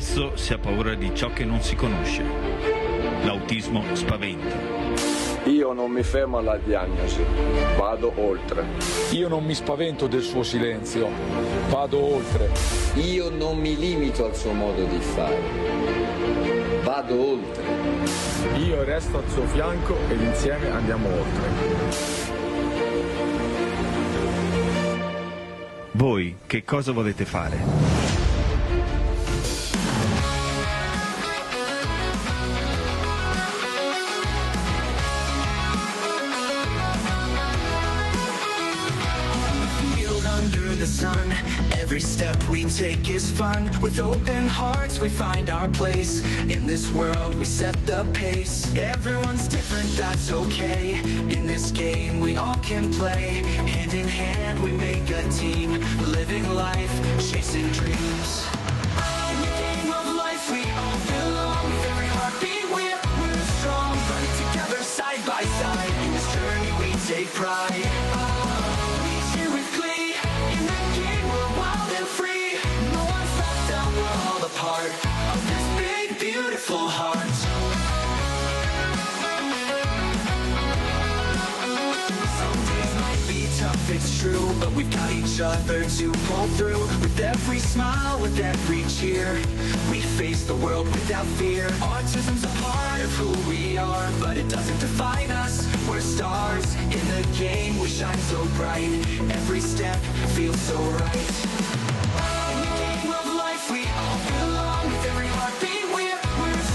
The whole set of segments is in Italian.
Spesso si ha paura di ciò che non si conosce. L'autismo spaventa. Io non mi fermo alla diagnosi, vado oltre. Io non mi spavento del suo silenzio, vado oltre. Io non mi limito al suo modo di fare, vado oltre. Io resto al suo fianco ed insieme andiamo oltre. Voi che cosa volete fare? Sun. Every step we take is fun. With open hearts we find our place. In this world we set the pace. Everyone's different, that's okay. In this game we all can play. Hand in hand we make a team. Living life, chasing dreams. In the game of life we all belong. With every heartbeat we're strong. Running together side by side. In this journey we take pride. Part of this big, beautiful heart. Some days might be tough, it's true, but we've got each other to pull through. With every smile, with every cheer, we face the world without fear. Autism's a part of who we are, but it doesn't define us. We're stars in the game, we shine so bright. Every step feels so right. In the game of life, we all belong. With every heartbeat we're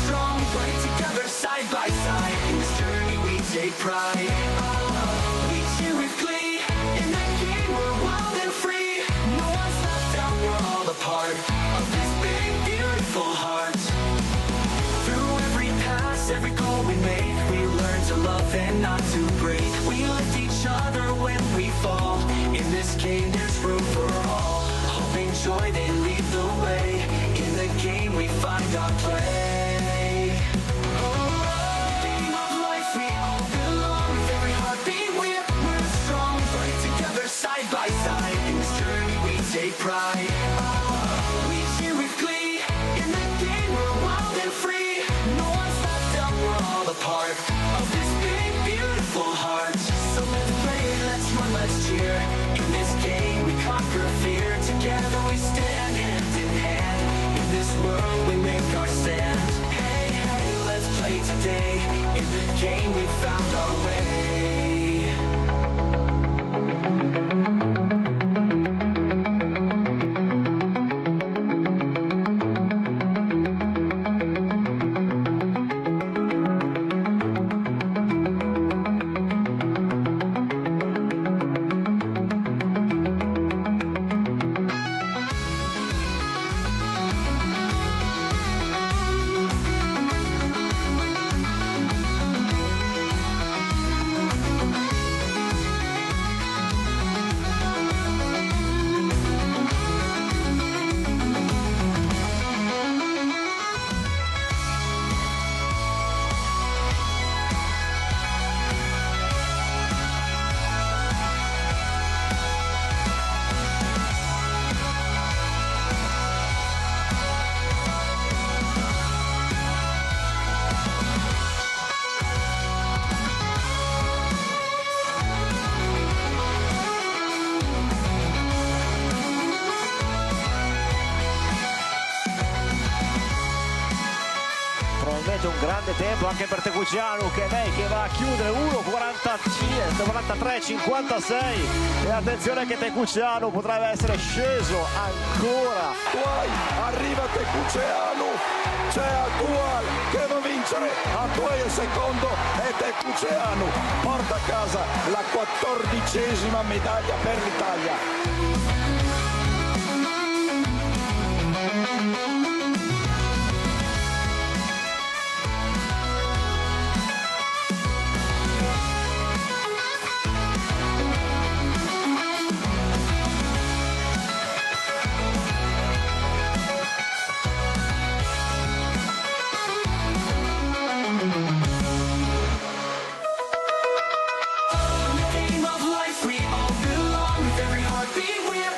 strong. Running together side by side. In this journey we take pride. We cheer with glee. In the game we're wild and free. No one's left out, we're all a part of this big beautiful heart. Through every pass, every goal we make, we learn to love and not to break. We lift each other when we fall. In this game there's room for all. Hope and joy, they lead the way. In the game we find our play. The game of life we all belong. With every heartbeat we're strong. Running together side by side. In this journey we take pride. We cheer with glee. In the game we're wild and free. No one's left out, we're all a part of this big beautiful heart. So let's play, let's run, let's cheer. In this game we conquer fear. Together we stand hand in hand. In this world we make our stand. Hey, hey, let's play today. In the game we found our way. Un grande tempo anche per Tecucianu, che è lei che va a chiudere 1:43:56 e attenzione che Tecucianu potrebbe essere sceso ancora. Arriva Tecucianu, c'è Atual che deve vincere, Atual il secondo e Tecucianu porta a casa la 14ª medaglia per l'Italia. With every heartbeat we're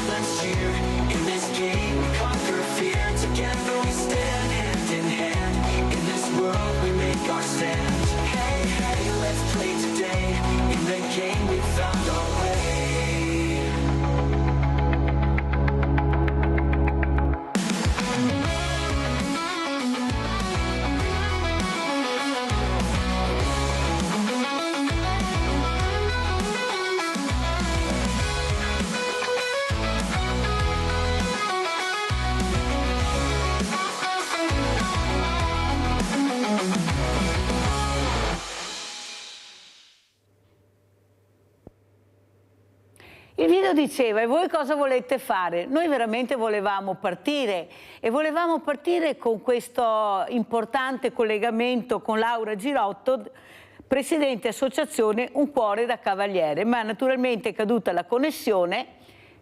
let's cheer. In this game we conquer fear. Together we stand hand in hand. In this world we make our stand. Hey, hey, let's play today. In the game we found our way. Il video diceva: e voi cosa volete fare? Noi veramente volevamo partire e volevamo partire con questo importante collegamento con Laura Girotto, presidente associazione Un Cuore da Cavaliere, ma naturalmente è caduta la connessione,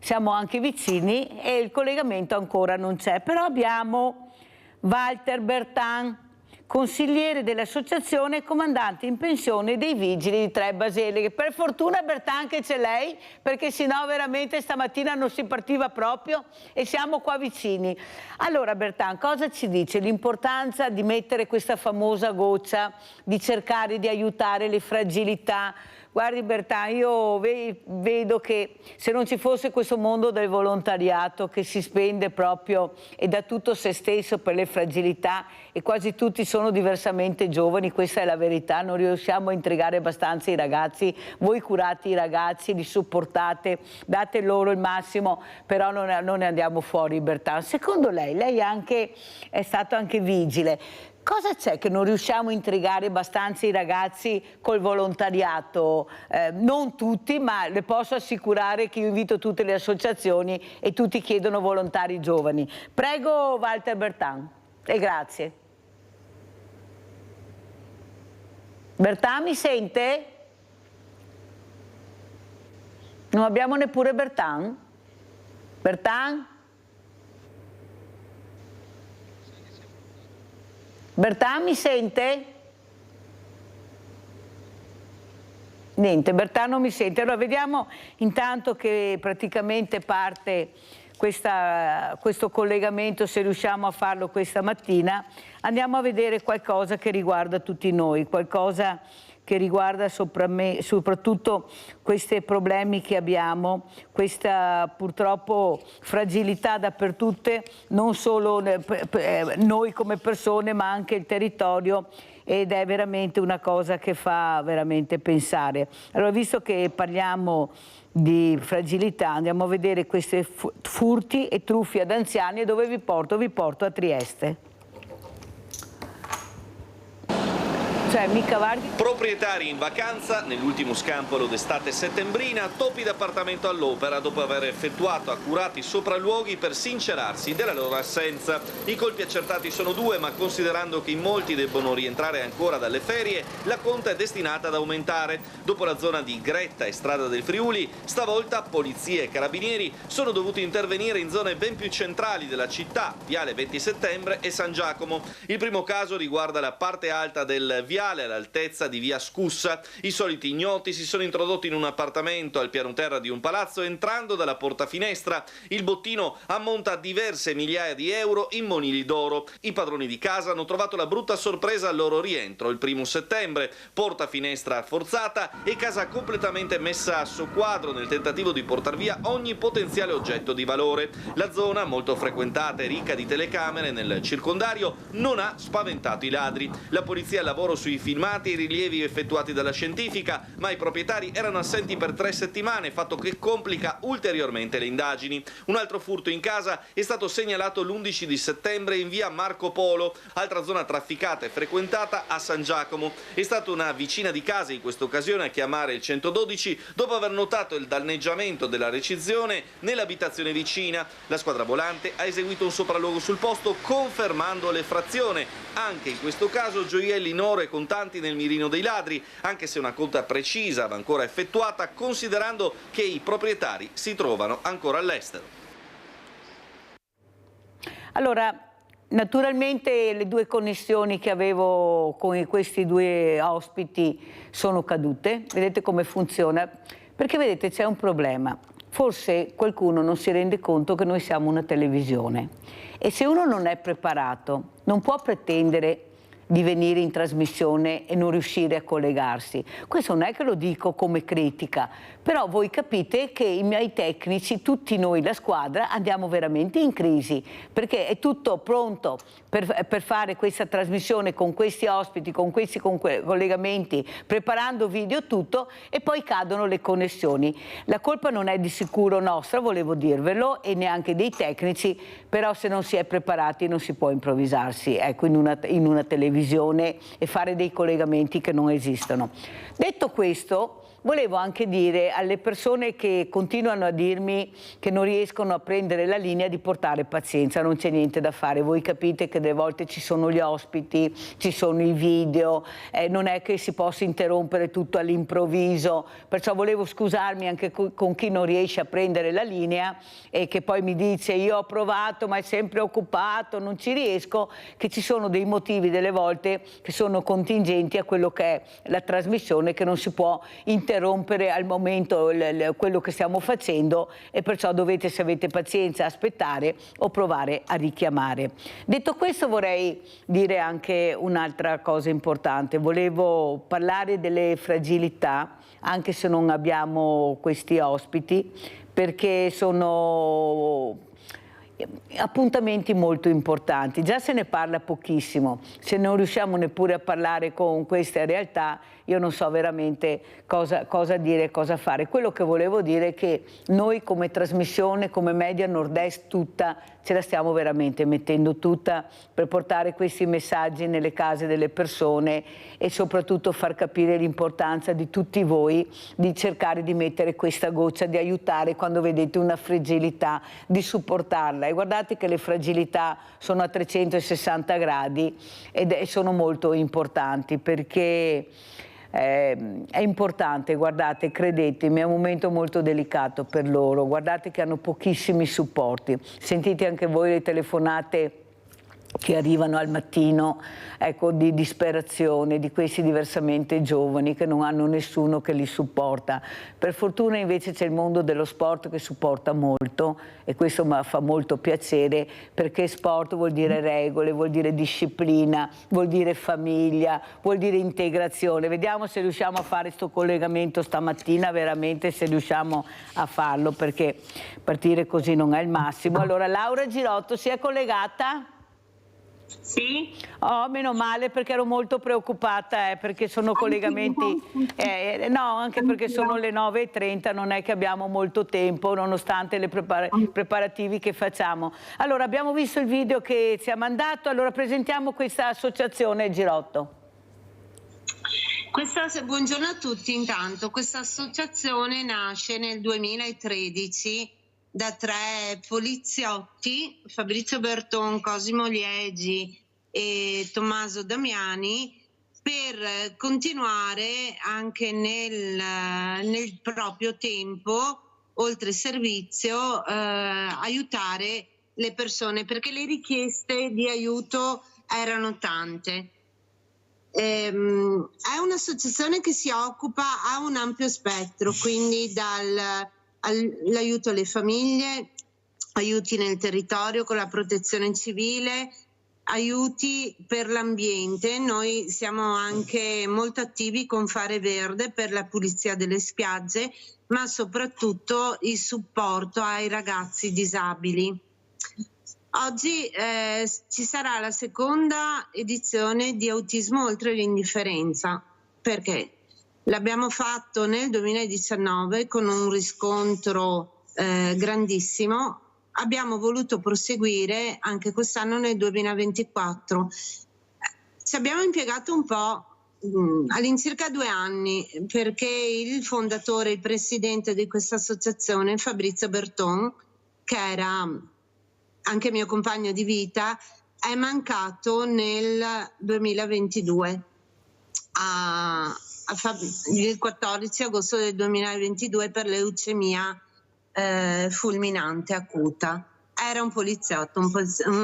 siamo anche vicini e il collegamento ancora non c'è, però abbiamo Walter Bertan, consigliere dell'associazione e comandante in pensione dei Vigili di Tre Baseleghe. Per fortuna Bertan che c'è lei, perché sennò veramente stamattina non si partiva proprio e siamo qua vicini. Allora Bertan, cosa ci dice? L'importanza di mettere questa famosa goccia, di cercare di aiutare le fragilità. Guardi Bertan, io vedo che se non ci fosse questo mondo del volontariato che si spende proprio e dà tutto se stesso per le fragilità, e quasi tutti sono diversamente giovani, questa è la verità, non riusciamo a intrigare abbastanza i ragazzi, voi curate i ragazzi, li supportate, date loro il massimo, però non ne andiamo fuori Bertan. Secondo lei anche, è stato anche vigile. Cosa c'è che non riusciamo a intrigare abbastanza i ragazzi col volontariato? Non tutti, ma le posso assicurare che io invito tutte le associazioni e tutti chiedono volontari giovani. Prego Walter Bertan e grazie. Bertan mi sente? Non abbiamo neppure Bertan? Bertan? Bertan mi sente? Niente, Bertan non mi sente. Allora vediamo intanto che praticamente parte questo collegamento, se riusciamo a farlo questa mattina. Andiamo a vedere qualcosa che riguarda tutti noi, qualcosa che riguarda soprattutto questi problemi che abbiamo, questa purtroppo fragilità dappertutto, non solo noi come persone ma anche il territorio, ed è veramente una cosa che fa veramente pensare. Allora, visto che parliamo di fragilità, andiamo a vedere questi furti e truffe ad anziani. E dove vi porto? Vi porto a Trieste. Cioè, mica Vardi. Proprietari in vacanza, nell'ultimo scampolo d'estate settembrina, topi d'appartamento all'opera dopo aver effettuato accurati sopralluoghi per sincerarsi della loro assenza. I colpi accertati sono 2, ma considerando che in molti debbono rientrare ancora dalle ferie, la conta è destinata ad aumentare. Dopo la zona di Gretta e Strada del Friuli, stavolta polizie e carabinieri sono dovuti intervenire in zone ben più centrali della città, Viale 20 Settembre e San Giacomo. Il primo caso riguarda la parte alta del viale all'altezza di via Scussa. I soliti ignoti si sono introdotti in un appartamento al piano terra di un palazzo entrando dalla porta finestra. Il bottino ammonta a diverse migliaia di euro in monili d'oro. I padroni di casa hanno trovato la brutta sorpresa al loro rientro il 1° settembre. Porta finestra forzata e casa completamente messa a soqquadro nel tentativo di portar via ogni potenziale oggetto di valore. La zona, molto frequentata e ricca di telecamere nel circondario, non ha spaventato i ladri. La polizia al lavoro sui filmati e i rilievi effettuati dalla scientifica, ma i proprietari erano assenti per 3 settimane, fatto che complica ulteriormente le indagini. Un altro furto in casa è stato segnalato l'11 di settembre in via Marco Polo, altra zona trafficata e frequentata a San Giacomo. È stata una vicina di casa in questa occasione a chiamare il 112 dopo aver notato il danneggiamento della recinzione nell'abitazione vicina. La squadra volante ha eseguito un sopralluogo sul posto confermando l'effrazione. Anche in questo caso gioielli in oro e contanti nel mirino dei ladri, anche se una conta precisa va ancora effettuata, considerando che i proprietari si trovano ancora all'estero. Allora, naturalmente le 2 connessioni che avevo con questi 2 ospiti sono cadute. Vedete come funziona? Perché vedete c'è un problema. forse qualcuno non si rende conto che noi siamo una televisione e se uno non è preparato non può pretendere di venire in trasmissione e non riuscire a collegarsi. Questo non è che lo dico come critica, però voi capite che i miei tecnici, tutti noi, la squadra, andiamo veramente in crisi, perché è tutto pronto per fare questa trasmissione con questi ospiti, con questi collegamenti, preparando video, tutto, e poi cadono le connessioni. La colpa non è di sicuro nostra, volevo dirvelo, e neanche dei tecnici, però se non si è preparati non si può improvvisarsi, ecco, in una televisione e fare dei collegamenti che non esistono. Detto questo, volevo anche dire alle persone che continuano a dirmi che non riescono a prendere la linea di portare pazienza, non c'è niente da fare. Voi capite che delle volte ci sono gli ospiti, ci sono i video, non è che si possa interrompere tutto all'improvviso, perciò volevo scusarmi anche con chi non riesce a prendere la linea e che poi mi dice io ho provato ma è sempre occupato, non ci riesco, che ci sono dei motivi delle volte che sono contingenti a quello che è la trasmissione, che non si può interrompere al momento quello che stiamo facendo e perciò dovete, se avete pazienza, aspettare o provare a richiamare. Detto questo vorrei dire anche un'altra cosa importante, volevo parlare delle fragilità anche se non abbiamo questi ospiti, perché sono appuntamenti molto importanti, già se ne parla pochissimo, se non riusciamo neppure a parlare con queste realtà io non so veramente cosa dire, cosa fare. Quello che volevo dire è che noi come trasmissione, come Media Nord-Est tutta, ce la stiamo veramente mettendo tutta per portare questi messaggi nelle case delle persone e soprattutto far capire l'importanza di tutti voi di cercare di mettere questa goccia, di aiutare quando vedete una fragilità, di supportarla. E guardate che le fragilità sono a 360 gradi e sono molto importanti, perché è importante, guardate, credetemi, è un momento molto delicato per loro, guardate che hanno pochissimi supporti, sentite anche voi le telefonate che arrivano al mattino, ecco, di disperazione di questi diversamente giovani che non hanno nessuno che li supporta. Per fortuna invece c'è il mondo dello sport che supporta molto e questo mi fa molto piacere, perché sport vuol dire regole, vuol dire disciplina, vuol dire famiglia, vuol dire integrazione. Vediamo se riusciamo a fare questo collegamento stamattina, veramente se riusciamo a farlo, perché partire così non è il massimo. Allora Laura Girotto si è collegata? Sì. Oh, meno male, perché ero molto preoccupata, perché sono collegamenti, no, anche perché sono le 9:30, non è che abbiamo molto tempo, nonostante i preparativi che facciamo. Allora, abbiamo visto il video che ci ha mandato, allora presentiamo questa associazione, Girotto. Buongiorno a tutti intanto. Questa associazione nasce nel 2013 da 3 poliziotti, Fabrizio Berton, Cosimo Liegi e Tommaso Damiani, per continuare anche nel proprio tempo, oltre servizio, aiutare le persone, perché le richieste di aiuto erano tante. È un'associazione che si occupa, ha un ampio spettro, quindi l'aiuto alle famiglie, aiuti nel territorio con la protezione civile, aiuti per l'ambiente. Noi siamo anche molto attivi con Fare Verde per la pulizia delle spiagge, ma soprattutto il supporto ai ragazzi disabili. Oggi ci sarà la seconda edizione di Autismo oltre l'indifferenza. Perché? L'abbiamo fatto nel 2019 con un riscontro grandissimo, abbiamo voluto proseguire anche quest'anno nel 2024. Ci abbiamo impiegato un po', all'incirca 2 anni, perché il fondatore, il presidente di questa associazione, Fabrizio Berton, che era anche mio compagno di vita, è mancato nel 2022. Il 14 agosto del 2022 per leucemia fulminante acuta. Era un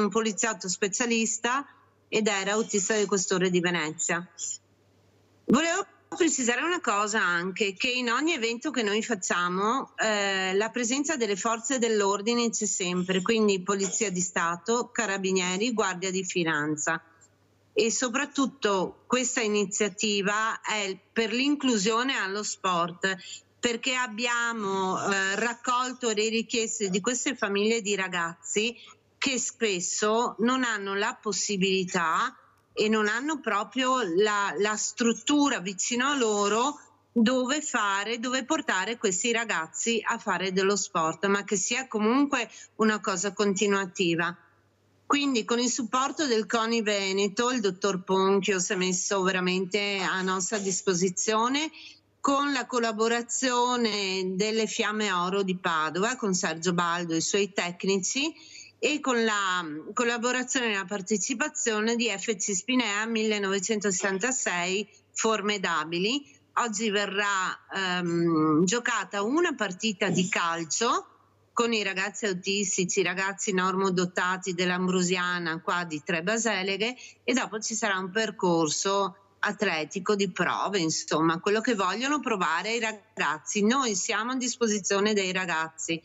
poliziotto specialista ed era autista del questore di Venezia. Volevo precisare una cosa anche, che in ogni evento che noi facciamo la presenza delle forze dell'ordine c'è sempre, quindi Polizia di Stato, Carabinieri, Guardia di Finanza, e soprattutto questa iniziativa è per l'inclusione allo sport, perché abbiamo raccolto le richieste di queste famiglie di ragazzi che spesso non hanno la possibilità e non hanno proprio la struttura vicino a loro dove portare questi ragazzi a fare dello sport, ma che sia comunque una cosa continuativa. Quindi con il supporto del CONI Veneto, il dottor Ponchio si è messo veramente a nostra disposizione, con la collaborazione delle Fiamme Oro di Padova, con Sergio Baldo e i suoi tecnici, e con la collaborazione e la partecipazione di FC Spinea 1966 Formidabili. Oggi verrà giocata una partita di calcio con i ragazzi autistici, i ragazzi normodotati dell'Ambrosiana qua di Tre Baseleghe, e dopo ci sarà un percorso atletico di prove, insomma, quello che vogliono provare i ragazzi. Noi siamo a disposizione dei ragazzi.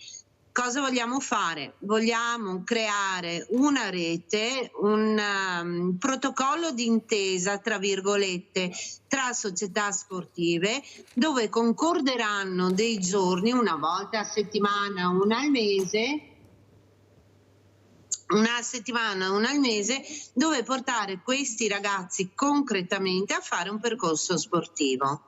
Cosa vogliamo fare? Vogliamo creare una rete, un protocollo d'intesa, tra virgolette, tra società sportive, dove concorderanno dei giorni, una volta a settimana, una al mese, dove portare questi ragazzi concretamente a fare un percorso sportivo.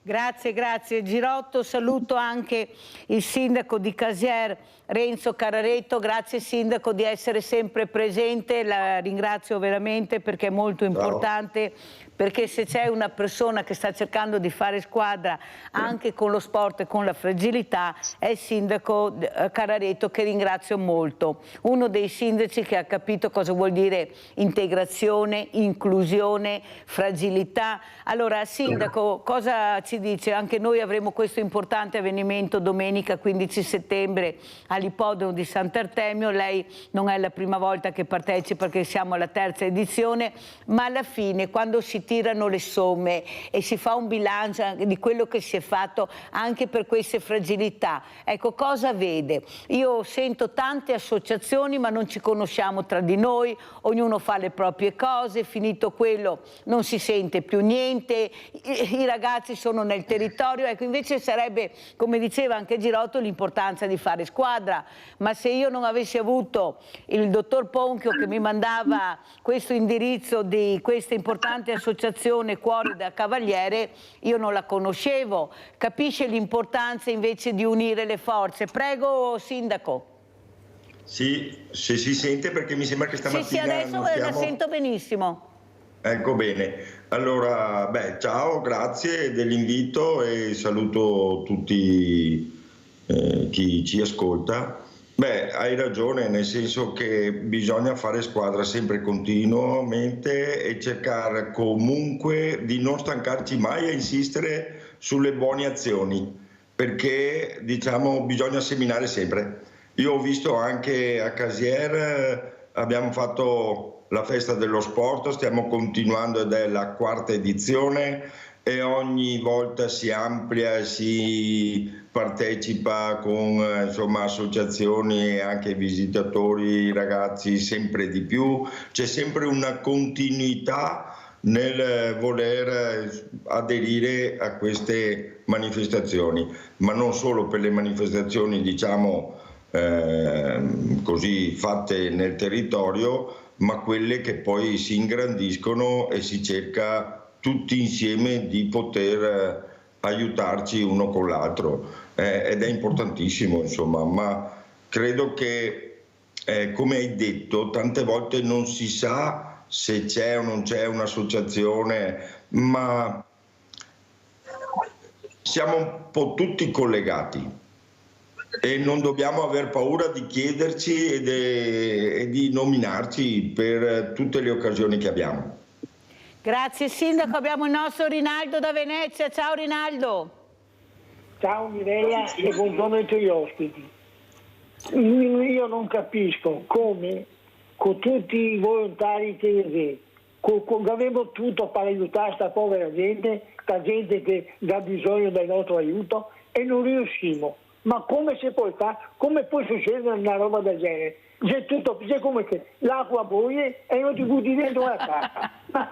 Grazie Girotto, saluto anche il sindaco di Casier, Renzo Cararetto. Grazie sindaco di essere sempre presente, la ringrazio veramente perché è molto importante. Perché se c'è una persona che sta cercando di fare squadra anche con lo sport e con la fragilità è il sindaco Cararetto, che ringrazio molto. Uno dei sindaci che ha capito cosa vuol dire integrazione, inclusione, fragilità. Allora sindaco, cosa ci dice? Anche noi avremo questo importante avvenimento domenica 15 settembre all'ippodromo di Sant'Artemio. Lei non è la prima volta che partecipa perché siamo alla terza edizione, ma alla fine quando si tirano le somme e si fa un bilancio di quello che si è fatto anche per queste fragilità, ecco, cosa vede? Io sento tante associazioni ma non ci conosciamo tra di noi, ognuno fa le proprie cose, finito quello non si sente più niente, i ragazzi sono nel territorio, ecco, invece sarebbe, come diceva anche Girotto, l'importanza di fare squadra, ma se io non avessi avuto il dottor Ponchio che mi mandava questo indirizzo di questa importante associazione Cuore da Cavaliere, io non la conoscevo. Capisce l'importanza invece di unire le forze. Prego sindaco. Sì, se si sente, perché mi sembra che stamattina sì, adesso la sento benissimo. Ecco, bene. Allora, ciao, grazie dell'invito e saluto tutti chi ci ascolta. Hai ragione, nel senso che bisogna fare squadra sempre continuamente e cercare comunque di non stancarci mai a insistere sulle buone azioni, perché bisogna seminare sempre. Io ho visto anche a Casier, abbiamo fatto la festa dello sport, stiamo continuando ed è la 4ª edizione e ogni volta si amplia, si partecipa con associazioni e anche visitatori, ragazzi, sempre di più. C'è sempre una continuità nel voler aderire a queste manifestazioni, ma non solo per le manifestazioni così fatte nel territorio, ma quelle che poi si ingrandiscono e si cerca tutti insieme di poter aiutarci uno con l'altro, ed è importantissimo, insomma, ma credo che, come hai detto, tante volte non si sa se c'è o non c'è un'associazione, ma siamo un po' tutti collegati e non dobbiamo aver paura di chiederci e di nominarci per tutte le occasioni che abbiamo. Grazie sindaco, abbiamo il nostro Rinaldo da Venezia. Ciao Rinaldo. Ciao Mirella e buongiorno ai tuoi ospiti. Io non capisco come con tutti i volontari che avevo tutto per aiutare questa povera gente sta gente che ha bisogno del nostro aiuto e non riusciamo. Ma come si può fare? Come può succedere una roba del genere? C'è come che l'acqua bolle e non ti butti dentro la casa. Ma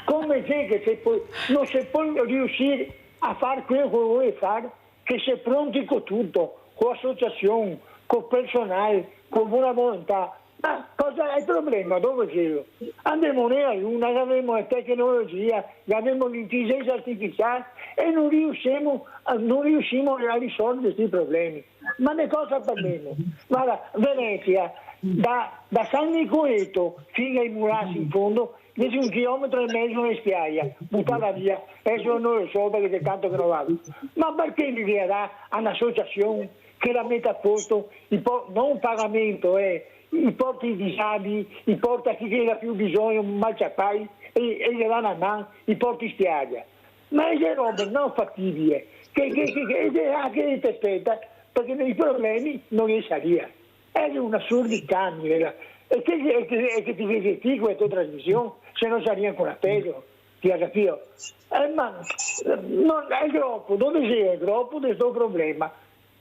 come c'è che non si può riuscire a fare quello che vuole fare? Che si è pronti con tutto, con l'associazione, con personale, con buona volontà. Ma cosa è il problema? Dove c'è? Andiamo noi a una, abbiamo la tecnologia, abbiamo l'intelligenza artificiale e non riusciamo a risolvere questi problemi. Ma di cosa parliamo? Guarda, Venezia, da San Nicoleto fino ai Murassi in fondo, c'è 1,5 chilometri in spiaggia, buttata via, adesso non lo so perché c'è tanto che non vado. Ma perché mi dirà a un'associazione che la mette a posto, non un pagamento, i porti disabili, i porti a chi ha più bisogno, malciapai, e gli danno a mano, i porti spiaggia. Ma è le robe non fattibili, che anche ti aspetta, perché i problemi non riescono via. È un'assurdità, Mirella. E che ti vedi questa trasmissione, se non sarebbe ancora peggio, ti ha capito? Ma è troppo, dove c'è troppo di questo problema?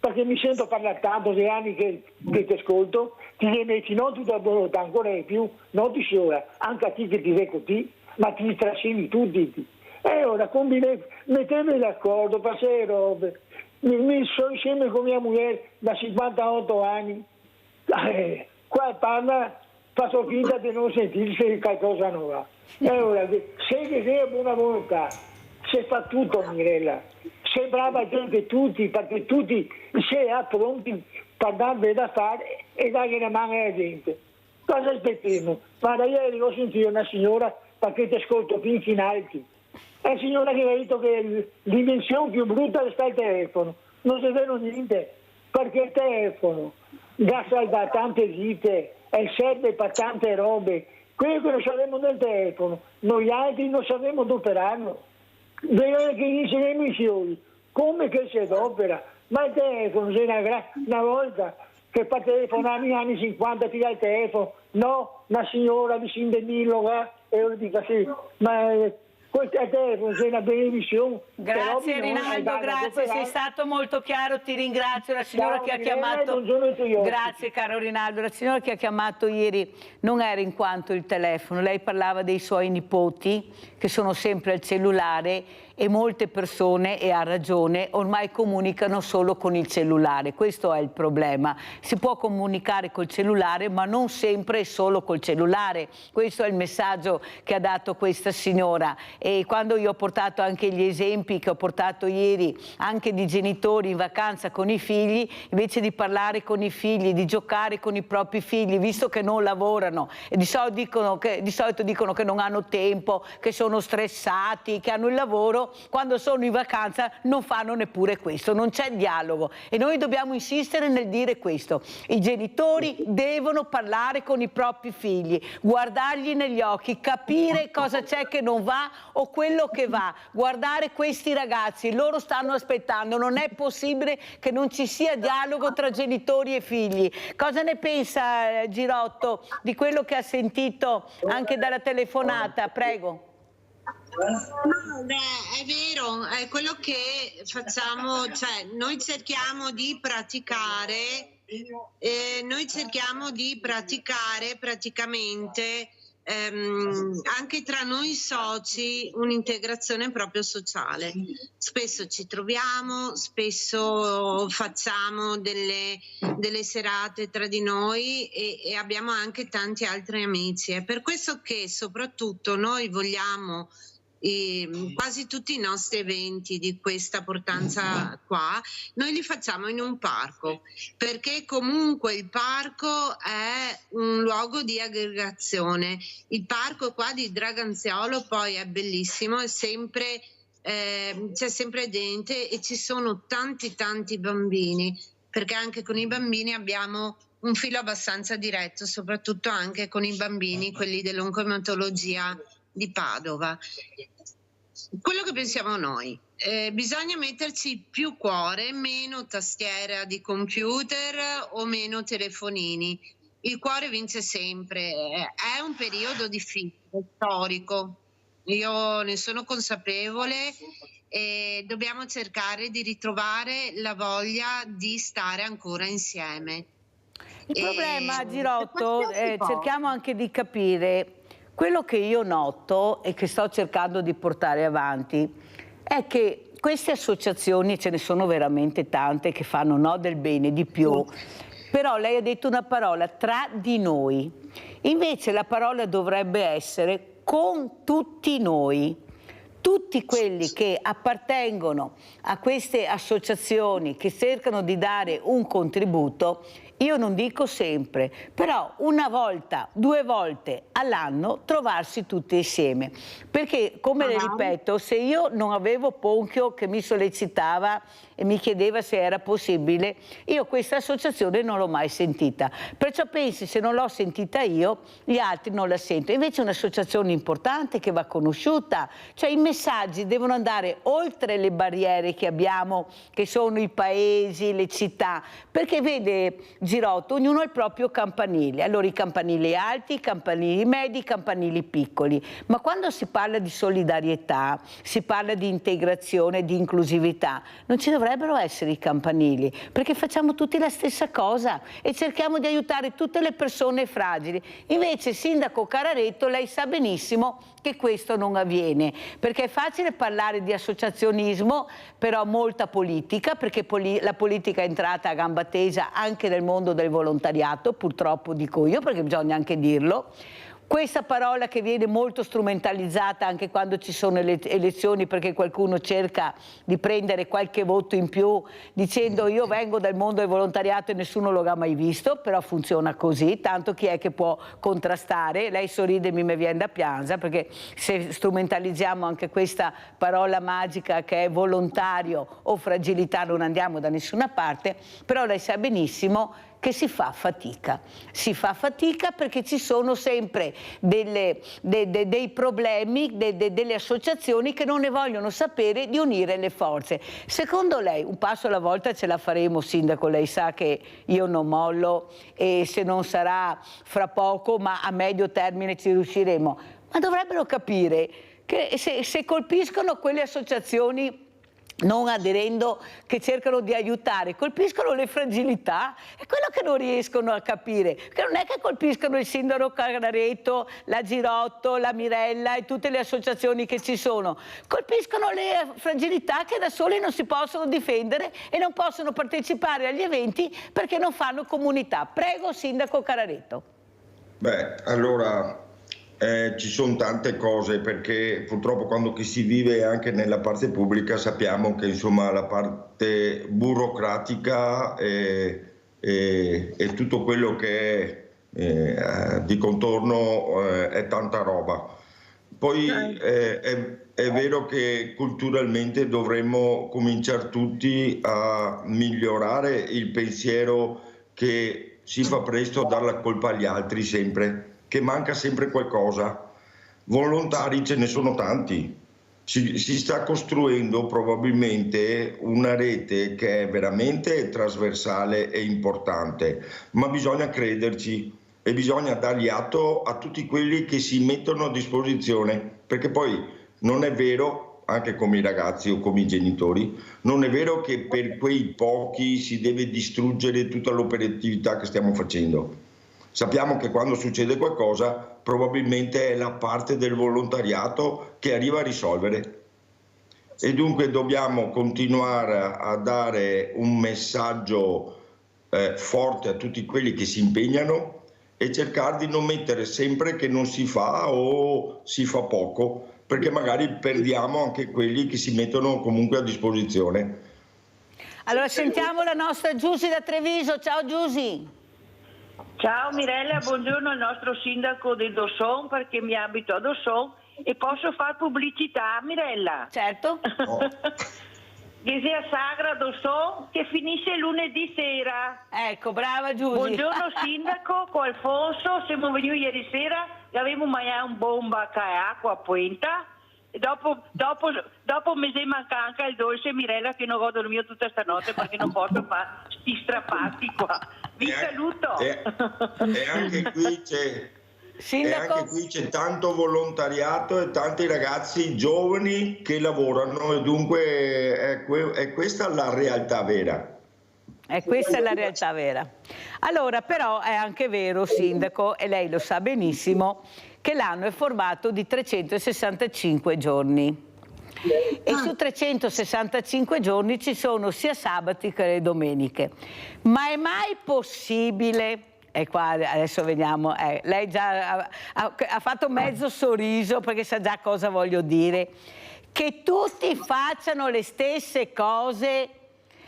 Perché mi sento parlare tanto di anni che ti ascolto, ti metti non tutta la volontà, ancora di più, non ti sola, anche a te che ti vedi così, ma ti trascini tutti. E ora mettetevi d'accordo, passare robe. Mi sono insieme con mia moglie da 58 anni, qua parla, faccio finta di non sentirsi che qualcosa non va. E ora, se c'è buona volontà, si fa tutto, Mirella. Sei brava gente tutti, perché tutti si è pronti per darvi da fare e dare una mano alla gente. Cosa aspettiamo? Guarda, ieri ho sentito una signora, perché ti ascolto fin in alti, è una signora che ha detto che l'invenzione più brutta sta il telefono. Non si vede niente, perché il telefono gasta da tante vite e serve per tante robe. Quello che non sappiamo del telefono, noi altri non sappiamo adoperarlo. Vedete che dice emissioni, come che si adopera? Ma il telefono, se una volta che per telefonare negli anni 50 ti dà il telefono, no, una signora vicino di Milloga, e io dico sì, ma questo è il telefono, c'è una benedizione. Grazie Rinaldo, grazie, sei stato molto chiaro, ti ringrazio. La signora che ha chiamato, grazie caro Rinaldo, la signora che ha chiamato ieri non era in quanto il telefono, lei parlava dei suoi nipoti che sono sempre al cellulare e molte persone, e ha ragione, ormai comunicano solo con il cellulare. Questo è il problema. Si può comunicare col cellulare, ma non sempre e solo col cellulare. Questo è il messaggio che ha dato questa signora. E quando io ho portato anche gli esempi che ho portato ieri, anche di genitori in vacanza con i figli, invece di parlare con i figli, di giocare con i propri figli, visto che non lavorano, e di solito dicono che non hanno tempo, che sono stressati, che hanno il lavoro, quando sono in vacanza non fanno neppure questo, non c'è dialogo. E noi dobbiamo insistere nel dire questo: i genitori devono parlare con i propri figli, guardargli negli occhi, capire cosa c'è che non va o quello che va, guardare questi ragazzi, loro stanno aspettando, non è possibile che non ci sia dialogo tra genitori e figli. Cosa ne pensa Girotto di quello che ha sentito anche dalla telefonata? Prego. No, è vero, è quello che facciamo, cioè noi cerchiamo di praticare praticamente anche tra noi soci un'integrazione proprio sociale. Spesso ci troviamo, spesso facciamo delle serate tra di noi e abbiamo anche tanti altri amici. È per questo che soprattutto noi vogliamo quasi tutti i nostri eventi di questa portanza qua, noi li facciamo in un parco, perché comunque il parco è un luogo di aggregazione. Il parco qua di Draganziolo poi è bellissimo, è sempre c'è sempre gente e ci sono tanti bambini, perché anche con i bambini abbiamo un filo abbastanza diretto, soprattutto anche con i bambini, quelli dell'oncoematologia di Padova. Quello che pensiamo noi, bisogna metterci più cuore, meno tastiera di computer o meno telefonini. Il cuore vince sempre. È un periodo difficile, storico, io ne sono consapevole e dobbiamo cercare di ritrovare la voglia di stare ancora insieme. Il problema, Girotto, cerchiamo anche di capire, quello che io noto e che sto cercando di portare avanti è che queste associazioni, ce ne sono veramente tante che fanno del bene di più, però lei ha detto una parola, tra di noi, invece la parola dovrebbe essere con tutti noi. Tutti quelli che appartengono a queste associazioni che cercano di dare un contributo, io non dico sempre, però una volta, 2 volte all'anno trovarsi tutti insieme. Perché, come le ripeto, se io non avevo Ponchio che mi sollecitava e mi chiedeva se era possibile, io questa associazione non l'ho mai sentita. Perciò pensi, se non l'ho sentita io, gli altri non la sentono. Invece è un'associazione importante che va conosciuta, cioè i messaggi devono andare oltre le barriere che abbiamo, che sono i paesi, le città, perché vede Girotto, ognuno ha il proprio campanile, allora i campanili alti, i campanili medi, i campanili piccoli, ma quando si parla di solidarietà, si parla di integrazione, di inclusività, non ci dovrebbero essere i campanili, perché facciamo tutti la stessa cosa e cerchiamo di aiutare tutte le persone fragili. Invece, Sindaco Cararetto, lei sa benissimo che questo non avviene, perché è facile parlare di associazionismo, però molta politica, perché la politica è entrata a gamba tesa anche nel mondo del volontariato, purtroppo dico io, perché bisogna anche dirlo. Questa parola che viene molto strumentalizzata anche quando ci sono le elezioni, perché qualcuno cerca di prendere qualche voto in più dicendo io vengo dal mondo del volontariato e nessuno lo ha mai visto, però funziona così, tanto chi è che può contrastare? Lei sorride, mi viene da piangere, perché se strumentalizziamo anche questa parola magica che è volontario o fragilità non andiamo da nessuna parte, però lei sa benissimo che si fa fatica perché ci sono sempre dei problemi, delle associazioni che non ne vogliono sapere di unire le forze. Secondo lei, un passo alla volta ce la faremo, Sindaco, lei sa che io non mollo e se non sarà fra poco, ma a medio termine ci riusciremo, ma dovrebbero capire che se colpiscono quelle associazioni non aderendo, che cercano di aiutare, colpiscono le fragilità, è quello che non riescono a capire, che non è che colpiscono il Sindaco Cararetto, la Girotto, la Mirella e tutte le associazioni che ci sono, colpiscono le fragilità che da soli non si possono difendere e non possono partecipare agli eventi perché non fanno comunità. Prego, Sindaco Cararetto. Beh, allora ci sono tante cose, perché purtroppo quando si vive anche nella parte pubblica sappiamo che insomma la parte burocratica e tutto quello che è di contorno è tanta roba. Poi è vero che culturalmente dovremmo cominciare tutti a migliorare il pensiero che si fa presto a dare la colpa agli altri sempre, che manca sempre qualcosa. Volontari ce ne sono tanti, si sta costruendo probabilmente una rete che è veramente trasversale e importante, ma bisogna crederci e bisogna dargli atto a tutti quelli che si mettono a disposizione, perché poi non è vero, anche come i ragazzi o come i genitori, non è vero che per quei pochi si deve distruggere tutta l'operatività che stiamo facendo. Sappiamo che quando succede qualcosa probabilmente è la parte del volontariato che arriva a risolvere e dunque dobbiamo continuare a dare un messaggio forte a tutti quelli che si impegnano e cercare di non mettere sempre che non si fa o si fa poco, perché magari perdiamo anche quelli che si mettono comunque a disposizione. Allora sentiamo la nostra Giusy da Treviso. Ciao Giusy. Ciao Mirella, buongiorno al nostro sindaco di Dosson, perché mi abito a Dosson e posso fare pubblicità, Mirella? Certo. Ghesea Sagra Dosson che finisce lunedì sera. Ecco, brava Giusy. Buongiorno sindaco, con Alfonso, siamo venuti ieri sera e avevamo mangiato un bomba che è acqua a Puenta. E dopo mi manca anche il dolce, Mirella, che non ho dormito tutta stanotte perché non posso fare sti strappati qua. Vi saluto. E anche qui Sindaco? E anche qui c'è tanto volontariato e tanti ragazzi giovani che lavorano e dunque è questa la realtà vera. E questa è la realtà vera. Allora, però è anche vero, Sindaco, e lei lo sa benissimo, che l'anno è formato di 365 giorni. E su 365 giorni ci sono sia sabati che le domeniche. Ma è mai possibile... E qua adesso veniamo, lei già ha fatto mezzo sorriso perché sa già cosa voglio dire, che tutti facciano le stesse cose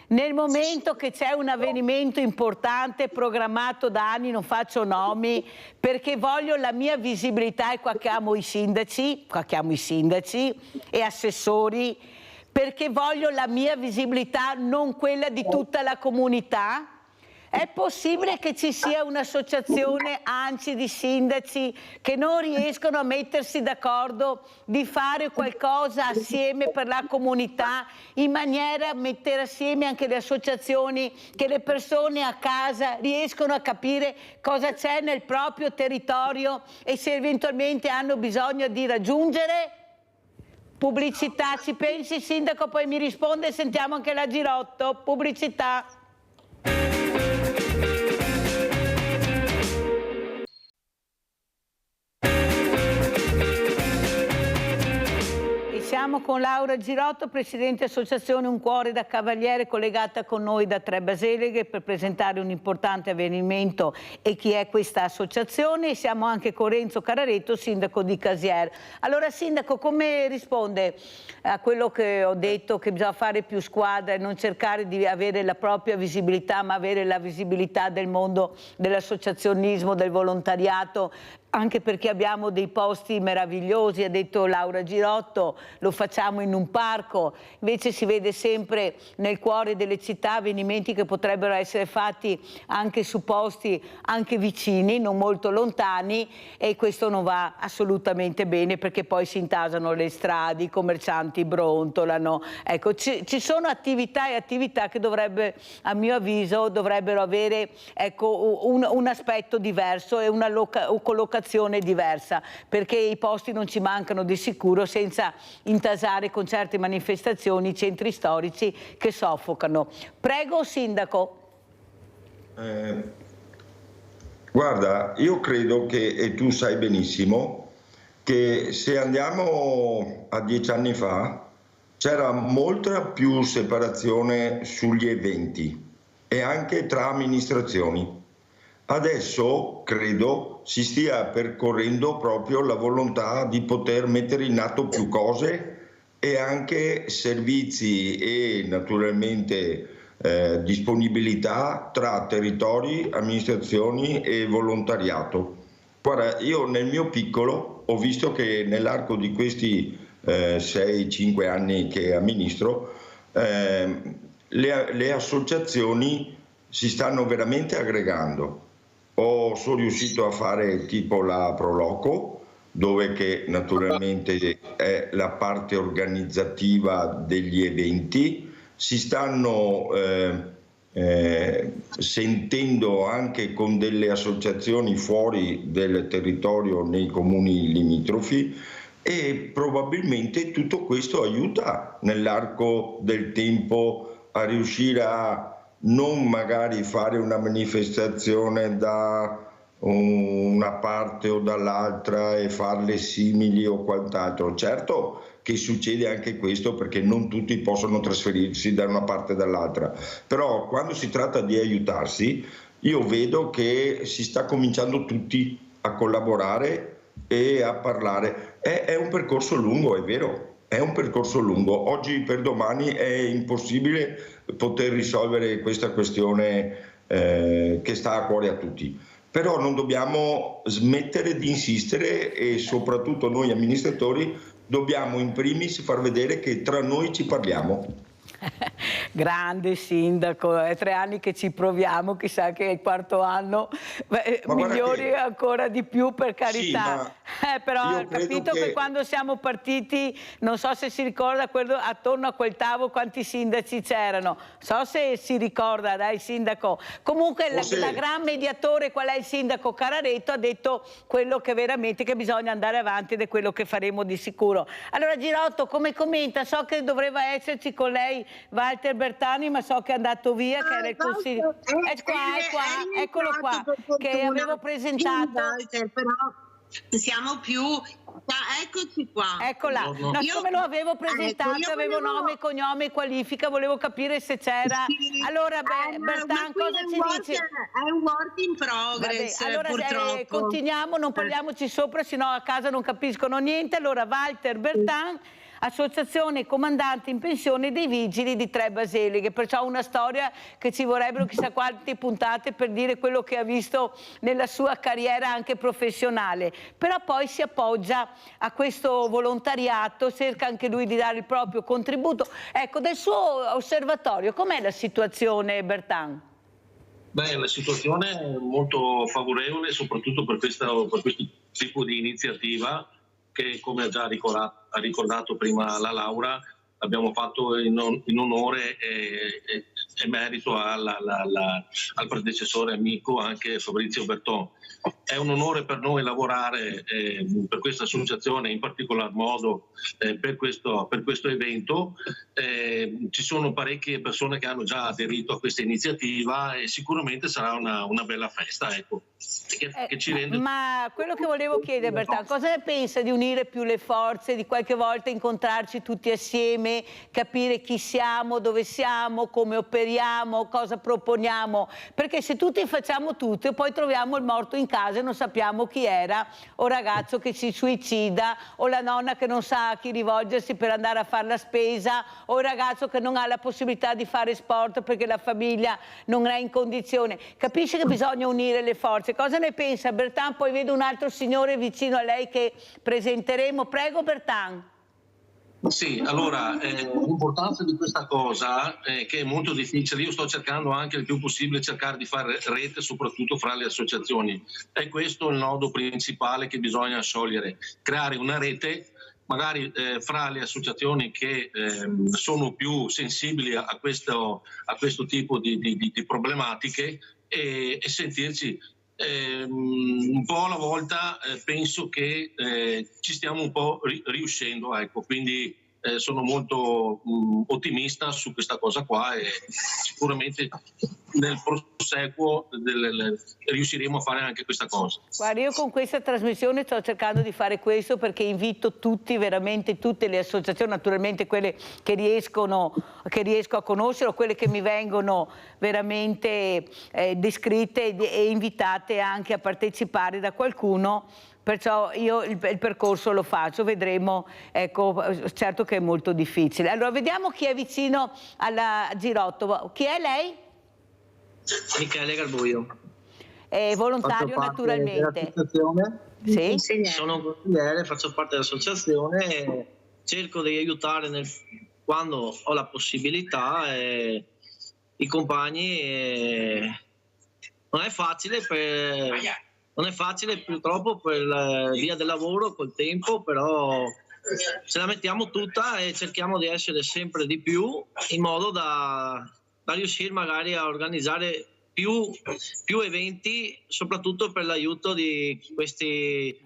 nel momento che c'è un avvenimento importante programmato da anni, non faccio nomi, perché voglio la mia visibilità, e qua chiamo i sindaci e assessori, perché voglio la mia visibilità, non quella di tutta la comunità. È possibile che ci sia un'associazione ANCI di sindaci che non riescono a mettersi d'accordo di fare qualcosa assieme per la comunità, in maniera a mettere assieme anche le associazioni, che le persone a casa riescono a capire cosa c'è nel proprio territorio e se eventualmente hanno bisogno di raggiungere? Pubblicità, ci pensi Sindaco, poi mi risponde e sentiamo anche la Girotto. Pubblicità. Siamo con Laura Girotto, Presidente Associazione Un Cuore da Cavaliere, collegata con noi da Tre Baseleghe per presentare un importante avvenimento e chi è questa associazione. E siamo anche con Renzo Cararetto, Sindaco di Casier. Allora Sindaco, come risponde a quello che ho detto, che bisogna fare più squadra e non cercare di avere la propria visibilità, ma avere la visibilità del mondo dell'associazionismo, del volontariato, anche perché abbiamo dei posti meravigliosi, ha detto Laura Girotto, lo facciamo in un parco, invece si vede sempre nel cuore delle città avvenimenti che potrebbero essere fatti anche su posti anche vicini, non molto lontani, e questo non va assolutamente bene perché poi si intasano le strade, i commercianti brontolano. Ecco, ci sono attività e attività che dovrebbe, a mio avviso, dovrebbero avere un aspetto diverso e una collocazione diversa, perché i posti non ci mancano di sicuro, senza intasare con certe manifestazioni i centri storici che soffocano. Prego Sindaco. Guarda, io credo che, e tu sai benissimo, che se andiamo a 10 anni fa c'era molta più separazione sugli eventi e anche tra amministrazioni. Adesso credo si stia percorrendo proprio la volontà di poter mettere in atto più cose e anche servizi e naturalmente disponibilità tra territori, amministrazioni e volontariato. Guarda, io nel mio piccolo ho visto che nell'arco di questi 6-5 anni che amministro le associazioni si stanno veramente aggregando. Sono riuscito a fare tipo la Proloco, dove che naturalmente è la parte organizzativa degli eventi. Si stanno sentendo anche con delle associazioni fuori del territorio nei comuni limitrofi e probabilmente tutto questo aiuta nell'arco del tempo a riuscire a non magari fare una manifestazione da una parte o dall'altra e farle simili o quant'altro. Certo che succede anche questo perché non tutti possono trasferirsi da una parte o dall'altra, però quando si tratta di aiutarsi io vedo che si sta cominciando tutti a collaborare e a parlare. È un percorso lungo, è vero. È un percorso lungo, oggi per domani è impossibile poter risolvere questa questione che sta a cuore a tutti, però non dobbiamo smettere di insistere e soprattutto noi amministratori dobbiamo in primis far vedere che tra noi ci parliamo. Grande sindaco, è 3 anni che ci proviamo, chissà che il 4º anno migliori ancora di più, per carità. Sì, però ho capito che quando siamo partiti, non so se si ricorda, attorno a quel tavolo quanti sindaci c'erano, so se si ricorda, dai sindaco. Comunque la gran mediatore, qual è il sindaco Cararetto, ha detto quello che veramente che bisogna andare avanti, ed è quello che faremo di sicuro. Allora Girotto, come commenta? So che doveva esserci con lei Walter Bertani, ma so che è andato via, che era il consiglio. È qua, eccolo qua, che avevo presentato. Walter, però siamo più... Eccoci qua. Eccola. No, come lo avevo presentato, avevo nome, cognome, qualifica, volevo capire se c'era. Sì. Allora, Bertan, cosa ci dici? È un work in progress, allora, purtroppo. Continuiamo, non parliamoci sopra, sennò a casa non capiscono niente. Allora, Walter Bertan, Associazione Comandanti in Pensione dei Vigili di Tre Baselighe, perciò una storia che ci vorrebbero chissà quante puntate per dire quello che ha visto nella sua carriera anche professionale, però poi si appoggia a questo volontariato, cerca anche lui di dare il proprio contributo. Ecco, del suo osservatorio, com'è la situazione, Bertan? Beh, la situazione è molto favorevole, soprattutto per questo tipo di iniziativa, che, come ha già ricordato prima la Laura, abbiamo fatto in onore e merito al predecessore amico, anche Fabrizio Berton. È un onore per noi lavorare per questa associazione, in particolar modo per questo evento. Ci sono parecchie persone che hanno già aderito a questa iniziativa e sicuramente sarà una bella festa, ecco, che ci rende... Ma quello che volevo chiedere, Bertan, cosa ne pensa di unire più le forze, di qualche volta incontrarci tutti assieme, capire chi siamo, dove siamo, come operiamo, cosa proponiamo? Perché se tutti facciamo tutto e poi troviamo il morto in casa e non sappiamo chi era, o ragazzo che si suicida, o la nonna che non sa a chi rivolgersi per andare a fare la spesa, o il ragazzo che non ha la possibilità di fare sport perché la famiglia non è in condizione. Capisce che bisogna unire le forze. Cosa ne pensa, Bertan? Poi vedo un altro signore vicino a lei che presenteremo. Prego, Bertan. Sì, allora, l'importanza di questa cosa che è molto difficile. Io sto cercando anche il più possibile cercare di fare rete, soprattutto fra le associazioni. È questo il nodo principale che bisogna sciogliere, creare una rete magari fra le associazioni che sono più sensibili a questo tipo di problematiche e sentirci un po' alla volta. Penso che ci stiamo un po' riuscendo, ecco, quindi sono molto ottimista su questa cosa qua e sicuramente nel proseguo riusciremo a fare anche questa cosa. Guarda, io con questa trasmissione sto cercando di fare questo perché invito tutti, veramente tutte le associazioni, naturalmente quelle che riesco a conoscere o quelle che mi vengono veramente descritte e invitate anche a partecipare da qualcuno. Perciò io il percorso lo faccio, vedremo, ecco, certo che è molto difficile. Allora, vediamo chi è vicino alla Girotto. Chi è lei? Michele Garbuio. È volontario naturalmente. Sì? Sono un consigliere, faccio parte dell'associazione e cerco di aiutare quando ho la possibilità i compagni. Non è facile purtroppo per via del lavoro, col tempo, però ce la mettiamo tutta e cerchiamo di essere sempre di più in modo da riuscire magari a organizzare più eventi, soprattutto per l'aiuto di questi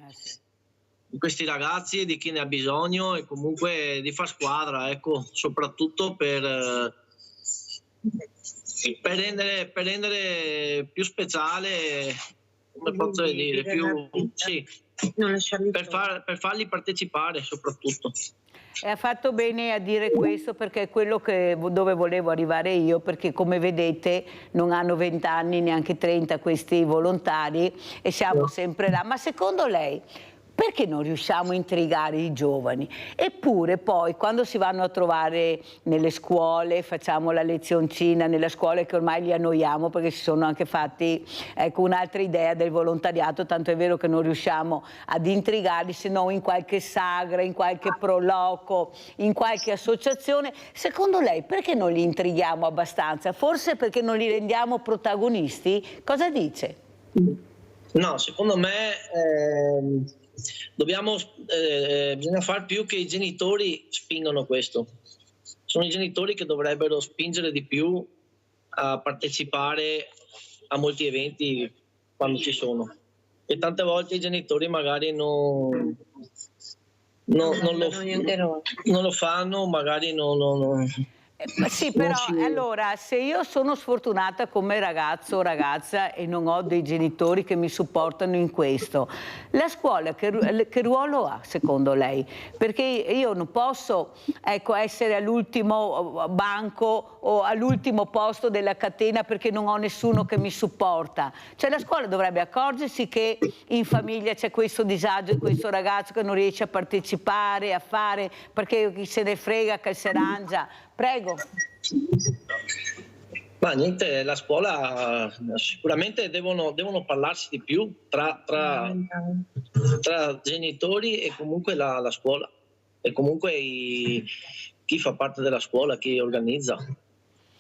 ragazzi e di chi ne ha bisogno, e comunque di far squadra, ecco, soprattutto per rendere più speciale, come posso dire, per farli partecipare soprattutto. E ha fatto bene a dire questo, perché è quello dove volevo arrivare io, perché come vedete non hanno 20 anni, neanche 30 questi volontari e siamo sempre là. Ma secondo lei Perché non riusciamo a intrigare i giovani? Eppure poi quando si vanno a trovare nelle scuole, facciamo la lezioncina nella scuola, che ormai li annoiamo perché si sono anche fatti un'altra idea del volontariato, tanto è vero che non riusciamo ad intrigarli se non in qualche sagra, in qualche proloco, in qualche associazione. Secondo lei perché non li intrighiamo abbastanza? Forse perché non li rendiamo protagonisti? Cosa dice? No, secondo me bisogna far più che i genitori spingono questo. Sono i genitori che dovrebbero spingere di più a partecipare a molti eventi quando ci sono, e tante volte i genitori magari non lo fanno, magari non Sì, però allora se io sono sfortunata come ragazzo o ragazza e non ho dei genitori che mi supportano in questo, la scuola che ruolo ha secondo lei? Perché io non posso essere all'ultimo banco o all'ultimo posto della catena perché non ho nessuno che mi supporta. Cioè la scuola dovrebbe accorgersi che in famiglia c'è questo disagio di questo ragazzo che non riesce a partecipare, a fare, perché chi se ne frega, che se arrangia. Prego. Ma niente, la scuola sicuramente devono parlarsi di più tra genitori e comunque la scuola, e comunque chi fa parte della scuola, chi organizza.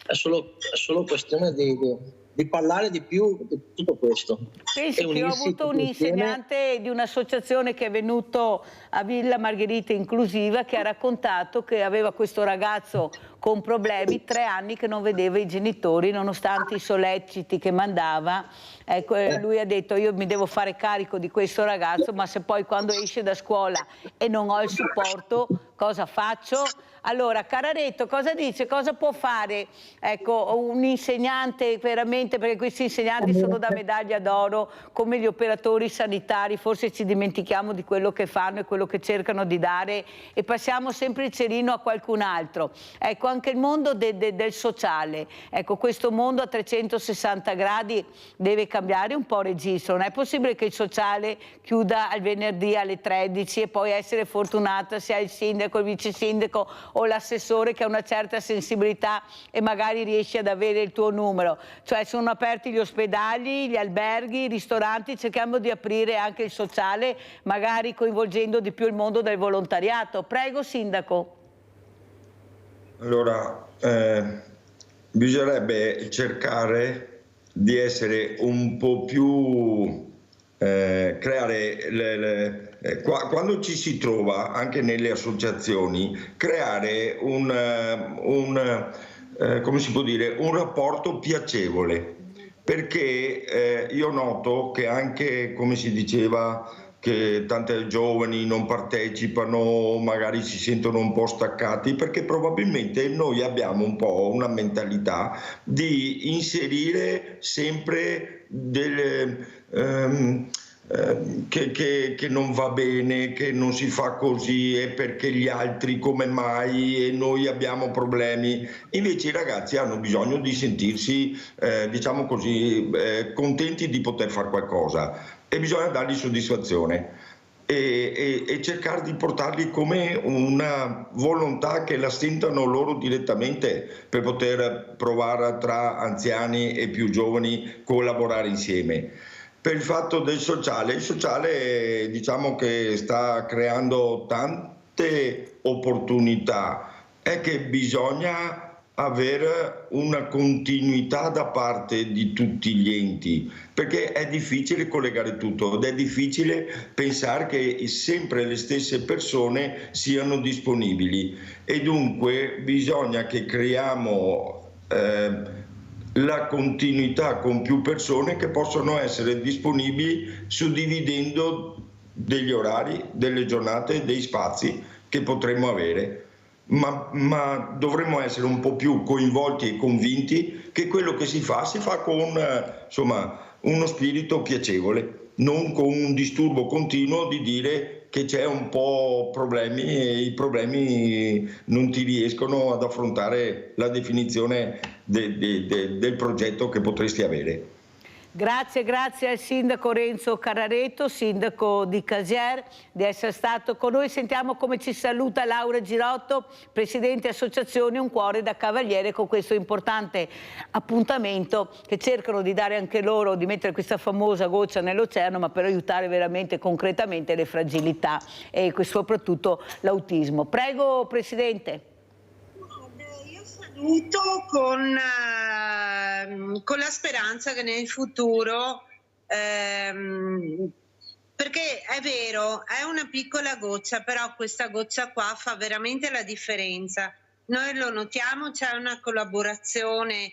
È solo questione di parlare di più di tutto questo. Pensi che ho avuto un insegnante di un'associazione che è venuto a Villa Margherita Inclusiva, che ha raccontato che aveva questo ragazzo con problemi, 3 anni che non vedeva i genitori nonostante i solleciti che mandava. Lui ha detto: io mi devo fare carico di questo ragazzo, ma se poi quando esce da scuola e non ho il supporto, cosa faccio? Allora, Cararetto, cosa dice? Cosa può fare un insegnante veramente, perché questi insegnanti sono da medaglia d'oro, come gli operatori sanitari, forse ci dimentichiamo di quello che fanno e quello che cercano di dare e passiamo sempre il cerino a qualcun altro. Ecco, anche il mondo del sociale, questo mondo a 360 gradi deve cambiare un po' registro. Non è possibile che il sociale chiuda al venerdì alle 13 e poi essere fortunata se ha il sindaco, il vice sindaco o l'assessore che ha una certa sensibilità e magari riesce ad avere il tuo numero. Cioè sono aperti gli ospedali, gli alberghi, i ristoranti, cerchiamo di aprire anche il sociale, magari coinvolgendo di più il mondo del volontariato. Prego, sindaco. Allora, bisognerebbe cercare di essere un po' più quando ci si trova anche nelle associazioni, creare come si può dire, un rapporto piacevole, perché io noto che anche, come si diceva, che tante giovani non partecipano, magari si sentono un po' staccati, perché probabilmente noi abbiamo un po' una mentalità di inserire sempre delle che non va bene, che non si fa così, e perché gli altri come mai, e noi abbiamo problemi. Invece i ragazzi hanno bisogno di sentirsi, diciamo così, contenti di poter fare qualcosa, e bisogna dargli soddisfazione e cercare di portarli come una volontà che la sentano loro direttamente, per poter provare tra anziani e più giovani collaborare insieme. Per il fatto del sociale, il sociale diciamo che sta creando tante opportunità, è che bisogna avere una continuità da parte di tutti gli enti, perché è difficile collegare tutto ed è difficile pensare che sempre le stesse persone siano disponibili, e dunque bisogna che creiamo la continuità con più persone che possono essere disponibili, suddividendo degli orari, delle giornate, dei spazi che potremmo avere, ma dovremmo essere un po' più coinvolti e convinti che quello che si fa con uno spirito piacevole, non con un disturbo continuo di dire che c'è un po' problemi e i problemi non ti riescono ad affrontare la definizione del progetto che potresti avere. Grazie al sindaco Renzo Carrareto, sindaco di Casier, di essere stato con noi. Sentiamo come ci saluta Laura Girotto, presidente associazione Un Cuore da Cavaliere, con questo importante appuntamento che cercano di dare anche loro, di mettere questa famosa goccia nell'oceano, ma per aiutare veramente concretamente le fragilità e soprattutto l'autismo. Prego, Presidente. Io saluto con la speranza che nel futuro, perché è vero, è una piccola goccia, però questa goccia qua fa veramente la differenza. Noi lo notiamo, c'è una collaborazione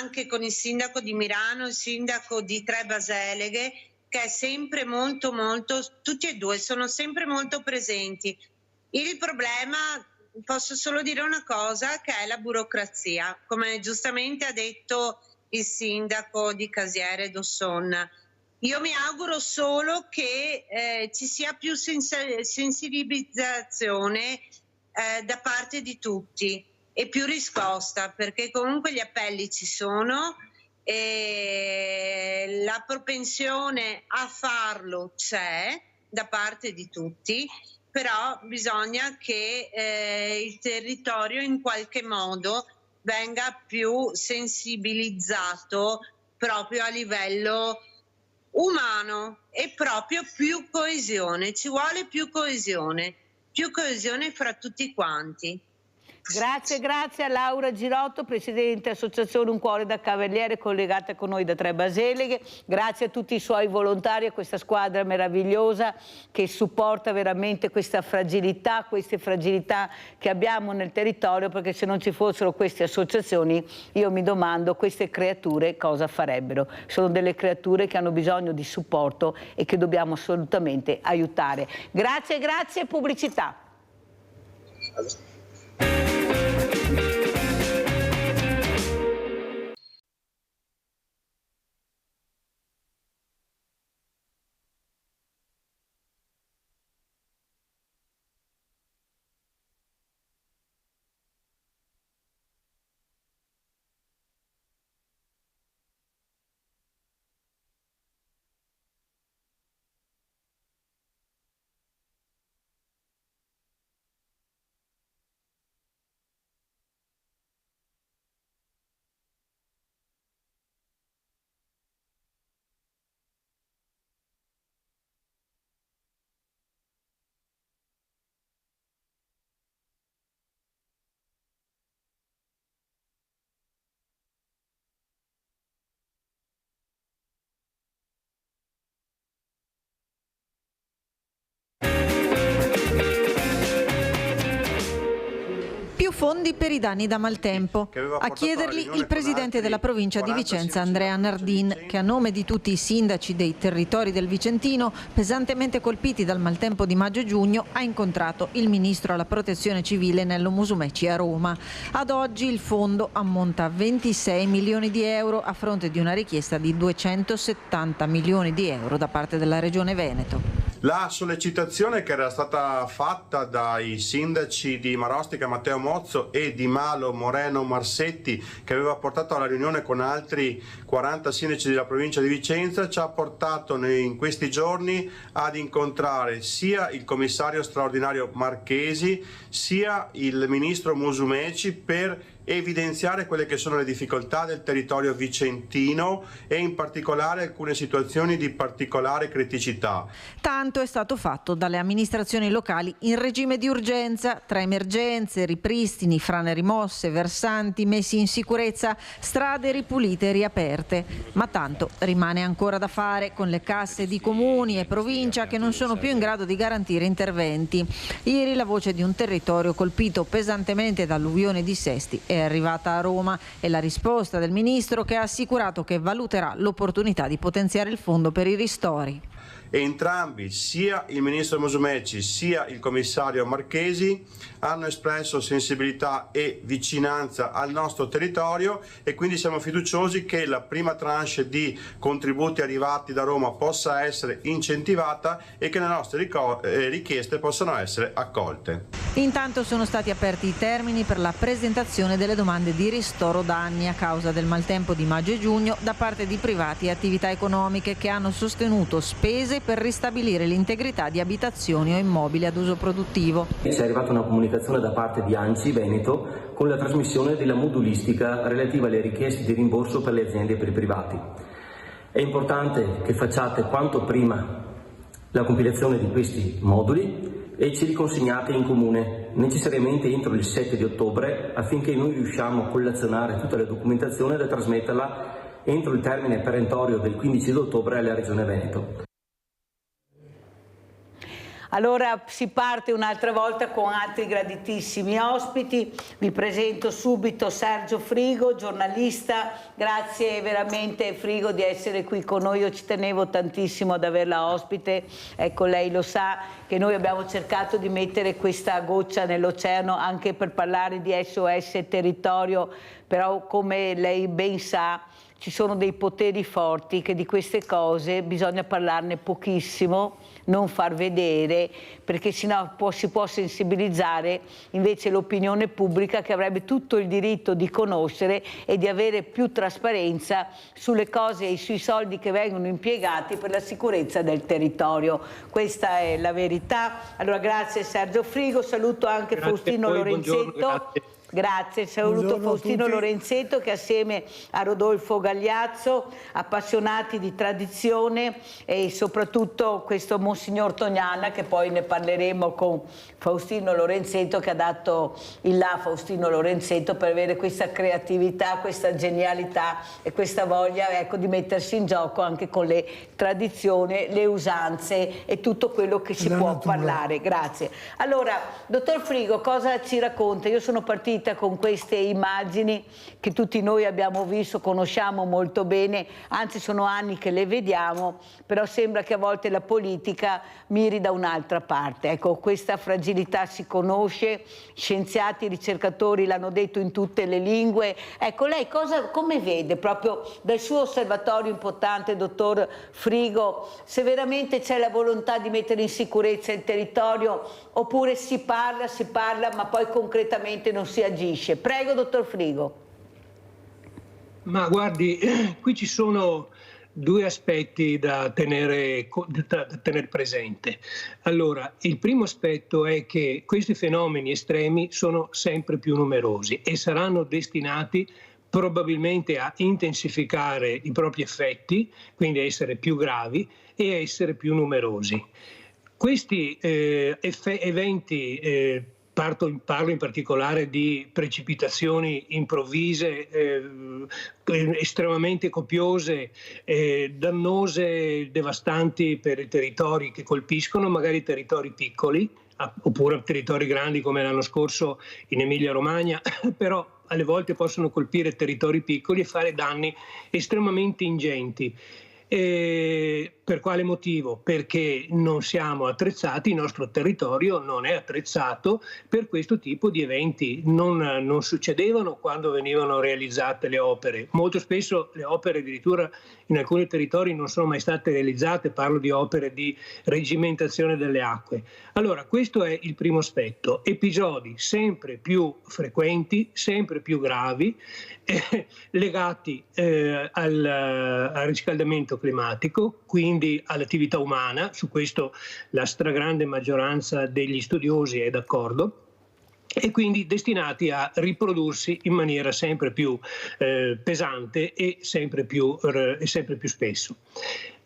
anche con il sindaco di Milano, il sindaco di Tre Baseleghe, che è sempre molto, tutti e due sono sempre molto presenti. Il problema, posso solo dire una cosa, che è la burocrazia, come giustamente ha detto il sindaco di Casiere Dossonna. Io mi auguro solo che ci sia più sensibilizzazione da parte di tutti e più risposta, perché comunque gli appelli ci sono e la propensione a farlo c'è da parte di tutti, però bisogna che il territorio in qualche modo venga più sensibilizzato proprio a livello umano e proprio più coesione. Ci vuole più coesione fra tutti quanti. Grazie a Laura Girotto, Presidente Associazione Un Cuore da Cavaliere, collegata con noi da Tre Baseleghe. Grazie a tutti i suoi volontari, a questa squadra meravigliosa che supporta veramente queste fragilità che abbiamo nel territorio, perché se non ci fossero queste associazioni io mi domando queste creature cosa farebbero. Sono delle creature che hanno bisogno di supporto e che dobbiamo assolutamente aiutare. Grazie, pubblicità. Fondi per i danni da maltempo. A chiederli il presidente della provincia di Vicenza, Andrea Nardin, che a nome di tutti i sindaci dei territori del Vicentino pesantemente colpiti dal maltempo di maggio e giugno ha incontrato il ministro alla protezione civile Nello Musumeci a Roma. Ad oggi il fondo ammonta a 26 milioni di euro a fronte di una richiesta di 270 milioni di euro da parte della Regione Veneto. La sollecitazione che era stata fatta dai sindaci di Marostica Matteo Mozzo e di Malo Moreno Marsetti, che aveva portato alla riunione con altri 40 sindaci della provincia di Vicenza, ci ha portato in questi giorni ad incontrare sia il commissario straordinario Marchesi sia il ministro Musumeci per evidenziare quelle che sono le difficoltà del territorio vicentino e in particolare alcune situazioni di particolare criticità. Tanto è stato fatto dalle amministrazioni locali in regime di urgenza, tra emergenze, ripristini, frane rimosse, versanti messi in sicurezza, strade ripulite e riaperte. Ma tanto rimane ancora da fare con le casse di comuni e provincia che non sono più in grado di garantire interventi. Ieri la voce di un territorio colpito pesantemente da alluvioni e dissesti è arrivata a Roma e la risposta del ministro, che ha assicurato che valuterà l'opportunità di potenziare il fondo per i ristori. E entrambi, sia il ministro Musumeci sia il commissario Marchesi, hanno espresso sensibilità e vicinanza al nostro territorio, e quindi siamo fiduciosi che la prima tranche di contributi arrivati da Roma possa essere incentivata e che le nostre richieste possano essere accolte. Intanto sono stati aperti i termini per la presentazione delle domande di ristoro danni a causa del maltempo di maggio e giugno da parte di privati e attività economiche che hanno sostenuto spese per ristabilire l'integrità di abitazioni o immobili ad uso produttivo. Ci è arrivata una comunicazione da parte di ANCI Veneto con la trasmissione della modulistica relativa alle richieste di rimborso per le aziende e per i privati. È importante che facciate quanto prima la compilazione di questi moduli e ce li consegnate in comune, necessariamente entro il 7 di ottobre, affinché noi riusciamo a collazionare tutta la documentazione e da trasmetterla entro il termine perentorio del 15 di ottobre alla Regione Veneto. Allora si parte un'altra volta con altri graditissimi ospiti. Vi presento subito Sergio Frigo, giornalista. Grazie veramente Frigo di essere qui con noi, io ci tenevo tantissimo ad averla ospite. Ecco, lei lo sa che noi abbiamo cercato di mettere questa goccia nell'oceano anche per parlare di SOS Territorio, però come lei ben sa ci sono dei poteri forti che di queste cose bisogna parlarne pochissimo, non far vedere, perché sennò si può sensibilizzare invece l'opinione pubblica, che avrebbe tutto il diritto di conoscere e di avere più trasparenza sulle cose e sui soldi che vengono impiegati per la sicurezza del territorio. Questa è la verità. Allora grazie Sergio Frigo, saluto anche Faustino Lorenzetto. Grazie, saluto Faustino Lorenzetto che assieme a Rodolfo Gagliazzo, appassionati di tradizione, e soprattutto questo Monsignor Tognana, che poi ne parleremo con Faustino Lorenzetto, che ha dato il là a Faustino Lorenzetto per avere questa creatività, questa genialità e questa voglia, ecco, di mettersi in gioco anche con le tradizioni, le usanze e tutto quello che si può parlare. Grazie. Allora, dottor Frigo, cosa ci racconta? Io sono partita con queste immagini che tutti noi abbiamo visto, conosciamo molto bene, anzi sono anni che le vediamo, però sembra che a volte la politica miri da un'altra parte. Ecco, questa fragilità si conosce, scienziati, ricercatori l'hanno detto in tutte le lingue. Ecco, lei come vede proprio dal suo osservatorio importante, dottor Frigo, se veramente c'è la volontà di mettere in sicurezza il territorio, oppure si parla, ma poi concretamente non si agisce? Prego, dottor Frigo. Ma guardi, qui ci sono due aspetti da tenere presente. Allora, il primo aspetto è che questi fenomeni estremi sono sempre più numerosi e saranno destinati probabilmente a intensificare i propri effetti, quindi a essere più gravi e a essere più numerosi. Questi eventi, parlo in particolare di precipitazioni improvvise, estremamente copiose, dannose, devastanti per i territori che colpiscono, magari territori piccoli, oppure territori grandi come l'anno scorso in Emilia-Romagna, però alle volte possono colpire territori piccoli e fare danni estremamente ingenti. Per quale motivo? Perché non siamo attrezzati, il nostro territorio non è attrezzato per questo tipo di eventi, non succedevano quando venivano realizzate le opere. Molto spesso le opere addirittura in alcuni territori non sono mai state realizzate, parlo di opere di reggimentazione delle acque. Allora, questo è il primo aspetto, episodi sempre più frequenti, sempre più gravi, legati al riscaldamento climatico, quindi all'attività umana. Su questo la stragrande maggioranza degli studiosi è d'accordo, e quindi destinati a riprodursi in maniera sempre più pesante e sempre più spesso.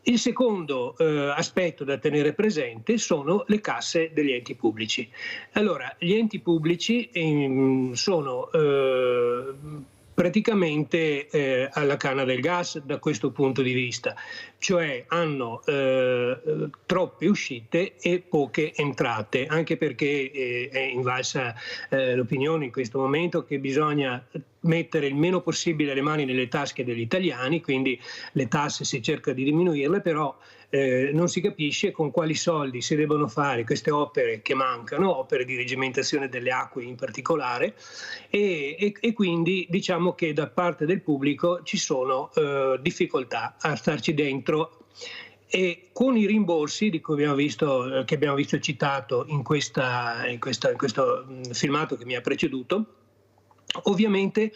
Il secondo aspetto da tenere presente sono le casse degli enti pubblici. Allora, gli enti pubblici sono praticamente alla canna del gas da questo punto di vista, cioè hanno troppe uscite e poche entrate, anche perché è invalsa l'opinione in questo momento che bisogna mettere il meno possibile le mani nelle tasche degli italiani, quindi le tasse si cerca di diminuirle, però non si capisce con quali soldi si devono fare queste opere che mancano, opere di regimentazione delle acque in particolare, e quindi diciamo che da parte del pubblico ci sono difficoltà a starci dentro. E con i rimborsi di cui che abbiamo visto citato in questo filmato che mi ha preceduto, ovviamente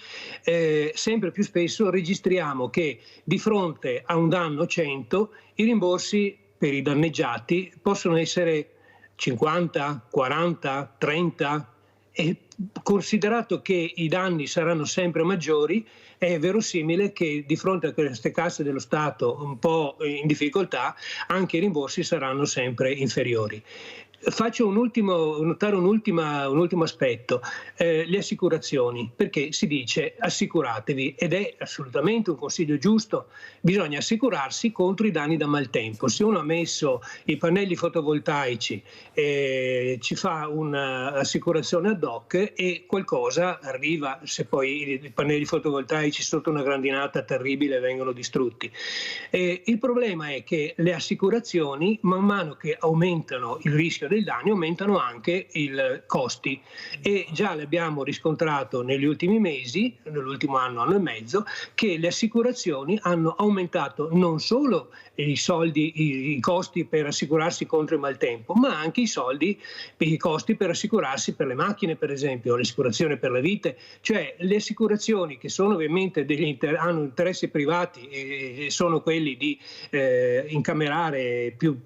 sempre più spesso registriamo che di fronte a un danno 100 i rimborsi per i danneggiati possono essere 50, 40, 30, e considerato che i danni saranno sempre maggiori, è verosimile che di fronte a queste casse dello Stato un po' in difficoltà anche i rimborsi saranno sempre inferiori. Faccio notare un ultimo aspetto, le assicurazioni, perché si dice assicuratevi, ed è assolutamente un consiglio giusto, bisogna assicurarsi contro i danni da maltempo. Se uno ha messo i pannelli fotovoltaici, ci fa un'assicurazione ad hoc e qualcosa arriva, se poi i pannelli fotovoltaici sotto una grandinata terribile vengono distrutti. Il problema è che le assicurazioni, man mano che aumentano il rischio dei danni, aumentano anche i costi, e già l'abbiamo riscontrato negli ultimi mesi, nell'ultimo anno e mezzo, che le assicurazioni hanno aumentato non solo i costi per assicurarsi contro il maltempo, ma anche i costi per assicurarsi per le macchine, per esempio, l'assicurazione per le vite, cioè le assicurazioni che sono ovviamente hanno interessi privati e sono quelli di incamerare più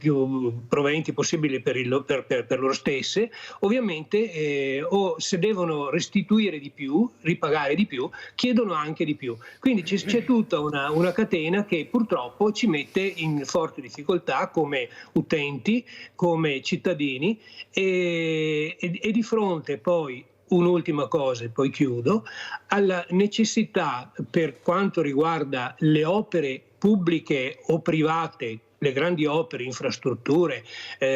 proventi possibili per loro stesse, ovviamente o se devono restituire di più, ripagare di più, chiedono anche di più. Quindi c'è tutta una catena che purtroppo ci mette in forte difficoltà come utenti, come cittadini, e di fronte poi, un'ultima cosa e poi chiudo, alla necessità per quanto riguarda le opere pubbliche o private, le grandi opere, infrastrutture,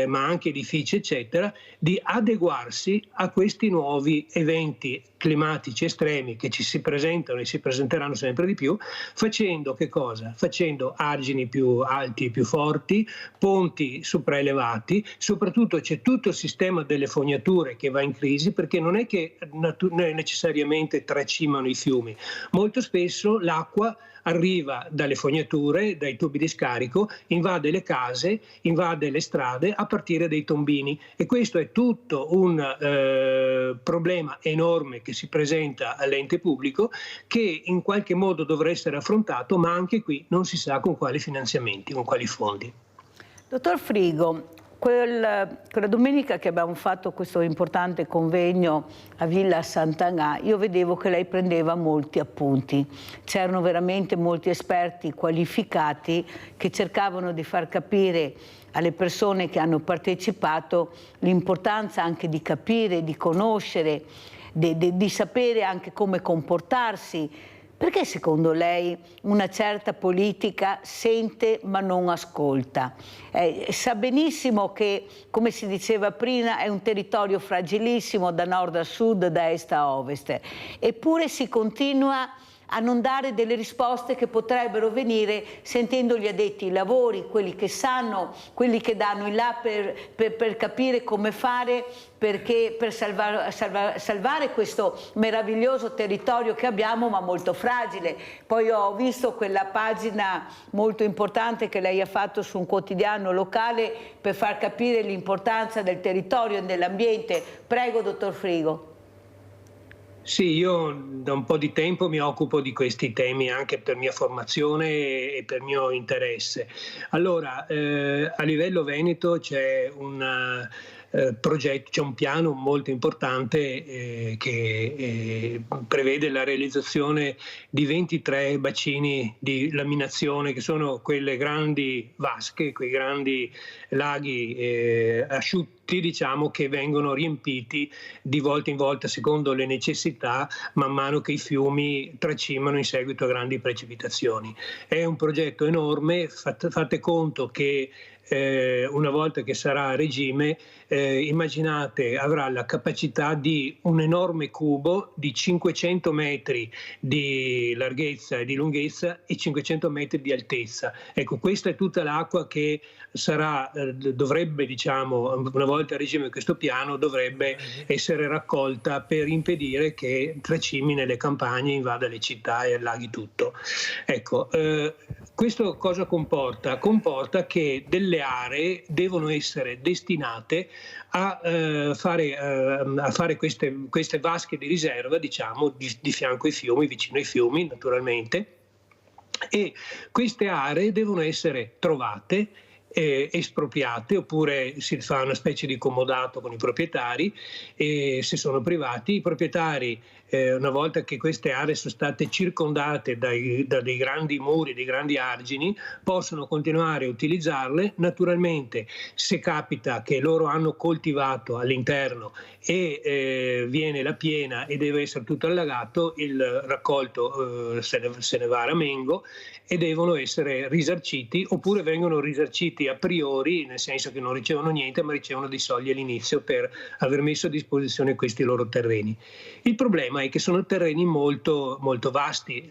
ma anche edifici, eccetera, di adeguarsi a questi nuovi eventi climatici estremi che ci si presentano e si presenteranno sempre di più, facendo che cosa? Facendo argini più alti e più forti, ponti sopraelevati, soprattutto c'è tutto il sistema delle fognature che va in crisi, perché non è che necessariamente tracimano i fiumi, molto spesso l'acqua arriva dalle fognature, dai tubi di scarico, invade le case, invade le strade a partire dai tombini, e questo è tutto un problema enorme che si presenta all'ente pubblico, che in qualche modo dovrà essere affrontato, ma anche qui non si sa con quali finanziamenti, con quali fondi. Dottor Frigo, quella domenica che abbiamo fatto questo importante convegno a Villa Sant'Agà, io vedevo che lei prendeva molti appunti. C'erano veramente molti esperti qualificati che cercavano di far capire alle persone che hanno partecipato l'importanza anche di capire, di conoscere, di sapere anche come comportarsi. Perché secondo lei una certa politica sente ma non ascolta? Sa benissimo che, come si diceva prima, è un territorio fragilissimo da nord a sud, da est a ovest, eppure si continua a non dare delle risposte che potrebbero venire sentendo gli addetti ai lavori, quelli che sanno, quelli che danno il là per capire come fare per salvare questo meraviglioso territorio che abbiamo, ma molto fragile. Poi ho visto quella pagina molto importante che lei ha fatto su un quotidiano locale per far capire l'importanza del territorio e dell'ambiente. Prego, dottor Frigo. Sì, io da un po' di tempo mi occupo di questi temi anche per mia formazione e per mio interesse. Allora, a livello veneto c'è un progetto, c'è un piano molto importante che prevede la realizzazione di 23 bacini di laminazione, che sono quelle grandi vasche, quei grandi laghi asciutti, diciamo, che vengono riempiti di volta in volta secondo le necessità man mano che i fiumi tracimano in seguito a grandi precipitazioni. È un progetto enorme, fate conto che una volta che sarà a regime, immaginate, avrà la capacità di un enorme cubo di 500 metri di larghezza e di lunghezza e 500 metri di altezza. Ecco, questa è tutta l'acqua che dovrebbe, diciamo, una volta a regime questo piano, dovrebbe essere raccolta per impedire che tracimi nelle campagne, invada le città e allaghi tutto. Ecco, questo cosa comporta? Comporta che delle aree devono essere destinate a fare queste vasche di riserva, diciamo, di fianco ai fiumi, vicino ai fiumi naturalmente, e queste aree devono essere trovate, espropriate, oppure si fa una specie di comodato con i proprietari, e se sono privati i proprietari, una volta che queste aree sono state circondate da dei grandi muri, dei grandi argini, possono continuare a utilizzarle. Naturalmente, se capita che loro hanno coltivato all'interno e viene la piena e deve essere tutto allagato, il raccolto se ne va a ramengo e devono essere risarciti, oppure vengono risarciti a priori, nel senso che non ricevono niente ma ricevono dei soldi all'inizio per aver messo a disposizione questi loro terreni. Il problema è che sono terreni molto, molto vasti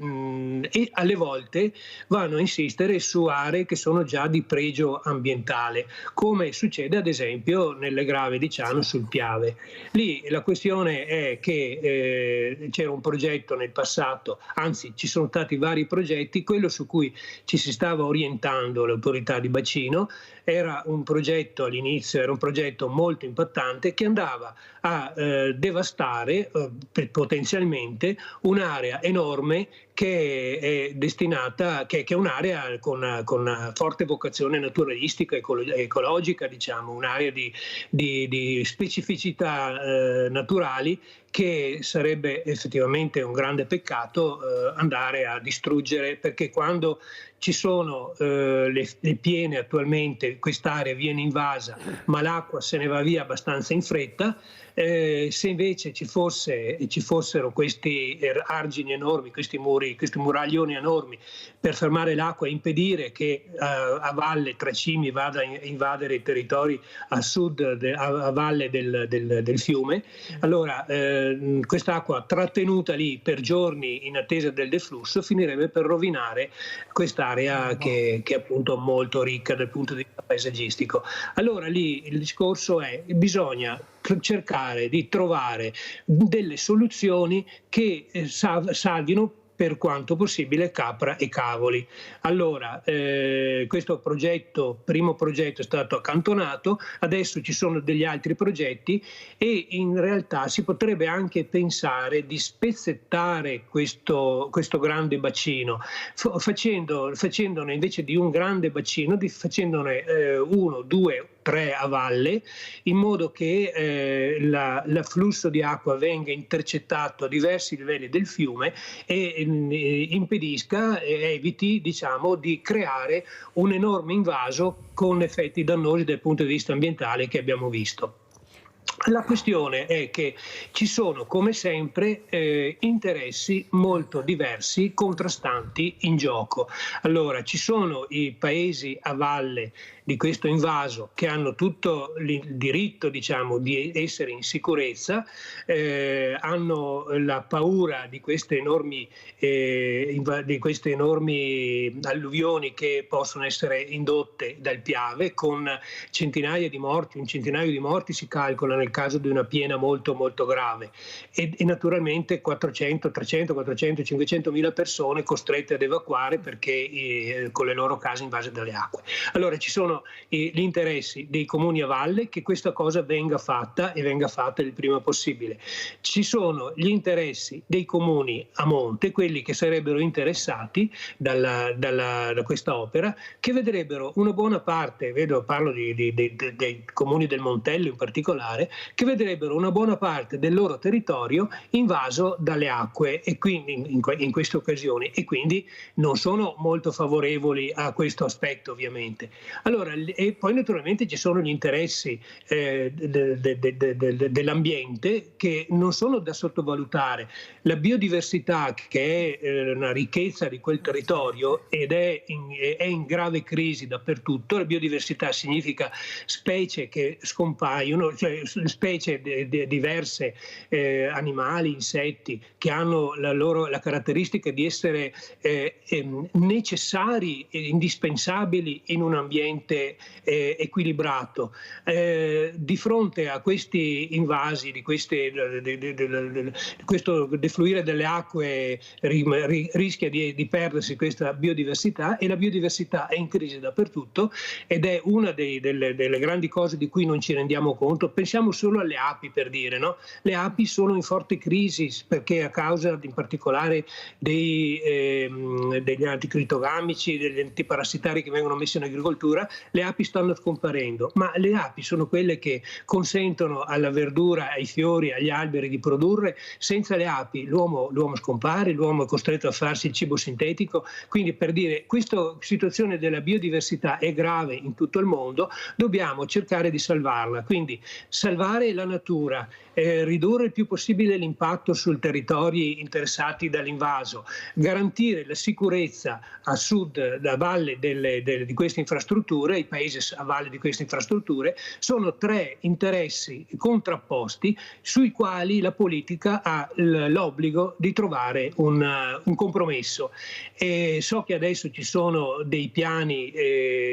e alle volte vanno a insistere su aree che sono già di pregio ambientale, come succede ad esempio nelle Grave di Ciano sul Piave. Lì la questione è che c'era un progetto nel passato, anzi ci sono stati vari progetti. Quello su cui ci si stava orientando l'autorità di bacino era un progetto, all'inizio era un progetto molto impattante, che andava a devastare potenzialmente un'area enorme che è destinata, che è un'area con forte vocazione naturalistica, ecologica, diciamo, un'area di specificità naturali, che sarebbe effettivamente un grande peccato andare a distruggere, perché quando ci sono le piene attualmente quest'area viene invasa, ma l'acqua se ne va via abbastanza in fretta. Se invece ci fossero questi argini enormi, questi muraglioni enormi per fermare l'acqua e impedire che a valle Tracimi vada a invadere i territori a sud, a valle del fiume, allora quest'acqua trattenuta lì per giorni in attesa del deflusso finirebbe per rovinare quest'area che è appunto molto ricca dal punto di vista paesaggistico. Allora lì il discorso è: bisogna cercare di trovare delle soluzioni che salvino per quanto possibile capra e cavoli. Allora, questo primo progetto è stato accantonato, adesso ci sono degli altri progetti e in realtà si potrebbe anche pensare di spezzettare questo grande bacino, facendone invece di un grande bacino, facendone 1, 2, 3 a valle, in modo che l'afflusso di acqua venga intercettato a diversi livelli del fiume e impedisca e eviti, diciamo, di creare un enorme invaso con effetti dannosi dal punto di vista ambientale che abbiamo visto. La questione è che ci sono, come sempre, interessi molto diversi, contrastanti in gioco. Allora, ci sono i paesi a valle di questo invaso che hanno tutto il diritto, diciamo, di essere in sicurezza, hanno la paura di queste enormi alluvioni che possono essere indotte dal Piave, con centinaia di morti, un centinaio di morti si calcola nel caso di una piena molto molto grave, e naturalmente 400, 300, 400, 500 mila persone costrette ad evacuare perché con le loro case invase dalle acque. Allora ci sono gli interessi dei comuni a valle che questa cosa venga fatta e venga fatta il prima possibile. Ci sono gli interessi dei comuni a monte, quelli che sarebbero interessati da questa opera, che vedrebbero una buona parte, parlo dei comuni del Montello in particolare, che vedrebbero una buona parte del loro territorio invaso dalle acque, e quindi in queste occasioni, e quindi non sono molto favorevoli a questo aspetto, ovviamente. Allora Allora, e poi naturalmente ci sono gli interessi dell'ambiente che non sono da sottovalutare. La biodiversità, che è una ricchezza di quel territorio ed è in grave crisi dappertutto. La biodiversità significa specie che scompaiono, cioè specie diverse, animali, insetti, che hanno la caratteristica di essere necessari e indispensabili in un ambiente equilibrato. Di fronte a questi invasi, di questo defluire delle acque, rischia di perdersi questa biodiversità, e la biodiversità è in crisi dappertutto, ed è una delle grandi cose di cui non ci rendiamo conto. Pensiamo solo alle api, per dire, no? Le api sono in forte crisi perché, a causa in particolare degli anticritogamici, degli antiparassitari che vengono messi in agricoltura, le api stanno scomparendo. Ma le api sono quelle che consentono alla verdura, ai fiori, agli alberi di produrre. Senza le api l'uomo scompare, l'uomo è costretto a farsi il cibo sintetico. Quindi, per dire, questa situazione della biodiversità è grave in tutto il mondo, dobbiamo cercare di salvarla. Quindi salvare la natura, ridurre il più possibile l'impatto sui territori interessati dall'invaso, garantire la sicurezza a sud, a valle di queste infrastrutture, i paesi a valle di queste infrastrutture, sono tre interessi contrapposti sui quali la politica ha l'obbligo di trovare un compromesso. E so che adesso ci sono dei piani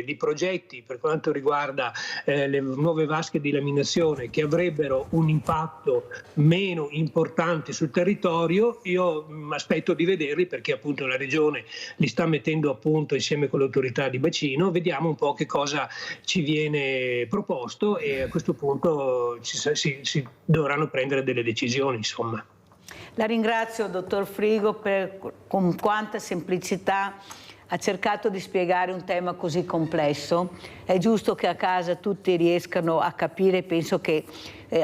di progetti per quanto riguarda le nuove vasche di laminazione che avrebbero un impatto meno importante sul territorio. Io aspetto di vederli, perché appunto la Regione li sta mettendo a punto insieme con l'autorità di bacino. Vediamo un po' che cosa ci viene proposto, e a questo punto si dovranno prendere delle decisioni, insomma. La ringrazio, dottor Frigo, con quanta semplicità ha cercato di spiegare un tema così complesso. È giusto che a casa tutti riescano a capire, penso che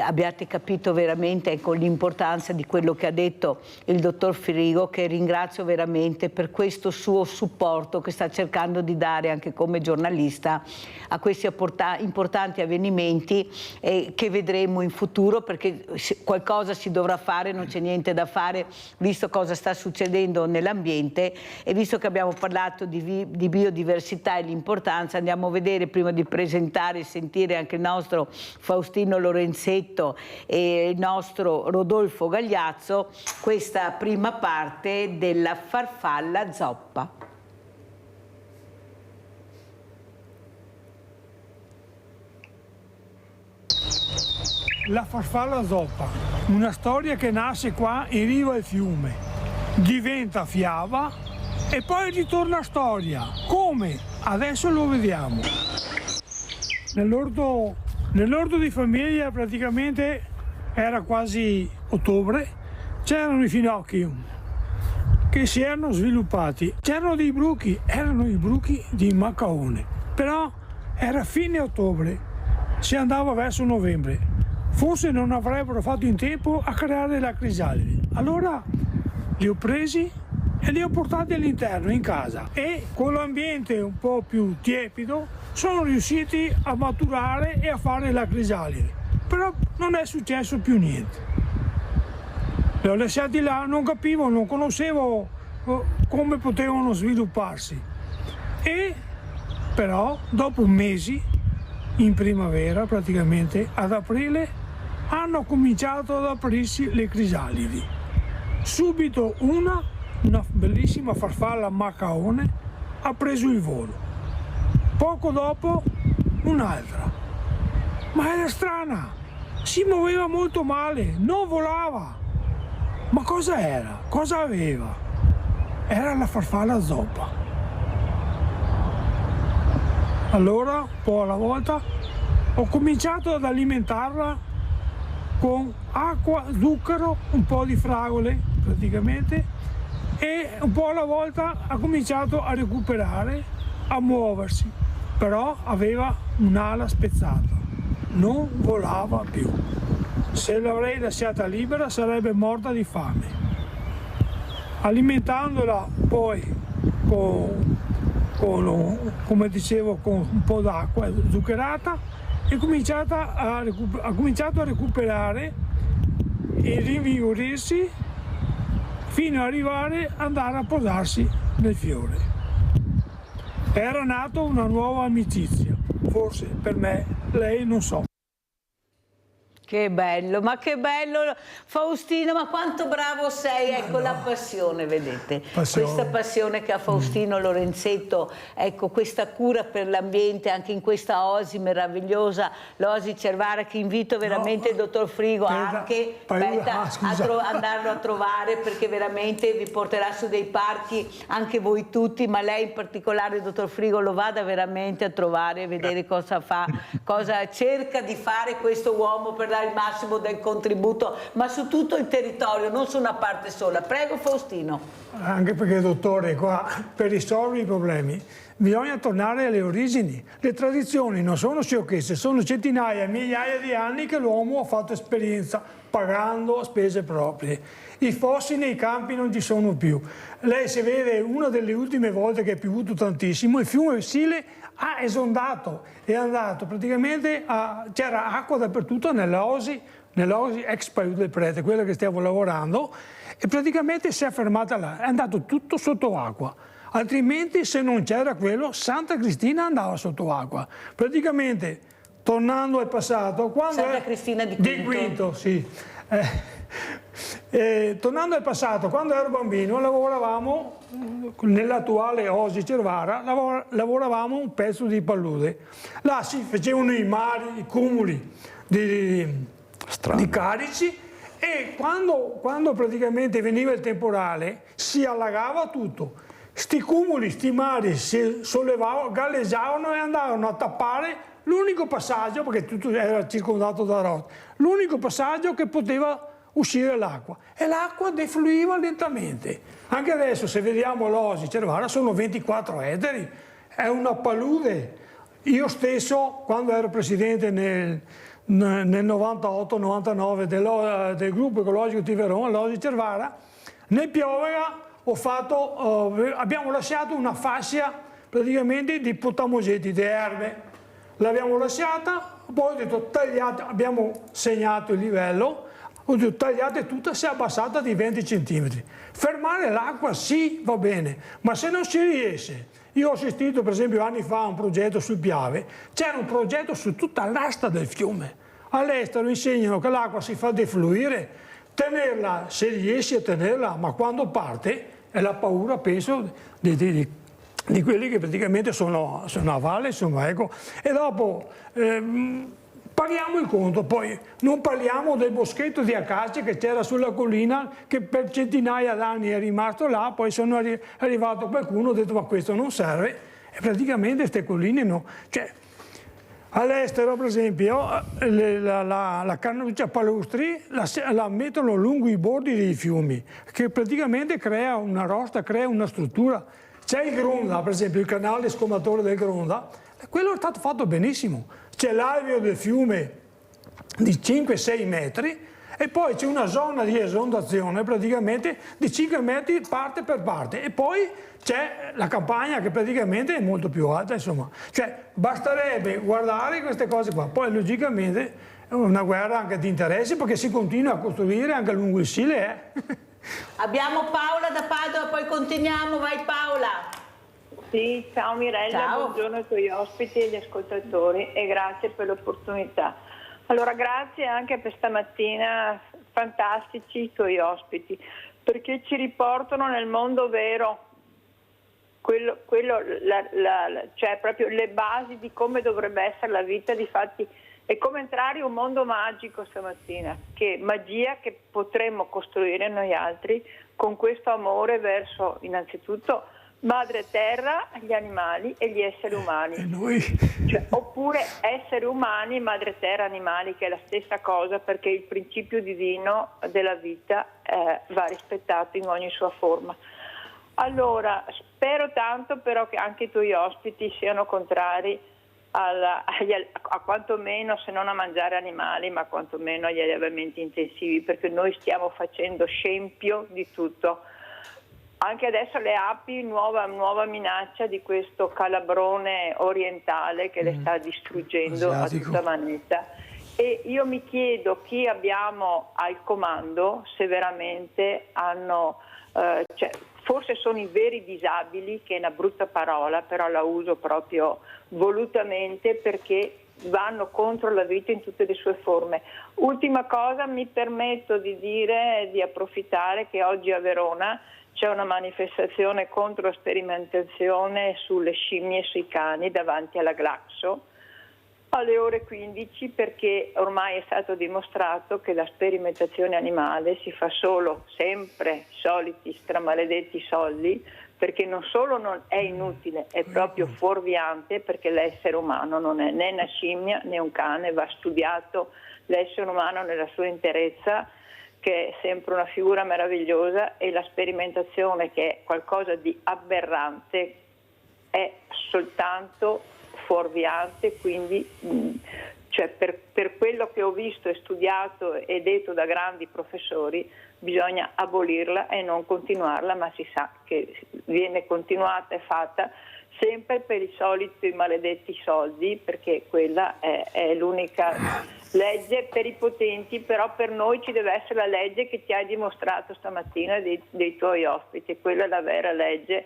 abbiate capito veramente con l'importanza di quello che ha detto il dottor Frigo, che ringrazio veramente per questo suo supporto che sta cercando di dare anche come giornalista a questi importanti avvenimenti che vedremo in futuro, perché qualcosa si dovrà fare, non c'è niente da fare visto cosa sta succedendo nell'ambiente, e visto che abbiamo parlato di biodiversità e l'importanza, andiamo a vedere, prima di presentare e sentire anche il nostro Faustino Lorenzetto e il nostro Rodolfo Gagliazzo, questa prima parte della farfalla zoppa. La farfalla zoppa, una storia che nasce qua in riva al fiume, diventa fiaba e poi ritorna a storia. Come? Adesso lo vediamo. Nell'orto di famiglia praticamente era quasi ottobre, c'erano i finocchi che si erano sviluppati, c'erano dei bruchi, erano i bruchi di Macaone, però era fine ottobre, si andava verso novembre, forse non avrebbero fatto in tempo a creare la crisalide. Allora li ho presi e li ho portati all'interno in casa, e con l'ambiente un po' più tiepido sono riusciti a maturare e a fare la crisalide, però non è successo più niente. Li ho lasciati là, non capivo, non conoscevo come potevano svilupparsi, e però dopo mesi, in primavera praticamente, ad aprile, hanno cominciato ad aprirsi le crisalidi. Subito una bellissima farfalla Macaone ha preso il volo. Poco dopo un'altra, ma era strana, si muoveva molto male, non volava. Ma cosa era? Cosa aveva? Era la farfalla zoppa. Allora, un po' alla volta, ho cominciato ad alimentarla con acqua, zucchero, un po' di fragole praticamente, e un po' alla volta ha cominciato a recuperare, a muoversi, però aveva un'ala spezzata, non volava più. Se l'avrei lasciata libera sarebbe morta di fame. Alimentandola poi con come dicevo, con un po' d'acqua zuccherata, e ha cominciato a recuperare e rinvigorirsi fino ad arrivare ad andare a posarsi nel fiore. Era nata una nuova amicizia, forse per me, lei non so. Che bello, ma che bello Faustino, ma quanto bravo sei, ecco la passione, vedete, questa passione che ha Faustino Lorenzetto, ecco questa cura per l'ambiente anche in questa osi meravigliosa, l'osi Cervara, che invito veramente il dottor Frigo anche andarlo a trovare, perché veramente vi porterà su dei parchi anche voi tutti, ma lei in particolare, il dottor Frigo, lo vada veramente a trovare e vedere cosa fa, cosa cerca di fare questo uomo per il massimo del contributo, ma su tutto il territorio, non su una parte sola. Prego Faustino. Anche perché, dottore, qua per risolvere i problemi bisogna tornare alle origini. Le tradizioni non sono sciocchezze, sono centinaia, migliaia di anni che l'uomo ha fatto esperienza pagando spese proprie. I fossi nei campi non ci sono più. Lei, se vede, una delle ultime volte che è piovuto tantissimo, il fiume Sile ha esondato, è andato praticamente c'era acqua dappertutto nella osi ex Paio del Prete, quella che stiamo lavorando, e praticamente si è fermata là, è andato tutto sotto acqua. Altrimenti, se non c'era quello, Santa Cristina andava sotto acqua. Praticamente, tornando al passato, quando Santa Cristina di Quinto, sì. Tornando al passato, quando ero bambino lavoravamo nell'attuale Osi Cervara, lavoravamo un pezzo di palude. Là si facevano i mari, i cumuli di carici, e quando praticamente veniva il temporale si allagava tutto. Sti cumuli, sti mari si sollevavano, galleggiavano e andavano a tappare l'unico passaggio, perché tutto era circondato da rotte, l'unico passaggio che poteva uscire l'acqua, e l'acqua defluiva lentamente. Anche adesso, se vediamo l'Osi Cervara, sono 24 ettari, è una palude. Io stesso, quando ero presidente nel 98-99 del gruppo ecologico Tiveron, l'Osi Cervara, nel Piovega abbiamo lasciato una fascia praticamente di potamogeti, di erbe. L'abbiamo lasciata, poi ho detto tagliate, abbiamo segnato il livello, ho detto tagliate tutta, si è abbassata di 20 cm. Fermare l'acqua sì, va bene, ma se non si riesce. Io ho assistito per esempio anni fa a un progetto sul Piave, c'era un progetto su tutta l'asta del fiume. All'estero insegnano che l'acqua si fa defluire, tenerla, se riesci a tenerla, ma quando parte è la paura, penso, di quelli che praticamente sono a valle, insomma, ecco. E dopo paghiamo il conto, poi non parliamo del boschetto di acacie che c'era sulla collina, che per centinaia d'anni è rimasto là, poi sono arrivato qualcuno, ha detto ma questo non serve, e praticamente queste colline no. Cioè, all'estero, per esempio, la cannuccia palustri la mettono lungo i bordi dei fiumi, che praticamente crea una rosta, crea una struttura. C'è il Gronda, per esempio, il canale scomatore del Gronda, quello è stato fatto benissimo. C'è l'alveo del fiume di 5-6 metri e poi c'è una zona di esondazione praticamente di 5 metri parte per parte, e poi c'è la campagna che praticamente è molto più alta, insomma. Cioè, basterebbe guardare queste cose qua. Poi logicamente è una guerra anche di interessi, perché si continua a costruire anche lungo il Sile. Abbiamo Paola da Padova, poi continuiamo, vai Paola. Sì, ciao Mirella, ciao. Buongiorno ai tuoi ospiti e agli ascoltatori, e grazie per l'opportunità. Allora, grazie anche per stamattina, fantastici i tuoi ospiti, perché ci riportano nel mondo vero, cioè proprio le basi di come dovrebbe essere la vita. Difatti è come entrare in un mondo magico stamattina, che magia che potremmo costruire noi altri con questo amore verso innanzitutto Madre Terra, gli animali e gli esseri umani. E noi? Cioè, oppure esseri umani, Madre Terra, animali, che è la stessa cosa, perché il principio divino della vita va rispettato in ogni sua forma. Allora, spero tanto però che anche i tuoi ospiti siano contrari a quantomeno, se non a mangiare animali, ma quantomeno agli allevamenti intensivi, perché noi stiamo facendo scempio di tutto. Anche adesso le api, nuova minaccia di questo calabrone orientale che le sta distruggendo a tutta manetta. E io mi chiedo chi abbiamo al comando se veramente hanno, forse sono i veri disabili, che è una brutta parola, però la uso proprio volutamente perché vanno contro la vita in tutte le sue forme. Ultima cosa, mi permetto di dire, di approfittare che oggi a Verona c'è una manifestazione contro sperimentazione sulle scimmie e sui cani davanti alla Glaxo alle ore 15, perché ormai è stato dimostrato che la sperimentazione animale si fa solo, sempre, soliti stramaledetti soldi, perché non solo non è inutile, è proprio fuorviante, perché l'essere umano non è né una scimmia né un cane, va studiato l'essere umano nella sua interezza, che è sempre una figura meravigliosa, e la sperimentazione, che è qualcosa di aberrante, è soltanto fuorviante. Quindi per quello che ho visto e studiato e detto da grandi professori, bisogna abolirla e non continuarla, ma si sa che viene continuata e fatta sempre per i soliti maledetti soldi, perché quella è l'unica legge per i potenti. Però per noi ci deve essere la legge che ti hai dimostrato stamattina dei tuoi ospiti, quella è la vera legge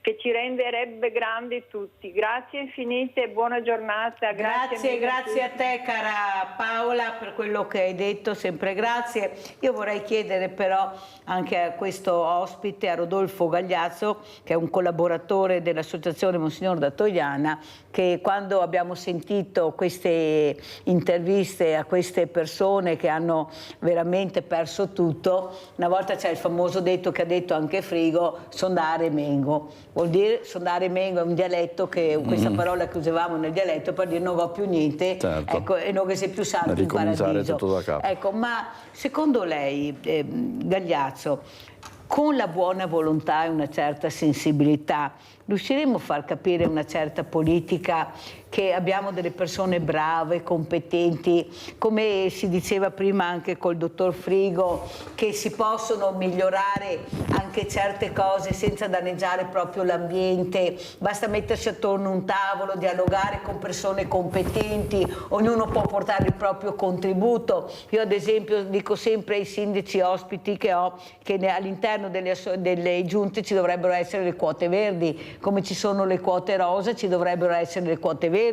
che ci renderebbe grandi tutti. Grazie infinite e buona giornata. Grazie a te cara Paola per quello che hai detto, sempre grazie. Io vorrei chiedere però anche a questo ospite, a Rodolfo Gagliazzo, che è un collaboratore dell'Associazione Monsignor da Togliana, che quando abbiamo sentito queste interviste a queste persone che hanno veramente perso tutto, una volta c'è il famoso detto che ha detto anche Frigo, sondare mengo. Vuol dire sondare mengo, è un dialetto, che questa parola che usavamo nel dialetto per dire non ho più niente, certo. Ecco, e non che sei più santo in paradiso. Tutto da capo. Ecco, ma secondo lei, Gagliazzo, con la buona volontà e una certa sensibilità, riusciremo a far capire una certa politica che abbiamo delle persone brave, competenti, come si diceva prima anche col dottor Frigo, che si possono migliorare anche certe cose senza danneggiare proprio l'ambiente, basta mettersi attorno a un tavolo, dialogare con persone competenti, ognuno può portare il proprio contributo. Io ad esempio dico sempre ai sindaci ospiti che ho che all'interno delle giunte ci dovrebbero essere le quote verdi, come ci sono le quote rosa ci dovrebbero essere le quote verdi,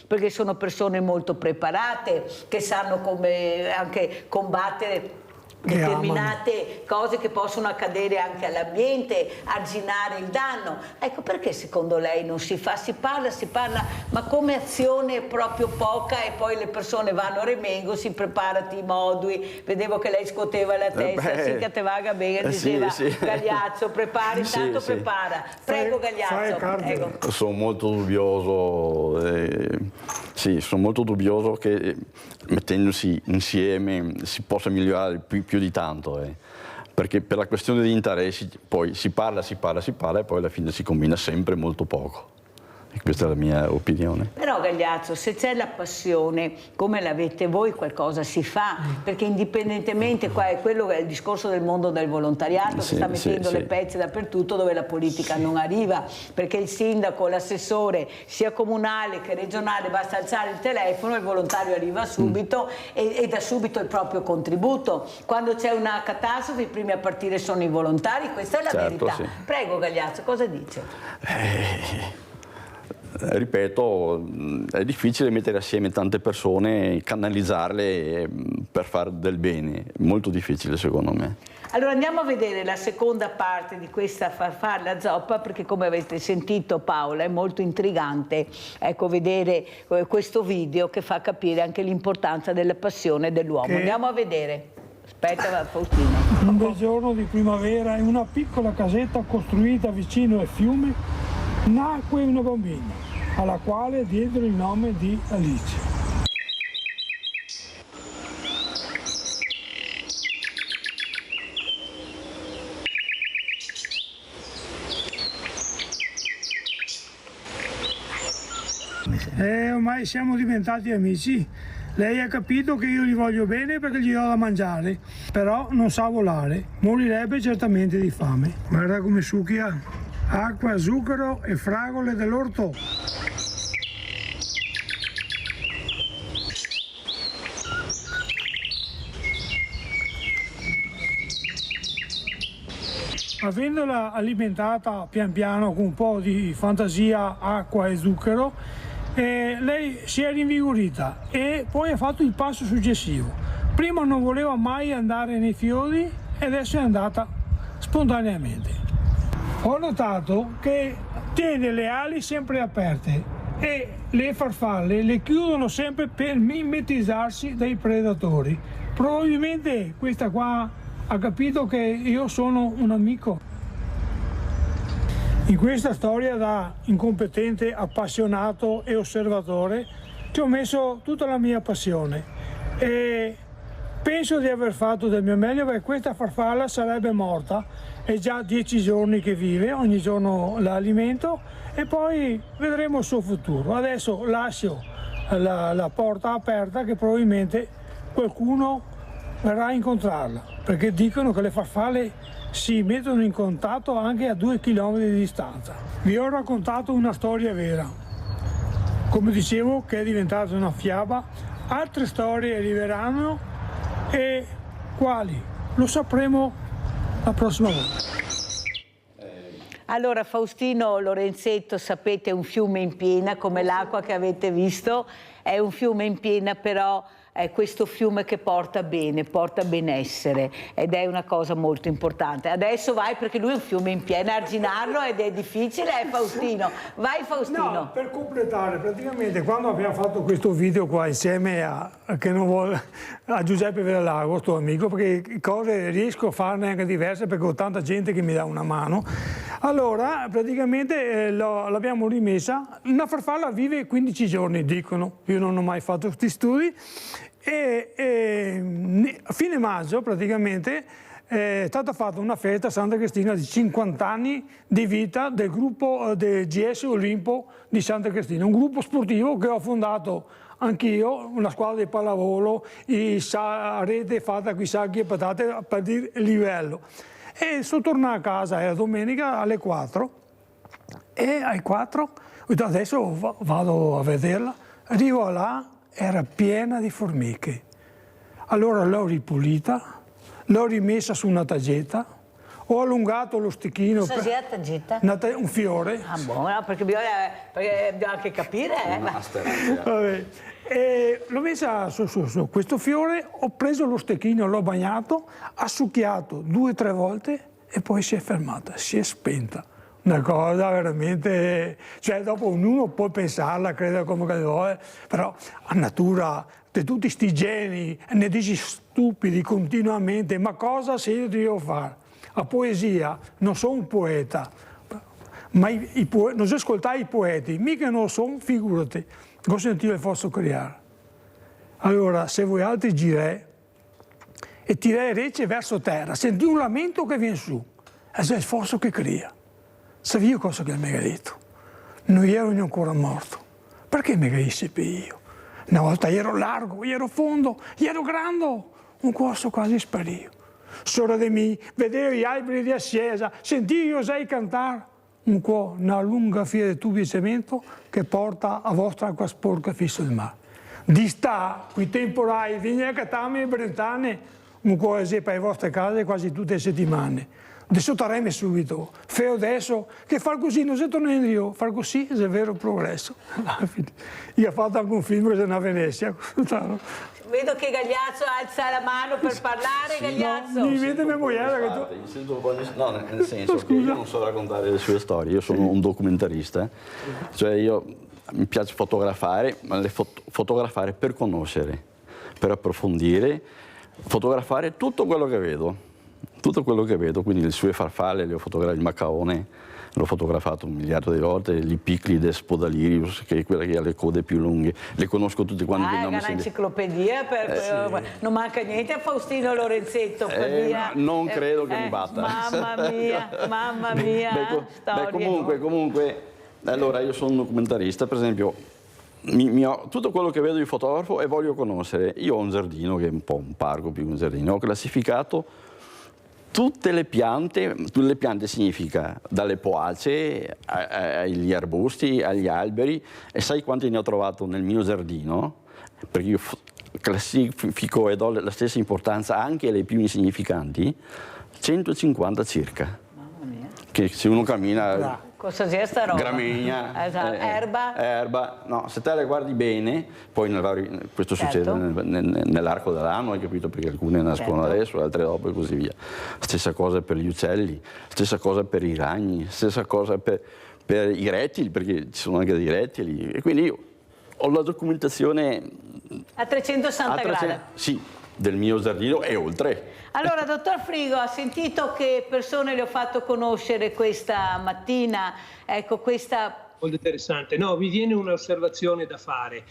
perché sono persone molto preparate, che sanno come anche combattere determinate cose che possono accadere anche all'ambiente, arginare il danno. Ecco, perché secondo lei non si fa? Si parla, ma come azione proprio poca, e poi le persone vanno a remengo, si preparati i moduli. Vedevo che lei scuoteva la testa, sì, che te vaga bene, diceva sì. Gagliazzo, prepari, tanto sì. Prepara. Prego Gagliazzo. Sono molto dubbioso, sono molto dubbioso che mettendosi insieme si possa migliorare più di tanto, perché per la questione degli interessi poi si parla e poi alla fine si combina sempre molto poco. E questa è la mia opinione. Però Gagliazzo, se c'è la passione, come l'avete voi, qualcosa si fa, perché indipendentemente, qua è quello che è il discorso del mondo del volontariato, che sta mettendo le pezze dappertutto dove la politica non arriva, perché il sindaco, l'assessore, sia comunale che regionale, basta alzare il telefono, il volontario arriva subito e dà subito il proprio contributo. Quando c'è una catastrofe i primi a partire sono i volontari, questa è la verità. Sì. Prego Gagliazzo, cosa dice? Ripeto, è difficile mettere assieme tante persone, canalizzarle per fare del bene, molto difficile secondo me. Allora andiamo a vedere la seconda parte di questa farfalla zoppa, perché come avete sentito Paola è molto intrigante, ecco, vedere questo video che fa capire anche l'importanza della passione dell'uomo. Andiamo a vedere. Aspetta Faustino. Un bel giorno di primavera, in una piccola casetta costruita vicino al fiume, nacque una bambina, alla quale diedero il nome di Alice. Ormai siamo diventati amici, Lei ha capito che io gli voglio bene perché gli do da mangiare, però non sa volare, morirebbe certamente di fame. Guarda come succhia acqua, zucchero e fragole dell'orto. Avendola alimentata pian piano con un po' di fantasia, acqua e zucchero, lei si è rinvigorita e poi ha fatto il passo successivo. Prima non voleva mai andare nei fiori e adesso è andata spontaneamente. Ho notato che tiene le ali sempre aperte e le farfalle le chiudono sempre per mimetizzarsi dai predatori. Probabilmente questa qua ha capito che io sono un amico. In questa storia da incompetente, appassionato e osservatore ci ho messo tutta la mia passione e penso di aver fatto del mio meglio, perché questa farfalla sarebbe morta, è già 10 giorni che vive, ogni giorno la alimento e poi vedremo il suo futuro. Adesso lascio la porta aperta che probabilmente qualcuno verrà a incontrarla, perché dicono che le farfalle si mettono in contatto anche a 2 km di distanza. Vi ho raccontato una storia vera, come dicevo, che è diventata una fiaba. Altre storie arriveranno e quali? Lo sapremo la prossima volta. Allora, Faustino Lorenzetto, sapete, è un fiume in piena, come l'acqua che avete visto, è un fiume in piena, però è questo fiume che porta bene, porta benessere, ed è una cosa molto importante. Adesso vai, perché lui è un fiume in piena, arginarlo ed è difficile, Faustino. Vai Faustino. No, per completare, praticamente quando abbiamo fatto questo video qua insieme a Giuseppe Veralago, sto amico, perché cose riesco a farne anche diverse perché ho tanta gente che mi dà una mano. Allora, praticamente l'abbiamo rimessa. Una farfalla vive 15 giorni, dicono, io non ho mai fatto questi studi, e a fine maggio praticamente è stata fatta una festa a Santa Cristina di 50 anni di vita del gruppo del GS Olimpo di Santa Cristina, un gruppo sportivo che ho fondato anch'io, una squadra di pallavolo, a rete fatta con i sacchi e patate per dire livello. E sono tornato a casa, era domenica alle 4, e alle 4 ho detto adesso vado a vederla, arrivo là, era piena di formiche. Allora l'ho ripulita, l'ho rimessa su una tagetta, ho allungato lo stecchino. Cosa è la tagetta? Un fiore. Ah, buono, perché bisogna anche capire. Vabbè. E l'ho messa su questo fiore, ho preso lo stecchino, l'ho bagnato, ha succhiato 2 o 3 volte e poi si è fermata, si è spenta. Una cosa veramente, cioè dopo ognuno può pensarla, credere come che vuole, però a natura, di tutti sti geni, ne dici stupidi continuamente, ma cosa se io devo fare? A poesia, non sono un poeta, ma non so ascoltare i poeti, mica non sono, figurati, ho sentito il fosso creare. Allora, se voi altri girate e tirate rece verso terra, senti un lamento che viene su, è il fosso che crea. Sapevo cosa che mi ha detto? Non ero ancora morto. Perché mi capissi per io? Una volta ero largo, ero fondo, ero grande, un corso quasi sparivo. Sopra di me vedevo gli alberi di ascesa, sentivo io sai cantare. Un po' una lunga fila di tubi di cemento che porta a vostra acqua sporca fisso il mare. Di sta, qui temporali, vieni a Catania e Brentane, un po' per le vostre case quasi tutte le settimane. Adesso torneremo subito, feo adesso, che far così non si torna in Rio, far così è il vero progresso. Io ho fatto anche un film che è a Venezia. Vedo che Gagliazzo alza la mano per parlare, sì. Gagliazzo. No, mi vede memoriale che tu... No, nel senso che io non so raccontare le sue storie, io sono un documentarista, cioè mi piace fotografare, ma fotografare per conoscere, per approfondire, fotografare tutto quello che vedo. Tutto quello che vedo, quindi le sue farfalle, le ho fotografato, il macaone, l'ho fotografato 1 miliardo di volte, gli Piclides Spodalirius, che è quella che ha le code più lunghe, le conosco tutti quanti. È un'enciclopedia, sì. Non manca niente a Faustino Lorenzetto. Non credo che mi batta. Mamma mia, comunque, allora io sono un documentarista, per esempio, tutto quello che vedo di fotografo e voglio conoscere. Io ho un giardino che è un po' un parco più che un giardino, ho classificato tutte le piante significa dalle poacee agli arbusti, agli alberi, e sai quanti ne ho trovato nel mio giardino? Perché io classifico e do la stessa importanza anche alle più insignificanti, 150 circa. Mamma mia. Che se uno cammina... Cosa sia sta roba? Gramigna, esatto. Erba. No, se te le guardi bene, poi questo succede nell'arco dell'anno, hai capito? Perché alcune nascono adesso, altre dopo e così via. Stessa cosa per gli uccelli, stessa cosa per i ragni, stessa cosa per i rettili, perché ci sono anche dei rettili. E quindi io ho la documentazione a 360 gradi. Sì, del mio giardino e oltre. Allora, dottor Frigo, ha sentito che persone le ho fatto conoscere questa mattina? Ecco, questa... Molto interessante. No, mi viene un'osservazione da fare.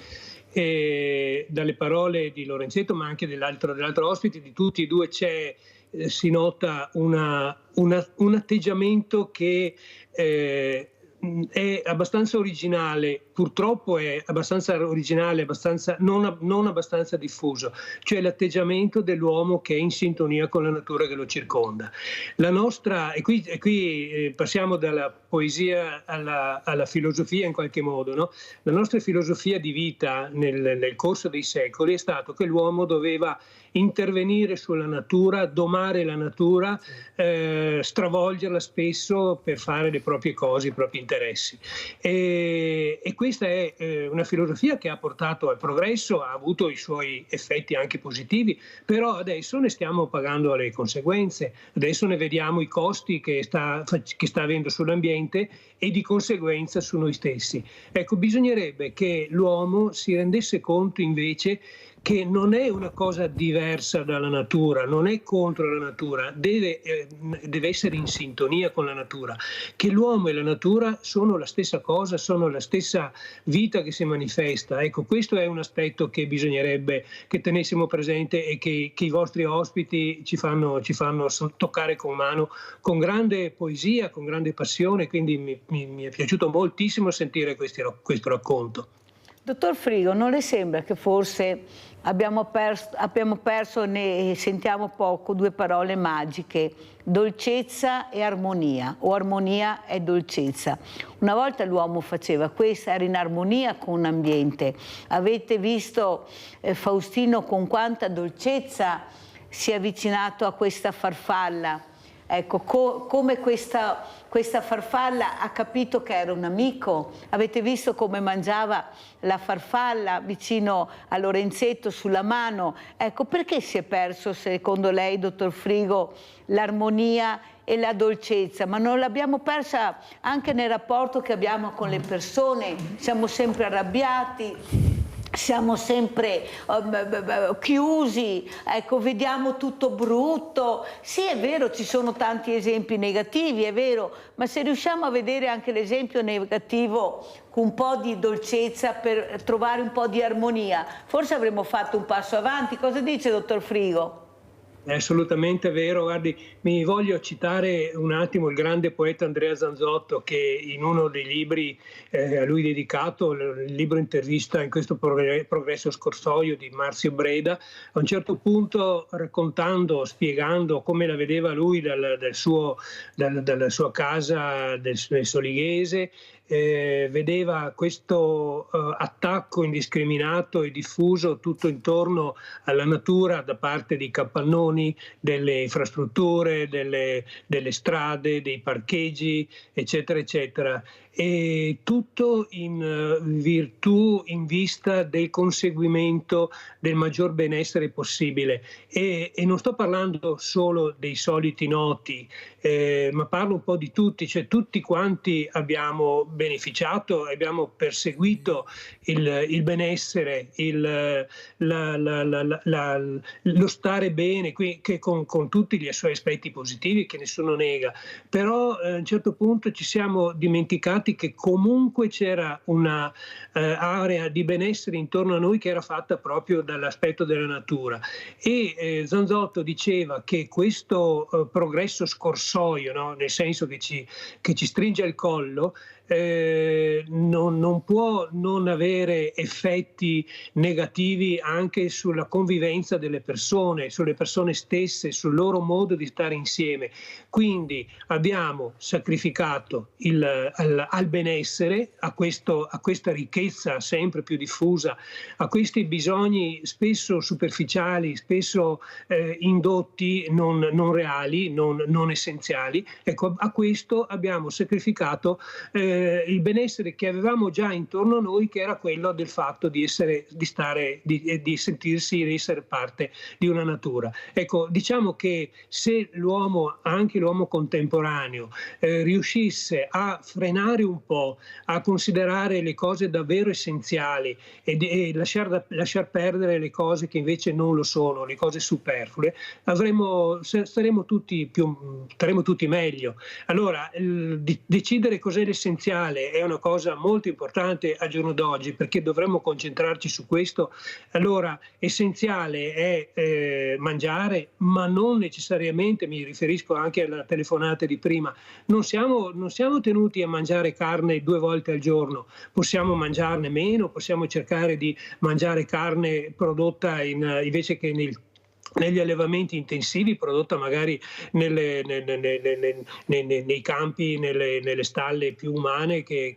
Dalle parole di Lorenzetto, ma anche dell'altro ospite, di tutti e due si nota un atteggiamento che è abbastanza originale, purtroppo è abbastanza originale, non abbastanza diffuso, cioè l'atteggiamento dell'uomo che è in sintonia con la natura che lo circonda. La nostra, e qui passiamo dalla poesia alla filosofia in qualche modo, no? La nostra filosofia di vita nel corso dei secoli è stato che l'uomo doveva intervenire sulla natura, domare la natura, stravolgerla spesso per fare le proprie cose, i propri interessi. E questa è una filosofia che ha portato al progresso, ha avuto i suoi effetti anche positivi, però adesso ne stiamo pagando le conseguenze, adesso ne vediamo i costi che sta avendo sull'ambiente e di conseguenza su noi stessi. Ecco, bisognerebbe che l'uomo si rendesse conto invece che non è una cosa diversa dalla natura, non è contro la natura, deve essere in sintonia con la natura, che l'uomo e la natura sono la stessa cosa, sono la stessa vita che si manifesta. Ecco, questo è un aspetto che bisognerebbe che tenessimo presente e che i vostri ospiti ci fanno toccare con mano, con grande poesia, con grande passione, quindi mi è piaciuto moltissimo sentire questo racconto. Dottor Frigo, non le sembra che forse abbiamo perso, ne sentiamo poco, due parole magiche, dolcezza e armonia, o armonia e dolcezza? Una volta l'uomo faceva questo, era in armonia con l'ambiente. Avete visto Faustino con quanta dolcezza si è avvicinato a questa farfalla? Ecco, come questa farfalla ha capito che era un amico. Avete visto come mangiava la farfalla vicino a Lorenzetto sulla mano? Ecco, perché si è perso, secondo lei, dottor Frigo, l'armonia e la dolcezza? Ma non l'abbiamo persa anche nel rapporto che abbiamo con le persone? Siamo sempre arrabbiati, siamo sempre chiusi, ecco, vediamo tutto brutto. Sì, è vero, ci sono tanti esempi negativi, è vero, ma se riusciamo a vedere anche l'esempio negativo con un po' di dolcezza per trovare un po' di armonia, forse avremmo fatto un passo avanti. Cosa dice, dottor Frigo? È assolutamente vero. Guardi, mi voglio citare un attimo il grande poeta Andrea Zanzotto, che in uno dei libri a lui dedicato, il libro intervista in questo Progresso scorsoio di Marzio Breda, a un certo punto raccontando, spiegando come la vedeva lui dalla sua casa del Solighese, vedeva questo attacco indiscriminato e diffuso tutto intorno alla natura da parte dei capannoni, delle infrastrutture, delle strade, dei parcheggi, eccetera, eccetera. E tutto in virtù, in vista del conseguimento del maggior benessere possibile. E non sto parlando solo dei soliti noti, ma parlo un po' di tutti, cioè tutti quanti abbiamo beneficiato, abbiamo perseguito il benessere, lo stare bene, che con tutti gli suoi aspetti positivi che nessuno nega, però a un certo punto ci siamo dimenticati che comunque c'era una area di benessere intorno a noi che era fatta proprio dall'aspetto della natura. E Zanzotto diceva che questo progresso scorsoio, no? Nel senso che ci stringe al collo, non può non avere effetti negativi anche sulla convivenza delle persone, sulle persone stesse, sul loro modo di stare insieme. Quindi abbiamo sacrificato al benessere, a questa ricchezza sempre più diffusa, a questi bisogni spesso superficiali, spesso indotti, non reali, non essenziali. Ecco, a questo abbiamo sacrificato il benessere che avevamo già intorno a noi, che era quello del fatto di sentirsi, di essere parte di una natura. Ecco, diciamo che se l'uomo, anche l'uomo contemporaneo, riuscisse a frenare un po', a considerare le cose davvero essenziali e lasciar perdere le cose che invece non lo sono, le cose superflue, staremo tutti meglio. Allora, decidere cos'è l'essenziale è una cosa molto importante al giorno d'oggi, perché dovremmo concentrarci su questo. Allora, essenziale è mangiare, ma non necessariamente, mi riferisco anche alla telefonata di prima, non siamo tenuti a mangiare carne 2 volte al giorno, possiamo mangiarne meno, possiamo cercare di mangiare carne prodotta invece che negli allevamenti intensivi, prodotta magari nei campi, nelle stalle più umane che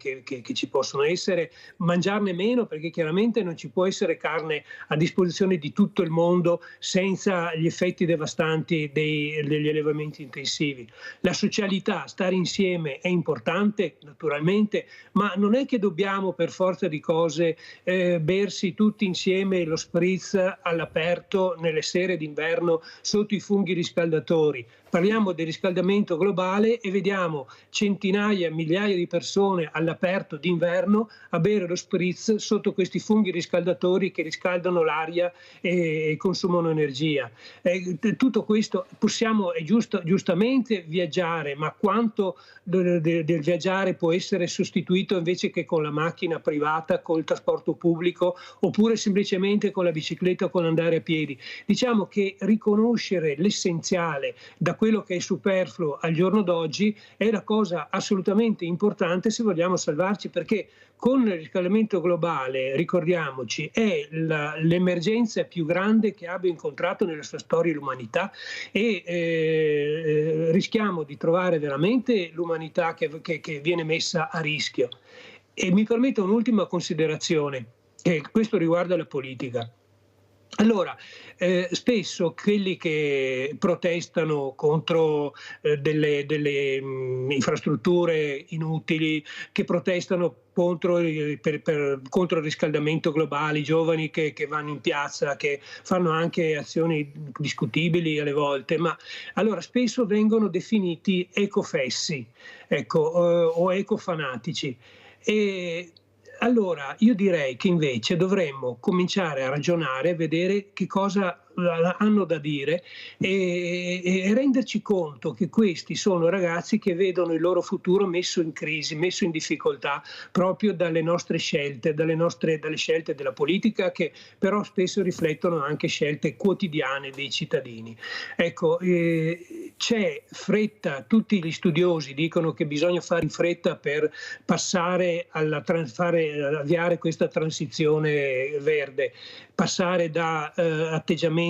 ci possono essere, mangiarne meno, perché chiaramente non ci può essere carne a disposizione di tutto il mondo senza gli effetti devastanti degli allevamenti intensivi. La socialità, stare insieme è importante naturalmente, ma non è che dobbiamo per forza di cose bersi tutti insieme lo spritz all'aperto nelle sere d'inverno sotto i funghi riscaldatori. Parliamo del riscaldamento globale e vediamo centinaia, migliaia di persone all'aperto d'inverno a bere lo spritz sotto questi funghi riscaldatori che riscaldano l'aria e consumano energia. Tutto questo possiamo, è giustamente viaggiare, ma quanto del viaggiare può essere sostituito invece che con la macchina privata, col trasporto pubblico, oppure semplicemente con la bicicletta o con andare a piedi? Diciamo che riconoscere l'essenziale da quello che è superfluo al giorno d'oggi è la cosa assolutamente importante se vogliamo salvarci, perché con il riscaldamento globale, ricordiamoci, è l'emergenza più grande che abbia incontrato nella sua storia l'umanità, e rischiamo di trovare veramente l'umanità che viene messa a rischio. E mi permetto un'ultima considerazione, che questo riguarda la politica. Allora, spesso quelli che protestano contro delle infrastrutture inutili, che protestano contro il riscaldamento globale, i giovani che vanno in piazza, che fanno anche azioni discutibili alle volte, ma allora spesso vengono definiti ecofessi, ecco, o ecofanatici. E allora io direi che invece dovremmo cominciare a ragionare, a vedere che cosa hanno da dire e renderci conto che questi sono ragazzi che vedono il loro futuro messo in crisi, messo in difficoltà proprio dalle nostre scelte, dalle scelte della politica, che però spesso riflettono anche scelte quotidiane dei cittadini. Ecco, c'è fretta, tutti gli studiosi dicono che bisogna fare in fretta per passare avviare questa transizione verde, passare da atteggiamenti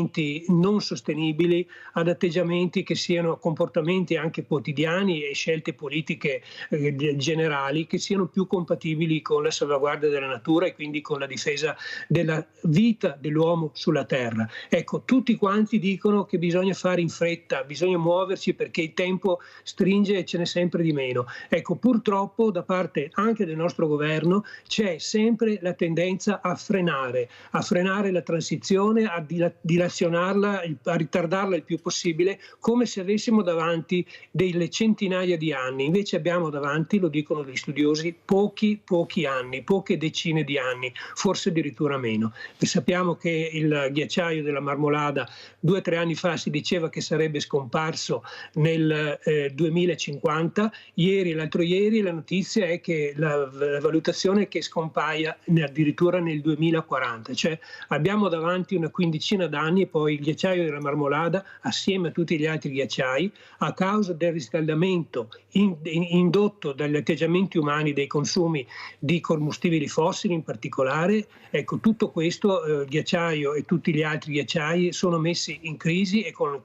non sostenibili ad atteggiamenti che siano comportamenti anche quotidiani e scelte politiche generali che siano più compatibili con la salvaguardia della natura e quindi con la difesa della vita dell'uomo sulla terra. Ecco, tutti quanti dicono che bisogna fare in fretta, bisogna muoverci perché il tempo stringe e ce n'è sempre di meno. Ecco, purtroppo da parte anche del nostro governo c'è sempre la tendenza a frenare la transizione, a dilazionarla, a ritardarla il più possibile, come se avessimo davanti delle centinaia di anni. Invece abbiamo davanti, lo dicono gli studiosi, pochi anni, poche decine di anni, forse addirittura meno. E sappiamo che il ghiacciaio della Marmolada 2 o 3 anni fa si diceva che sarebbe scomparso nel 2050, l'altro ieri la notizia è che la valutazione è che scompaia addirittura nel 2040, cioè abbiamo davanti una quindicina d'anni anni, poi il ghiacciaio della Marmolada, assieme a tutti gli altri ghiacciai, a causa del riscaldamento indotto dagli atteggiamenti umani, dei consumi di combustibili fossili in particolare, ecco, tutto questo il ghiacciaio e tutti gli altri ghiacciai sono messi in crisi, e con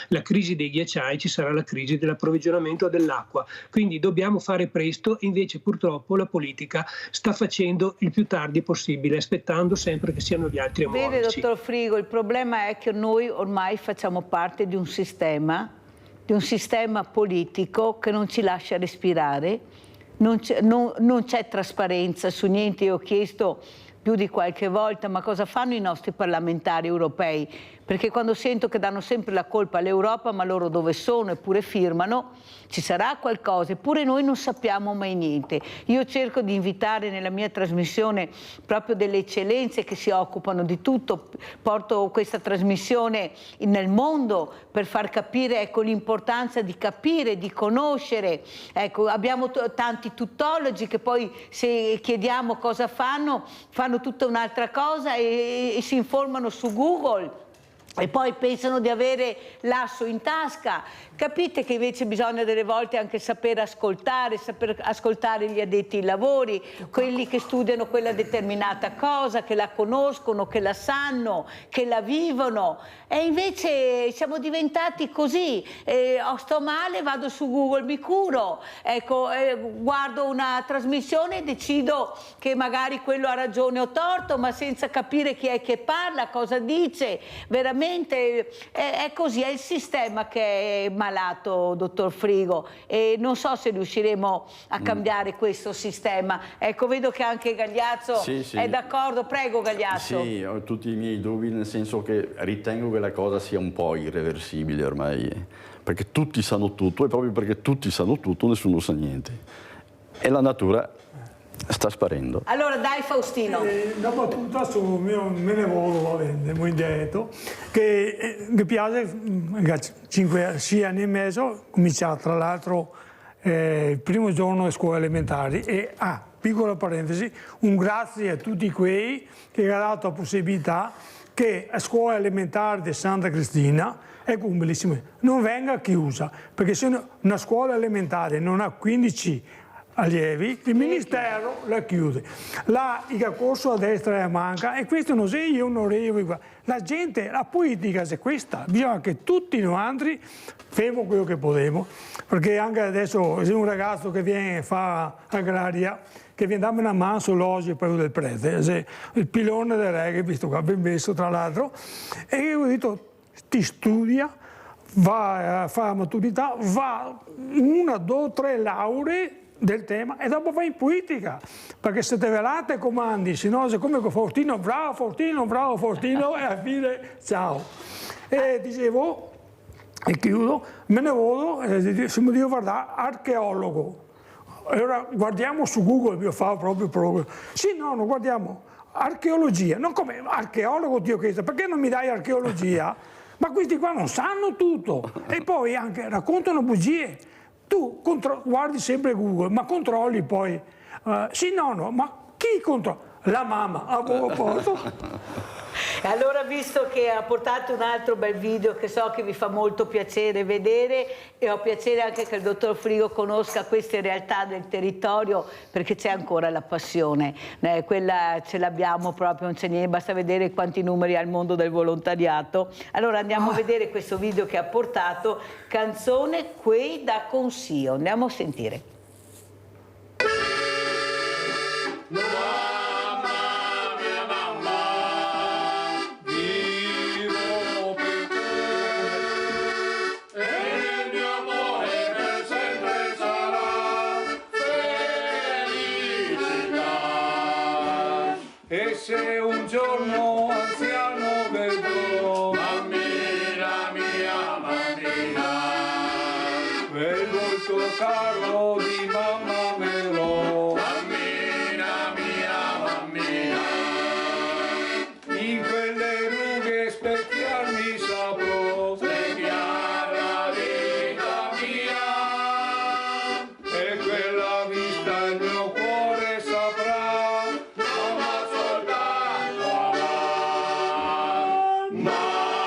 la crisi dei ghiacciai ci sarà la crisi dell'approvvigionamento dell'acqua. Quindi dobbiamo fare presto, invece purtroppo la politica sta facendo il più tardi possibile, aspettando sempre che siano gli altri a muoversi. Vede, dottor Frigo, il problema è che noi ormai facciamo parte di un sistema politico che non ci lascia respirare, non c'è trasparenza su niente. Io ho chiesto più di qualche volta, ma cosa fanno i nostri parlamentari europei? Perché quando sento che danno sempre la colpa all'Europa, ma loro dove sono, eppure firmano, ci sarà qualcosa, eppure noi non sappiamo mai niente. Io cerco di invitare nella mia trasmissione proprio delle eccellenze che si occupano di tutto, porto questa trasmissione nel mondo per far capire, ecco, l'importanza di capire, di conoscere. Ecco, abbiamo tanti tuttologi che poi, se chiediamo cosa fanno tutta un'altra cosa e si informano su Google. E poi pensano di avere l'asso in tasca. Capite che invece bisogna delle volte anche saper ascoltare gli addetti ai lavori, quelli che studiano quella determinata cosa, che la conoscono, che la sanno, che la vivono. E invece siamo diventati così. Sto male, vado su Google, mi curo. Ecco, guardo una trasmissione e decido che magari quello ha ragione o torto, ma senza capire chi è che parla, cosa dice. Veramente è così, è il sistema che è malato, dottor Frigo, e non so se riusciremo a cambiare questo sistema. Ecco, vedo che anche Gagliazzo è d'accordo. Prego, Gagliazzo. Sì, ho tutti i miei dubbi, nel senso che ritengo che la cosa sia un po' irreversibile ormai, perché tutti sanno tutto, e proprio perché tutti sanno tutto nessuno sa niente, e la natura sta sparendo. Allora dai, Faustino. Una battuta su me ne vado, va bene, muy detto, che mi piace, 6 anni e mezzo, ho cominciato tra l'altro il primo giorno di scuola elementari, e piccola parentesi, un grazie a tutti quei che hanno dato la possibilità che a scuola elementare di Santa Cristina, ecco un bellissimo, non venga chiusa, perché se una scuola elementare non ha 15 allievi, il Ministero la chiude. Il corso a destra manca, e questo non sei io onorevole. La gente, la politica è questa, bisogna che tutti noi facciamo quello che possiamo, perché anche adesso c'è un ragazzo che viene a fare agraria, che viene a darmi una mano sull'oggi proprio del prete, il pilone del reggae, visto qua ben messo tra l'altro, e io ho detto ti studia, va a fare maturità, va 1, 2, 3 lauree del tema, e dopo vai in politica, perché se te velate comandi, se no è come con Faustino, bravo Faustino, e alla fine ciao. E dicevo, e chiudo, me ne vado, se mi devo guardare, archeologo. Allora guardiamo su Google, io fa proprio. Sì, no, guardiamo archeologia, non come archeologo, Dio Cristo, perché non mi dai archeologia? Ma questi qua non sanno tutto, e poi anche raccontano bugie. Tu guardi sempre Google, ma controlli poi. Sì, no, ma chi controlla? La mamma, a posto. E allora, visto che ha portato un altro bel video che so che vi fa molto piacere vedere, e ho piacere anche che il dottor Frigo conosca queste realtà del territorio, perché c'è ancora la passione, quella ce l'abbiamo proprio, non c'è niente, basta vedere quanti numeri ha il mondo del volontariato. Allora andiamo a vedere questo video che ha portato, canzone Quei da Consiglio, andiamo a sentire. E se un giorno anziano vedrò, mammina mia, mammina, quel volto caro di mamma Melò, mammina mia, mammina, in quelle rughe specchiarmi saprò, specchiar la vita mia, e quella vista il mio cuore saprà. Ma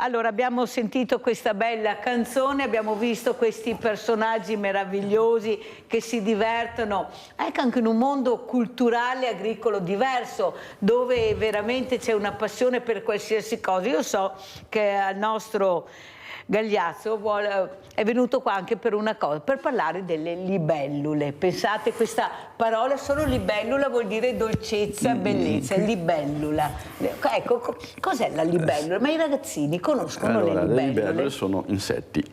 Allora, abbiamo sentito questa bella canzone, abbiamo visto questi personaggi meravigliosi che si divertono, ecco, anche in un mondo culturale, agricolo diverso, dove veramente c'è una passione per qualsiasi cosa. Io so che al nostro Gagliazzo è venuto qua anche per una cosa, per parlare delle libellule. Pensate, questa parola, solo libellula vuol dire dolcezza, bellezza, libellula. Ecco, cos'è la libellula? Ma i ragazzini conoscono le libellule? Le libellule sono insetti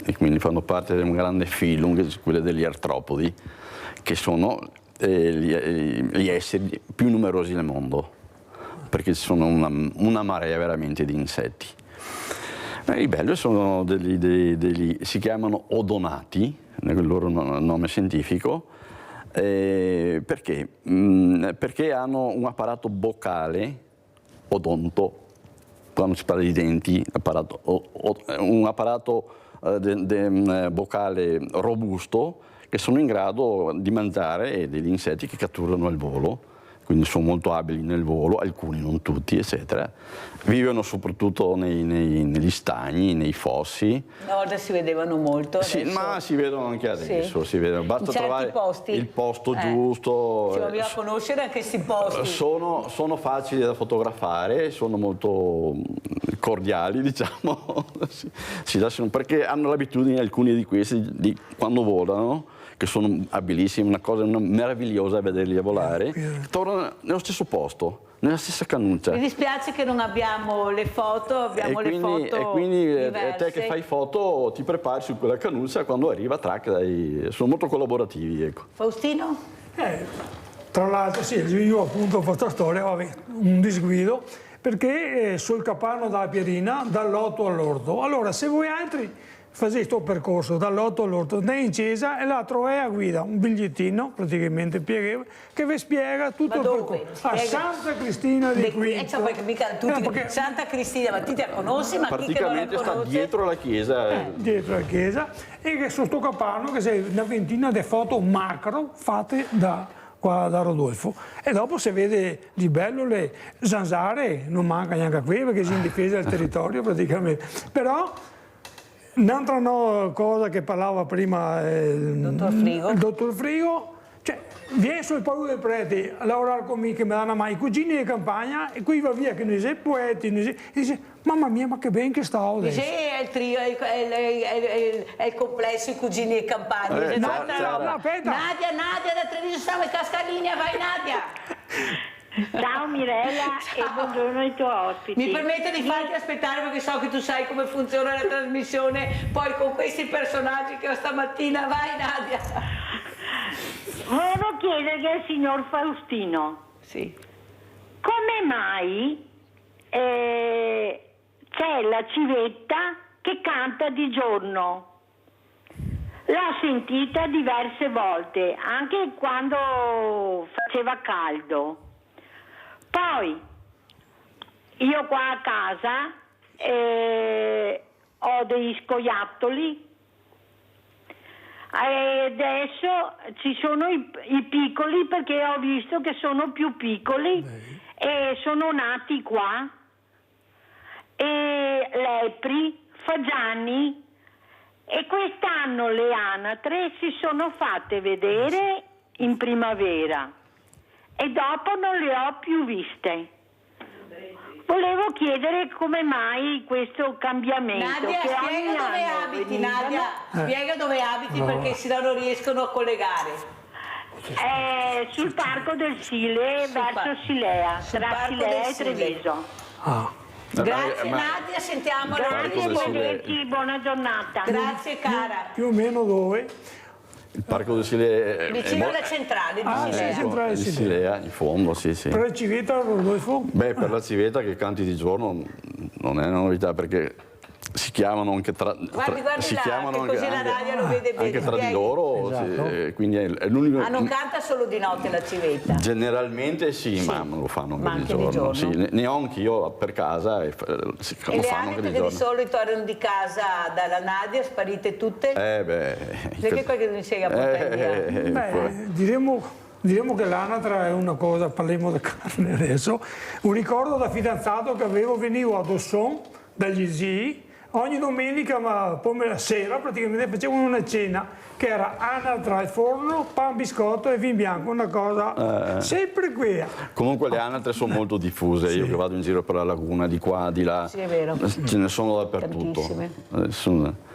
e quindi fanno parte di un grande filum, quello degli artropodi, che sono gli esseri più numerosi del mondo, perché sono una marea veramente di insetti. Le libellule sono si chiamano odonati, nel loro nome scientifico, perché? Perché hanno un apparato boccale, odonto, quando si parla di denti, un apparato boccale robusto, che sono in grado di mangiare degli insetti che catturano al volo. Quindi sono molto abili nel volo, alcuni, non tutti, eccetera. Vivono soprattutto negli stagni, nei fossi. Una volta si vedevano molto. Sì, ma si vedono anche adesso. Sì. Basta trovare il posto giusto. Ci dobbiamo conoscere anche questi posti. Sono facili da fotografare, sono molto cordiali, diciamo. Perché hanno l'abitudine, alcuni di questi, quando volano, che sono abilissimi, una cosa meravigliosa vederli a volare, tornano nello stesso posto, nella stessa cannuccia. Mi dispiace che non abbiamo le foto, abbiamo le foto e quindi diverse. Te che fai foto ti prepari su quella cannuccia, quando arriva, sono molto collaborativi. Ecco. Faustino? Tra l'altro sì, io appunto ho fatto storia, vabbè, un disguido, perché sul Capano dalla Pierina, dall'8 all'8. Allora, se voi altri facete questo percorso dall'8 all'8, andate in Cesa e là trovate a guida un bigliettino praticamente pieghevole che vi spiega tutto il percorso. A Santa Cristina di Quinto. Santa Cristina, ma ti conosci? Ma praticamente chi che non sta dietro la chiesa. Dietro la chiesa, e che su sto Capano che c'è una ventina di foto macro fatte da Rodolfo, e dopo si vede libellule, zanzare, non manca neanche qui perché si in difesa del territorio praticamente. Però un'altra cosa che parlava prima il dottor Frigo, cioè viene sul Paolo dei Preti a lavorare con me che mi danno mai i cugini di campagna, e qui va via che noi siamo poeti, e dice mamma mia, ma che ben che stavo adesso. Sì, è il trio, è il complesso i cugini di campagna. Nadia da Treviso, stavo in Cascaligna, vai Nadia. Ciao Mirella. Ciao. E buongiorno ai tuoi ospiti. Mi permetto di farti aspettare perché so che tu sai come funziona la trasmissione, poi con questi personaggi che ho stamattina. Vai Nadia. Volevo chiedergli al signor Faustino, sì, come mai c'è la civetta che canta di giorno? L'ho sentita diverse volte, anche quando faceva caldo. Poi, io qua a casa ho degli scoiattoli, e adesso ci sono i piccoli, perché ho visto che sono più piccoli e sono nati qua, e lepri, fagiani, e quest'anno le anatre si sono fatte vedere in primavera e dopo non le ho più viste. Volevo chiedere come mai questo cambiamento. Nadia, che spiega dove abiti, Nadia. Spiega dove abiti perché se no non riescono a collegare. Sul Parco del Sile, verso Silea, tra Silea e Treviso. Grazie Nadia, sentiamo la Grazie, buona giornata. Grazie cara. Più o meno dove? Il Parco del Sile è vicino alla centrale di Silea. Centrale di Silea, in fondo, sì. Per la civetta, Rodolfo? Beh, per la civetta che canti di giorno non è una novità, perché si chiamano anche tra così la radio lo vede bene. Anche tra di loro, esatto. Quindi è l'unico. Non canta solo di notte la civetta? Generalmente sì, ma lo fanno anche di giorno. Sì, ne ho anch'io per casa e lo le fanno anche di giorno. Che di solito erano di casa dalla Nadia, sparite tutte? Perché qualche non si portare diremo che l'anatra è una cosa, parliamo di carne adesso. Un ricordo da fidanzato che avevo, venivo ad Osson dagli zii. Ogni domenica, ma poi la sera, praticamente facevano una cena che era anatra al forno, pan, biscotto e vin bianco, una cosa sempre qui. Comunque le anatre sono molto diffuse, io che vado in giro per la laguna, di qua, di là, sì, è vero. Ce ne sono dappertutto.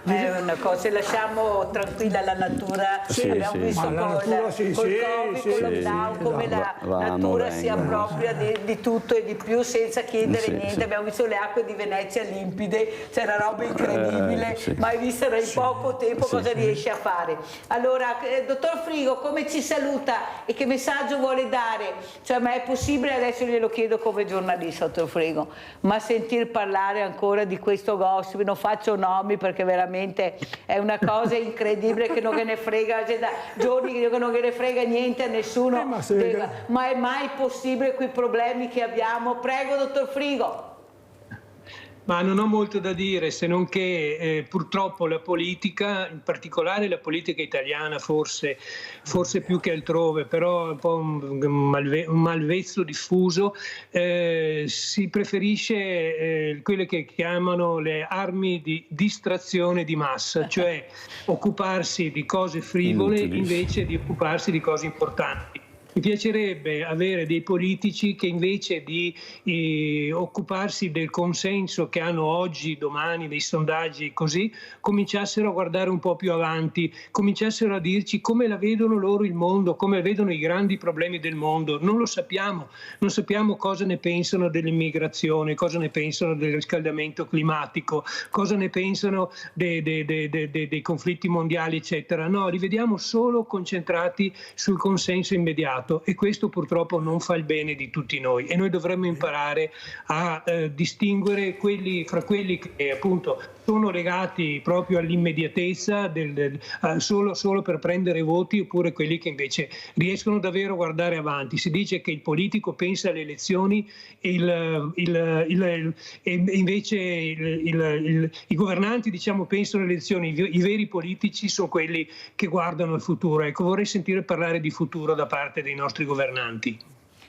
È una cosa, se lasciamo tranquilla la natura, abbiamo visto col Covid, con lo lockdown, come la natura si appropria di tutto e di più senza chiedere niente. Abbiamo visto le acque di Venezia limpide, c'è una roba incredibile, mai vista in poco tempo cosa riesce a fare. Allora, dottor Frigo, come ci saluta e che messaggio vuole dare? Cioè, ma è possibile, adesso glielo chiedo come giornalista, dottor Frigo, ma sentir parlare ancora di questo gossip, non faccio nomi perché veramente è una cosa incredibile che non ne frega, c'è da giorni che non ne frega niente a nessuno, ma è mai possibile quei problemi che abbiamo? Prego, dottor Frigo. Ma non ho molto da dire, se non che purtroppo la politica, in particolare la politica italiana forse più che altrove, però è un po' un malvezzo diffuso, si preferisce quelle che chiamano le armi di distrazione di massa, cioè occuparsi di cose frivole invece di occuparsi di cose importanti. Mi piacerebbe avere dei politici che invece di occuparsi del consenso che hanno oggi, domani, dei sondaggi così, cominciassero a guardare un po' più avanti, cominciassero a dirci come la vedono loro il mondo, come vedono i grandi problemi del mondo. Non lo sappiamo, non sappiamo cosa ne pensano dell'immigrazione, cosa ne pensano del riscaldamento climatico, cosa ne pensano dei conflitti mondiali, eccetera. No, li vediamo solo concentrati sul consenso immediato. E questo purtroppo non fa il bene di tutti noi e noi dovremmo imparare a distinguere fra quelli che appunto sono legati proprio all'immediatezza solo per prendere voti, oppure quelli che invece riescono davvero a guardare avanti. Si dice che il politico pensa alle elezioni e invece i governanti pensano alle elezioni, i veri politici sono quelli che guardano al futuro. Ecco, vorrei sentire parlare di futuro da parte dei nostri governanti.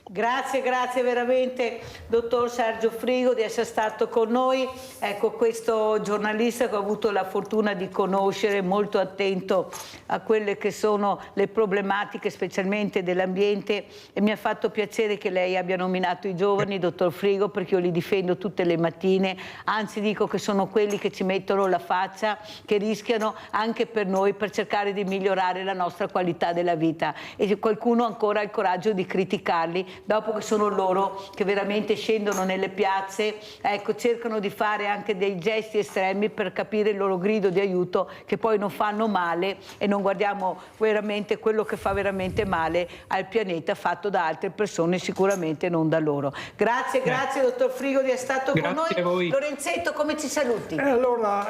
Grazie veramente dottor Sergio Frigo di essere stato con noi. Ecco, questo giornalista che ho avuto la fortuna di conoscere, molto attento a quelle che sono le problematiche specialmente dell'ambiente, e mi ha fatto piacere che lei abbia nominato i giovani, dottor Frigo, perché io li difendo tutte le mattine, anzi dico che sono quelli che ci mettono la faccia, che rischiano anche per noi per cercare di migliorare la nostra qualità della vita, e qualcuno ancora ha il coraggio di criticarli dopo che sono loro che veramente scendono nelle piazze, ecco, cercano di fare anche dei gesti estremi per capire il loro grido di aiuto, che poi non fanno male, e non guardiamo veramente quello che fa veramente male al pianeta, fatto da altre persone, sicuramente non da loro. Grazie dottor Frigo di essere stato con noi. A voi. Lorenzetto, come ci saluti? Allora,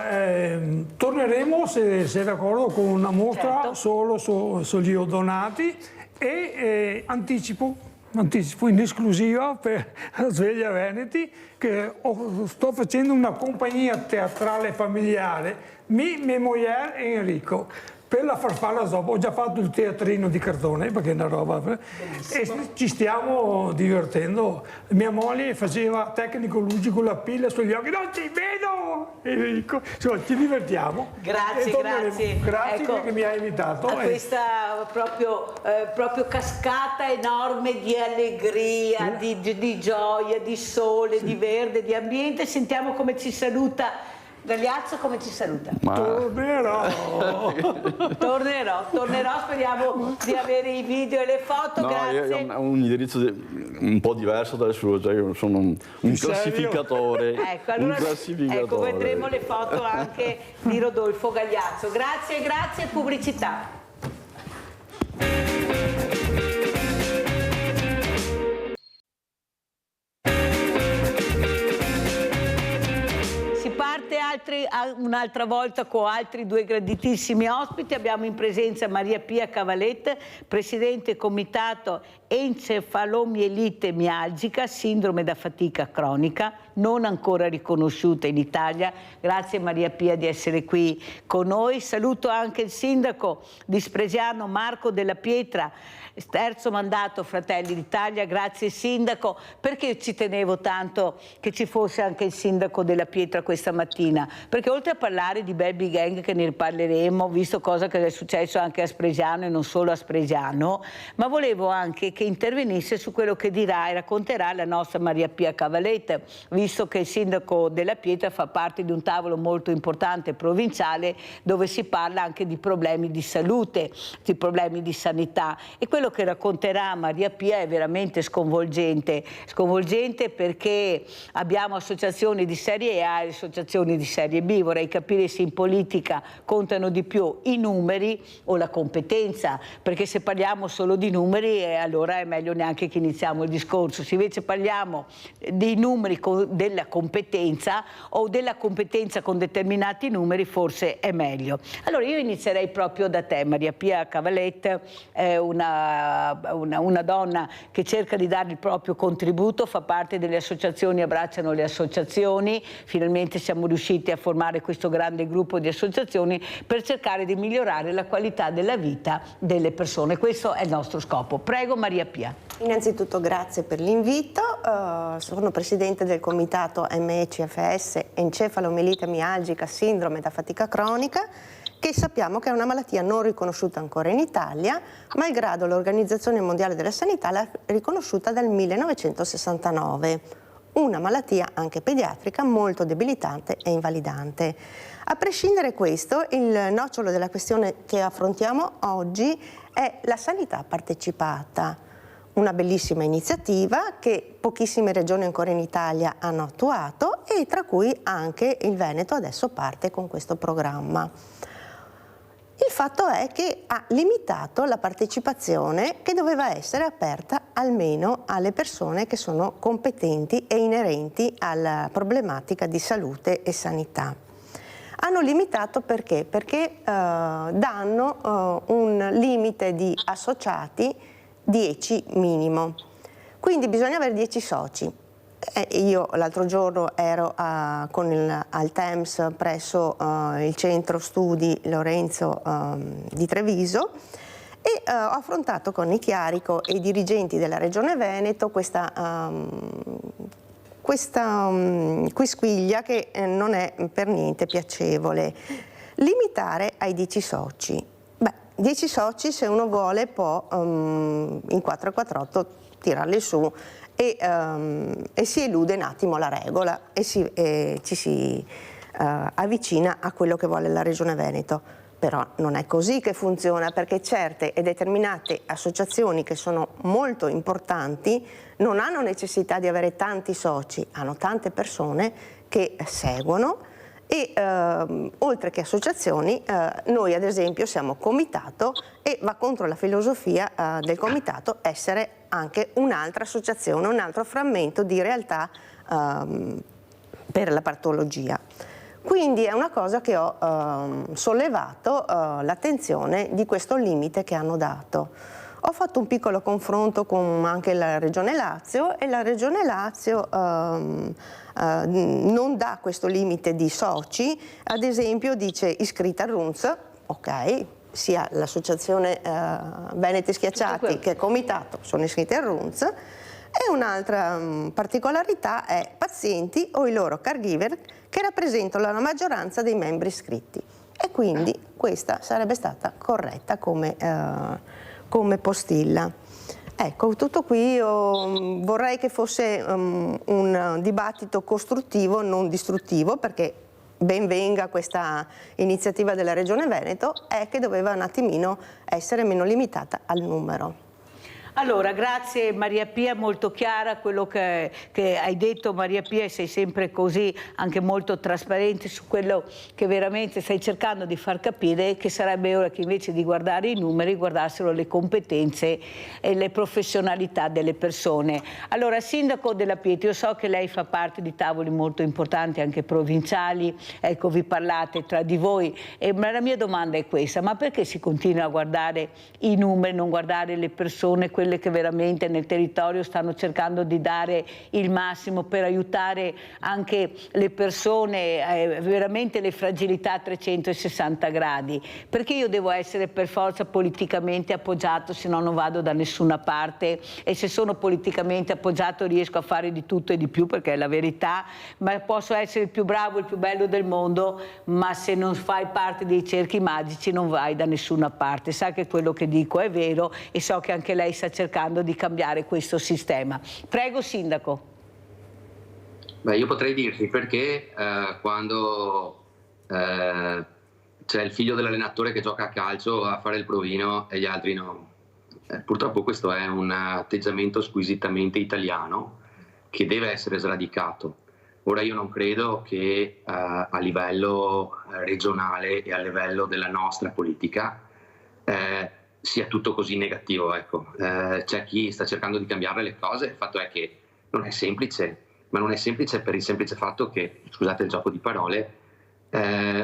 torneremo, se è d'accordo, con una mostra solo sugli odonati e anticipo in esclusiva per la Sveglia Veneti che sto facendo una compagnia teatrale familiare, mia moglie e Enrico, per la farfalla Zob. Ho già fatto il teatrino di cartone perché è una roba e ci stiamo divertendo. Mia moglie faceva tecnico luci con la pila sugli occhi, non ci vedo, Enrico, insomma, ci divertiamo. Grazie ecco, che mi ha invitato a questa proprio cascata enorme di allegria, di gioia, di sole, di verde, di ambiente. Sentiamo come ci saluta Gagliazzo, come ci saluta? Tornerò, speriamo di avere i video e le foto. No, grazie. Io ho un indirizzo un po' diverso dal suo, cioè io sono un classificatore. Ecco, allora, un classificatore. Ecco, vedremo le foto anche di Rodolfo Gagliazzo. Grazie, pubblicità. Un'altra volta con altri due graditissimi ospiti. Abbiamo in presenza Maria Pia Cavalette, presidente comitato encefalomielite mialgica, sindrome da fatica cronica, non ancora riconosciuta in Italia. Grazie Maria Pia di essere qui con noi. Saluto anche il sindaco di Spresiano, Marco Della Pietra, terzo mandato Fratelli d'Italia. Grazie sindaco, perché ci tenevo tanto che ci fosse anche il sindaco Della Pietra questa mattina, perché oltre a parlare di baby gang, che ne parleremo, visto cosa che è successo anche a Spresiano e non solo a Spresiano, ma volevo anche che intervenisse su quello che dirà e racconterà la nostra Maria Pia Cavaletta, visto che il sindaco Della Pietra fa parte di un tavolo molto importante provinciale dove si parla anche di problemi di salute, di problemi di sanità, e quello che racconterà Maria Pia è veramente sconvolgente perché abbiamo associazioni di serie A e associazioni di serie B. Vorrei capire se in politica contano di più i numeri o la competenza, perché se parliamo solo di numeri allora è meglio neanche che iniziamo il discorso. Se invece parliamo dei numeri della competenza o della competenza con determinati numeri, forse è meglio. Allora io inizierei proprio da te, Maria Pia Cavaletta, è una donna che cerca di dare il proprio contributo, fa parte delle associazioni Abbracciano le associazioni. Finalmente siamo riusciti a formare questo grande gruppo di associazioni per cercare di migliorare la qualità della vita delle persone. Questo è il nostro scopo. Prego Maria Pia. Innanzitutto grazie per l'invito, sono presidente del comitato MECFS, encefalomielite mialgica, sindrome da fatica cronica, che sappiamo che è una malattia non riconosciuta ancora in Italia, malgrado l'Organizzazione Mondiale della Sanità l'ha riconosciuta dal 1969. Una malattia anche pediatrica molto debilitante e invalidante. A prescindere da questo, il nocciolo della questione che affrontiamo oggi è la sanità partecipata. Una bellissima iniziativa che pochissime regioni ancora in Italia hanno attuato e tra cui anche il Veneto adesso parte con questo programma. Il fatto è che ha limitato la partecipazione che doveva essere aperta almeno alle persone che sono competenti e inerenti alla problematica di salute e sanità. Hanno limitato perché? Perché danno un limite di associati 10 minimo, quindi bisogna avere 10 soci. Io l'altro giorno ero al TEMS presso il centro studi Lorenzo di Treviso e ho affrontato con i Chiarico e i dirigenti della Regione Veneto questa quisquiglia che non è per niente piacevole. Limitare ai 10 soci. 10 soci, se uno vuole, può in 448 tirarli su e si elude un attimo la regola e ci si avvicina a quello che vuole la Regione Veneto. Però non è così che funziona, perché certe e determinate associazioni che sono molto importanti non hanno necessità di avere tanti soci, hanno tante persone che seguono. E oltre che associazioni, noi ad esempio siamo comitato e va contro la filosofia del comitato essere anche un'altra associazione, un altro frammento di realtà per la patologia. Quindi è una cosa che ho sollevato l'attenzione di questo limite che hanno dato. Ho fatto un piccolo confronto con anche la Regione Lazio e la Regione Lazio non dà questo limite di soci, ad esempio dice iscritta al RUNS, ok, sia l'associazione Veneti Schiacciati che il comitato sono iscritti al RUNS, e un'altra particolarità è pazienti o i loro caregiver che rappresentano la maggioranza dei membri iscritti, e quindi questa sarebbe stata corretta come postilla. Ecco, tutto qui. Io vorrei che fosse un dibattito costruttivo, non distruttivo, perché ben venga questa iniziativa della Regione Veneto, è che doveva un attimino essere meno limitata al numero. Allora, grazie Maria Pia, molto chiara quello che hai detto Maria Pia, e sei sempre così anche molto trasparente su quello che veramente stai cercando di far capire, che sarebbe ora che invece di guardare i numeri guardassero le competenze e le professionalità delle persone. Allora, Sindaco Della Pietra, io so che lei fa parte di tavoli molto importanti anche provinciali, ecco, vi parlate tra di voi, e la mia domanda è questa: ma perché si continua a guardare i numeri, non guardare le persone, quello quelle che veramente nel territorio stanno cercando di dare il massimo per aiutare anche le persone, veramente le fragilità a 360 gradi, perché io devo essere per forza politicamente appoggiato, se no non vado da nessuna parte, e se sono politicamente appoggiato riesco a fare di tutto e di più, perché è la verità, ma posso essere il più bravo, il più bello del mondo, ma se non fai parte dei cerchi magici non vai da nessuna parte. Sa che quello che dico è vero e so che anche lei sta cercando di cambiare questo sistema. Prego, Sindaco. Beh, io potrei dirti perché quando c'è il figlio dell'allenatore che gioca a calcio a fare il provino e gli altri no. Purtroppo questo è un atteggiamento squisitamente italiano che deve essere sradicato. Ora io non credo che a livello regionale e a livello della nostra politica sia tutto così negativo. Ecco. C'è chi sta cercando di cambiare le cose, il fatto è che non è semplice, ma non è semplice per il semplice fatto che, scusate il gioco di parole,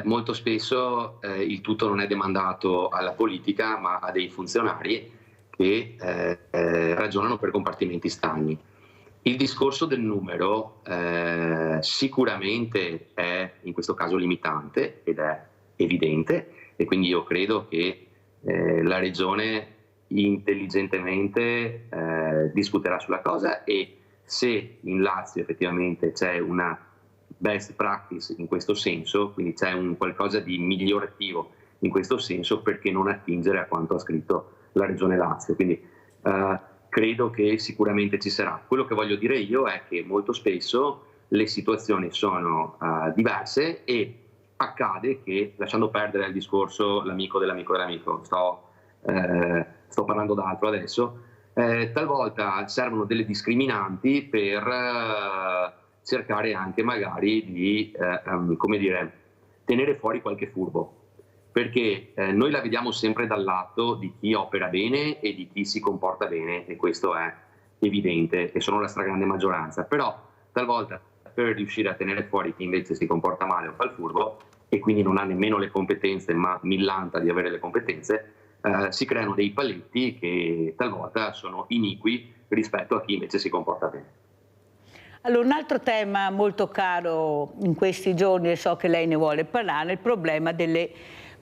molto spesso il tutto non è demandato alla politica ma a dei funzionari che ragionano per compartimenti stagni. Il discorso del numero sicuramente è in questo caso limitante ed è evidente, e quindi io credo che la Regione intelligentemente discuterà sulla cosa, e se in Lazio effettivamente c'è una best practice in questo senso, quindi c'è un qualcosa di migliorativo in questo senso, perché non attingere a quanto ha scritto la Regione Lazio. Quindi credo che sicuramente ci sarà. Quello che voglio dire io è che molto spesso le situazioni sono diverse, e accade che, lasciando perdere il discorso l'amico dell'amico dell'amico, sto parlando d'altro adesso, talvolta servono delle discriminanti per cercare anche magari di come dire, tenere fuori qualche furbo, perché noi la vediamo sempre dal lato di chi opera bene e di chi si comporta bene, e questo è evidente e sono la stragrande maggioranza, però talvolta per riuscire a tenere fuori chi invece si comporta male o fa il furbo e quindi non ha nemmeno le competenze ma millanta di avere le competenze, si creano dei paletti che talvolta sono iniqui rispetto a chi invece si comporta bene. Allora, un altro tema molto caro in questi giorni, e so che lei ne vuole parlare, è il problema delle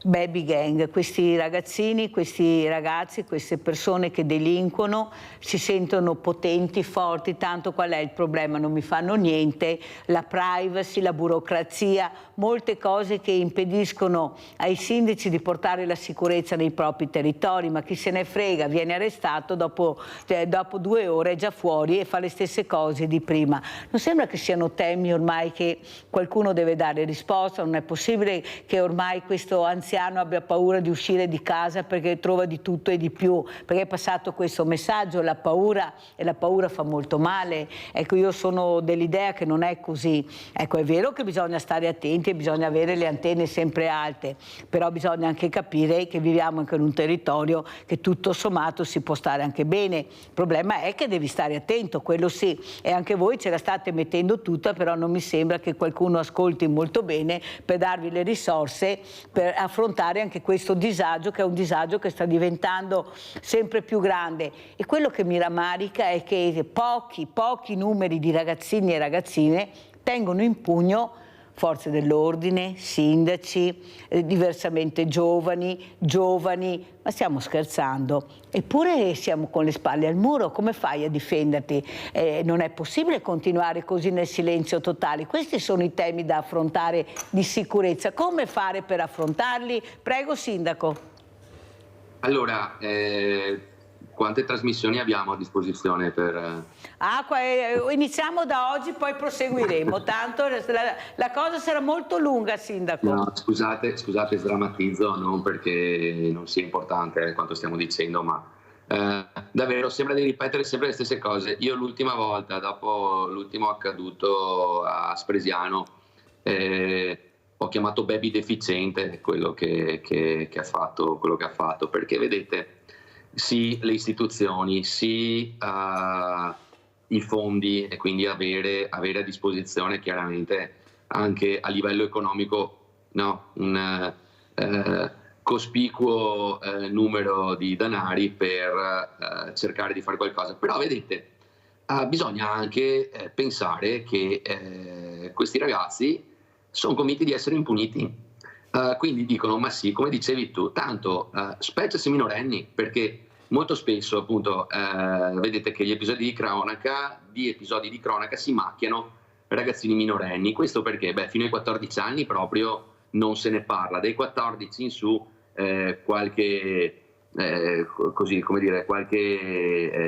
baby gang, questi ragazzini, questi ragazzi, queste persone che delinquono, si sentono potenti, forti, tanto qual è il problema? Non mi fanno niente, la privacy, la burocrazia, molte cose che impediscono ai sindaci di portare la sicurezza nei propri territori, ma chi se ne frega, viene arrestato, dopo 2 ore è già fuori e fa le stesse cose di prima. Non sembra che siano temi ormai che qualcuno deve dare risposta? Non è possibile che ormai questo anziano abbia paura di uscire di casa perché trova di tutto e di più, perché è passato questo messaggio, la paura, e la paura fa molto male. Ecco, io sono dell'idea che non è così. Ecco, è vero che bisogna stare attenti e bisogna avere le antenne sempre alte, però bisogna anche capire che viviamo anche in un territorio che tutto sommato si può stare anche bene. Il problema è che devi stare attento, quello sì, e anche voi ce la state mettendo tutta, però non mi sembra che qualcuno ascolti molto bene per darvi le risorse per affrontare anche questo disagio, che è un disagio che sta diventando sempre più grande. E quello che mi rammarica è che pochi numeri di ragazzini e ragazzine tengono in pugno forze dell'ordine, sindaci, diversamente giovani, ma stiamo scherzando? Eppure siamo con le spalle al muro, come fai a difenderti? Non è possibile continuare così nel silenzio totale. Questi sono i temi da affrontare di sicurezza. Come fare per affrontarli? Prego, Sindaco. Allora, quante trasmissioni abbiamo a disposizione per... iniziamo da oggi, poi proseguiremo, tanto la cosa sarà molto lunga, Sindaco. No, scusate, sdrammatizzo, non perché non sia importante quanto stiamo dicendo, ma davvero sembra di ripetere sempre le stesse cose. Io l'ultima volta, dopo l'ultimo accaduto a Spresiano, ho chiamato baby deficiente quello che ha fatto, perché vedete, sì le istituzioni, sì i fondi, e quindi avere a disposizione chiaramente anche a livello economico, no, cospicuo numero di denari per cercare di fare qualcosa. Però vedete, bisogna anche pensare che questi ragazzi sono convinti di essere impuniti. Quindi dicono, ma sì, come dicevi tu, tanto specie se minorenni, perché molto spesso appunto vedete che gli episodi di cronaca si macchiano ragazzini minorenni. Questo perché? Beh, fino ai 14 anni proprio non se ne parla, dai 14 in su qualche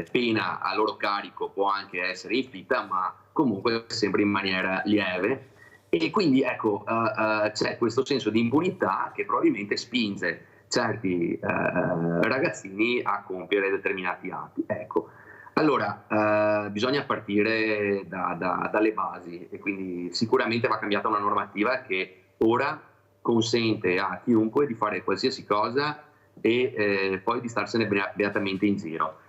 pena a loro carico può anche essere inflitta, ma comunque sempre in maniera lieve. E quindi ecco, c'è questo senso di impunità che probabilmente spinge certi ragazzini a compiere determinati atti. Ecco, allora bisogna partire dalle basi, e quindi sicuramente va cambiata una normativa che ora consente a chiunque di fare qualsiasi cosa e poi di starsene beatamente in giro.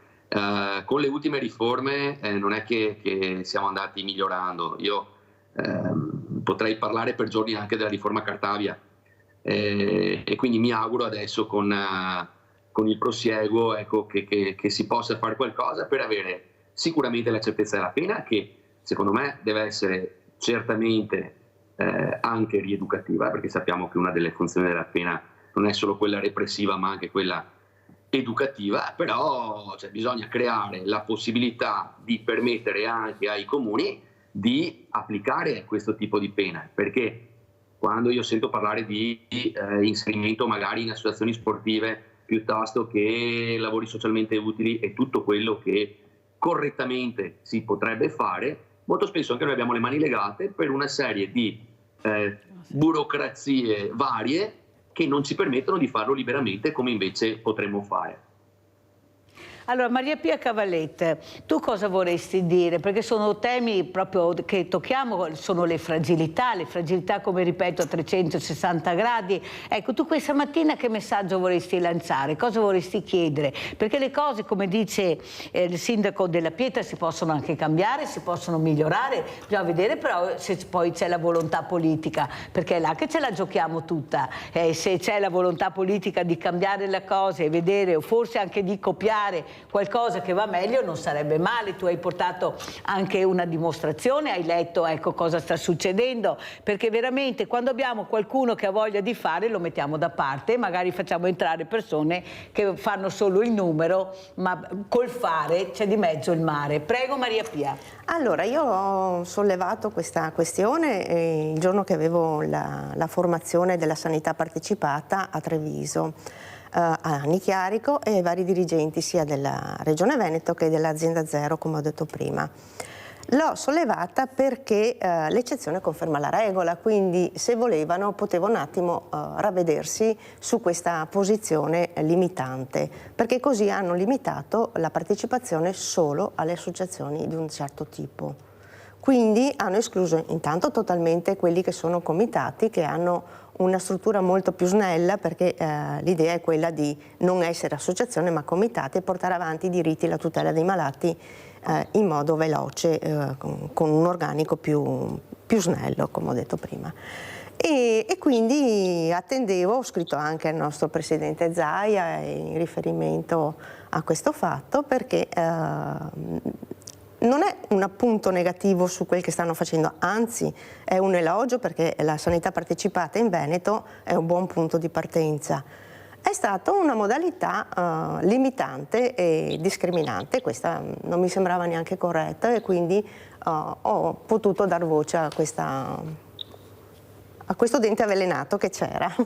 Con le ultime riforme non è che siamo andati migliorando. Io potrei parlare per giorni anche della riforma Cartabia, e quindi mi auguro adesso con il prosieguo, ecco, che si possa fare qualcosa per avere sicuramente la certezza della pena, che secondo me deve essere certamente anche rieducativa, perché sappiamo che una delle funzioni della pena non è solo quella repressiva ma anche quella educativa. Però bisogna creare la possibilità di permettere anche ai comuni di applicare questo tipo di pena, perché quando io sento parlare di inserimento magari in associazioni sportive piuttosto che lavori socialmente utili e tutto quello che correttamente si potrebbe fare, molto spesso anche noi abbiamo le mani legate per una serie di burocrazie varie che non ci permettono di farlo liberamente come invece potremmo fare. Allora, Maria Pia Cavallet, tu cosa vorresti dire? Perché sono temi proprio che tocchiamo, sono le fragilità come ripeto a 360 gradi. Ecco, tu questa mattina che messaggio vorresti lanciare? Cosa vorresti chiedere? Perché le cose, come dice il sindaco della Pietra, si possono anche cambiare, si possono migliorare, bisogna vedere però se poi c'è la volontà politica, perché è là che ce la giochiamo tutta. Se c'è la volontà politica di cambiare le cose e vedere, o forse anche di copiare qualcosa che va meglio, non sarebbe male. Tu hai portato anche una dimostrazione, hai letto, ecco, cosa sta succedendo, perché veramente quando abbiamo qualcuno che ha voglia di fare lo mettiamo da parte, magari facciamo entrare persone che fanno solo il numero, ma col fare c'è di mezzo il mare. Prego Maria Pia. Allora, io ho sollevato questa questione il giorno che avevo la formazione della sanità partecipata a Treviso, a Anni Chiarico e ai vari dirigenti sia della Regione Veneto che dell'azienda Zero, come ho detto prima. L'ho sollevata perché l'eccezione conferma la regola, quindi se volevano potevano un attimo ravvedersi su questa posizione limitante, perché così hanno limitato la partecipazione solo alle associazioni di un certo tipo. Quindi hanno escluso intanto totalmente quelli che sono comitati, che hanno una struttura molto più snella, perché l'idea è quella di non essere associazione ma comitati e portare avanti i diritti e la tutela dei malati in modo veloce, con un organico più snello, come ho detto prima. E quindi attendevo, ho scritto anche al nostro presidente Zaia in riferimento a questo fatto, perché non è un appunto negativo su quel che stanno facendo, anzi è un elogio, perché la sanità partecipata in Veneto è un buon punto di partenza. È stata una modalità limitante e discriminante, questa non mi sembrava neanche corretta, e quindi ho potuto dar voce a questo dente avvelenato che c'era.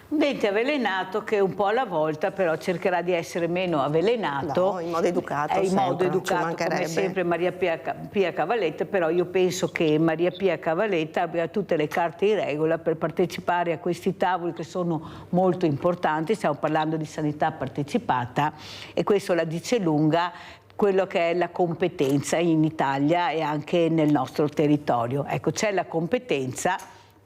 Dente avvelenato che un po' alla volta però cercherà di essere meno avvelenato. No, in modo educato. In modo sempre, educato, come sempre Maria Pia Cavallet, però io penso che Maria Pia Cavallet abbia tutte le carte in regola per partecipare a questi tavoli che sono molto importanti. Stiamo parlando di sanità partecipata e questo la dice lunga quello che è la competenza in Italia e anche nel nostro territorio. Ecco, c'è la competenza,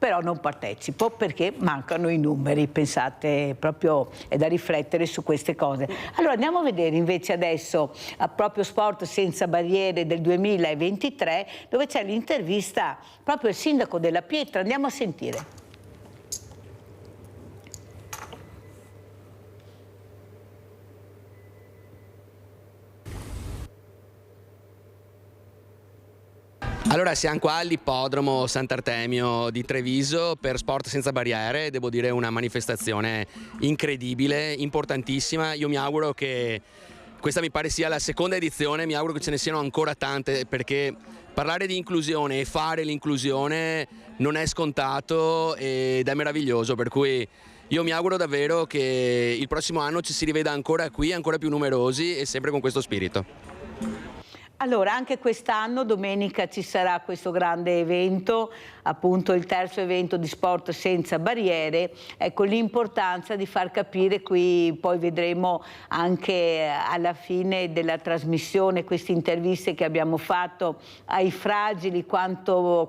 però non partecipo perché mancano i numeri. Pensate, proprio è da riflettere su queste cose. Allora andiamo a vedere invece adesso a proprio Sport Senza Barriere del 2023, dove c'è l'intervista proprio al sindaco della Pietra. Andiamo a sentire. Allora siamo qua all'ippodromo Sant'Artemio di Treviso per Sport Senza Barriere, devo dire una manifestazione incredibile, importantissima. Io mi auguro che questa mi pare sia la seconda edizione, mi auguro che ce ne siano ancora tante, perché parlare di inclusione e fare l'inclusione non è scontato ed è meraviglioso, per cui io mi auguro davvero che il prossimo anno ci si riveda ancora qui, ancora più numerosi e sempre con questo spirito. Allora, anche quest'anno, domenica, ci sarà questo grande evento, appunto il terzo evento di Sport Senza Barriere. Ecco l'importanza di far capire, qui poi vedremo anche alla fine della trasmissione queste interviste che abbiamo fatto ai fragili, quanto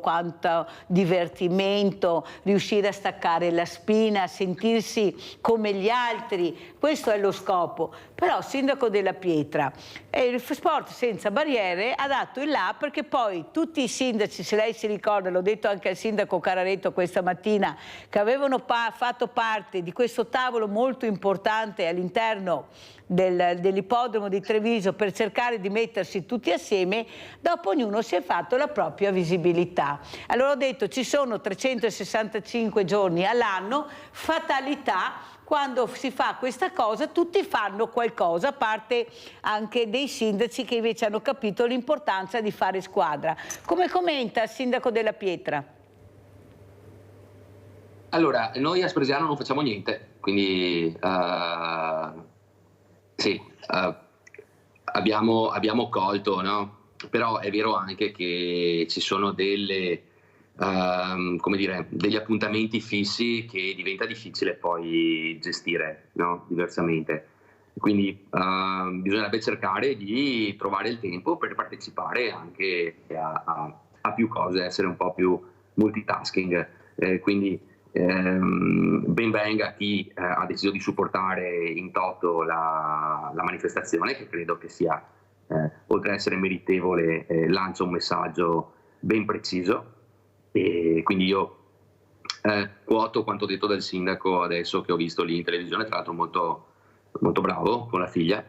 divertimento, riuscire a staccare la spina, sentirsi come gli altri, questo è lo scopo. Però Sindaco Della Pietra, il Sport Senza Barriere ha dato il là, perché poi tutti i sindaci, se lei si ricorda, l'ho detto anche al sindaco Cararetto questa mattina, che avevano fatto parte di questo tavolo molto importante all'interno dell'ippodromo di Treviso per cercare di mettersi tutti assieme, dopo ognuno si è fatto la propria visibilità. Allora ho detto, ci sono 365 giorni all'anno, fatalità. Quando si fa questa cosa tutti fanno qualcosa, a parte anche dei sindaci che invece hanno capito l'importanza di fare squadra. Come commenta il sindaco Della Pietra? Allora, noi a Spresiano non facciamo niente, quindi sì, abbiamo colto, no? Però è vero anche che ci sono come dire, degli appuntamenti fissi che diventa difficile poi gestire, no? Diversamente. Quindi bisognerebbe cercare di trovare il tempo per partecipare anche a più cose, essere un po' più multitasking. Quindi ben venga chi ha deciso di supportare in toto la manifestazione, che credo che sia, oltre ad essere meritevole, lancia un messaggio ben preciso. E quindi io quoto quanto detto dal sindaco adesso, che ho visto lì in televisione, tra l'altro molto, molto bravo con la figlia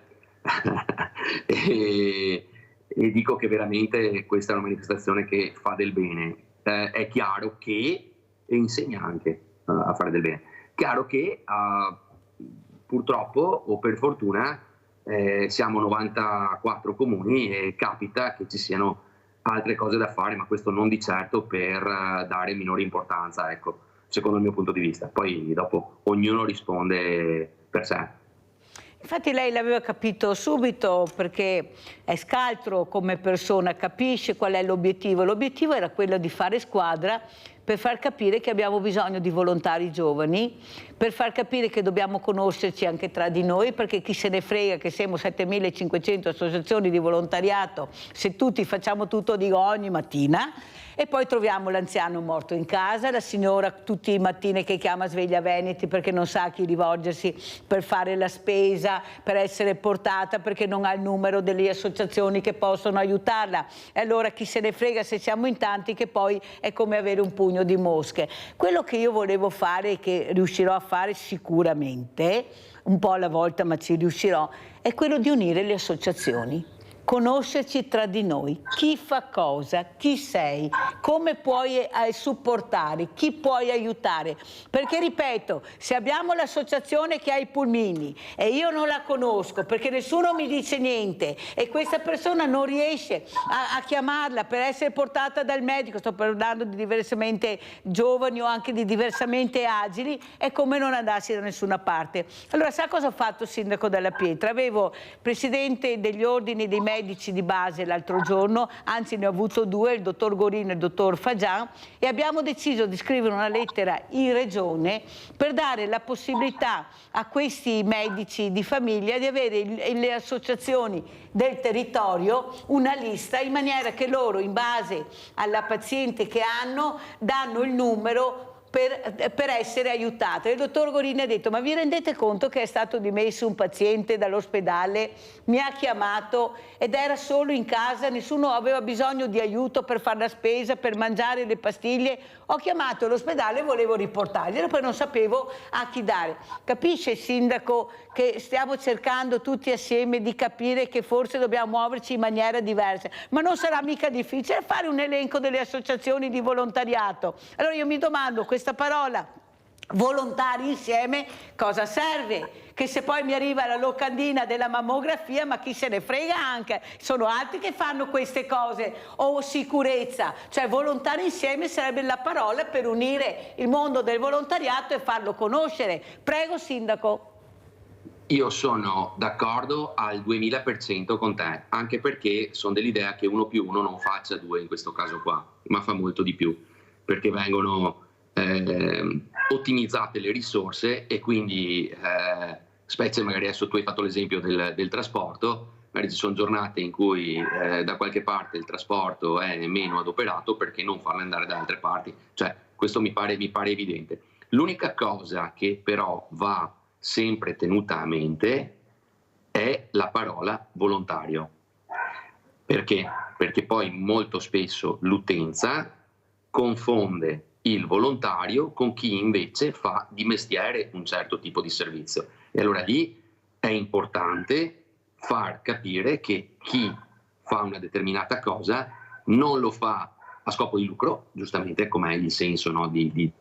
e dico che veramente questa è una manifestazione che fa del bene. È chiaro che, e insegna anche a fare del bene, chiaro che purtroppo o per fortuna siamo 94 comuni e capita che ci siano altre cose da fare, ma questo non di certo per dare minore importanza, ecco, secondo il mio punto di vista. Poi dopo ognuno risponde per sé. Infatti lei l'aveva capito subito, perché è scaltro come persona, capisce qual è l'obiettivo. L'obiettivo era quello di fare squadra, per far capire che abbiamo bisogno di volontari giovani, per far capire che dobbiamo conoscerci anche tra di noi, perché chi se ne frega che siamo 7.500 associazioni di volontariato se tutti facciamo tutto, dico, ogni mattina. E poi troviamo l'anziano morto in casa, la signora tutte le mattine che chiama Sveglia Veneti perché non sa a chi rivolgersi per fare la spesa, per essere portata, perché non ha il numero delle associazioni che possono aiutarla. E allora chi se ne frega se siamo in tanti, che poi è come avere un pugno di mosche. Quello che io volevo fare e che riuscirò a fare sicuramente, un po' alla volta ma ci riuscirò, è quello di unire le associazioni. Conoscerci tra di noi, chi fa cosa, chi sei, come puoi supportare, chi puoi aiutare, perché ripeto, se abbiamo l'associazione che ha i pulmini e io non la conosco perché nessuno mi dice niente e questa persona non riesce a chiamarla per essere portata dal medico, sto parlando di diversamente giovani o anche di diversamente agili, è come non andarsi da nessuna parte. Allora sa cosa ho fatto, sindaco Della Pietra? Avevo presidente degli ordini dei medici di base l'altro giorno, anzi ne ho avuto due, il dottor Gorino e il dottor Fagian, e abbiamo deciso di scrivere una lettera in regione per dare la possibilità a questi medici di famiglia di avere le associazioni del territorio una lista, in maniera che loro, in base alla paziente che hanno, danno il numero per essere aiutate. Il dottor Gorini ha detto: ma vi rendete conto che è stato dimesso un paziente dall'ospedale, mi ha chiamato ed era solo in casa, nessuno aveva bisogno di aiuto per fare la spesa, per mangiare le pastiglie, Ho chiamato l'ospedale e volevo riportarglielo, poi non sapevo a chi dare. Capisce il sindaco che stiamo cercando tutti assieme di capire che forse dobbiamo muoverci in maniera diversa, ma non sarà mica difficile fare un elenco delle associazioni di volontariato. Allora io mi domando, questa parola volontari insieme cosa serve? Che se poi mi arriva la locandina della mammografia, ma chi se ne frega anche, sono altri che fanno queste cose, o sicurezza, cioè volontari insieme sarebbe la parola per unire il mondo del volontariato e farlo conoscere. Prego sindaco. Io sono d'accordo al 2000% con te, anche perché sono dell'idea che 1 più 1 non faccia 2 in questo caso qua, ma fa molto di più, perché vengono ottimizzate le risorse e quindi specie magari adesso tu hai fatto l'esempio del trasporto, magari ci sono giornate in cui da qualche parte il trasporto è meno adoperato, perché non farlo andare da altre parti, cioè questo mi pare evidente. L'unica cosa che però va sempre tenuta a mente è la parola volontario. Perché? Perché poi molto spesso l'utenza confonde il volontario con chi invece fa di mestiere un certo tipo di servizio. E allora lì è importante far capire che chi fa una determinata cosa non lo fa a scopo di lucro, giustamente come è il senso, no, di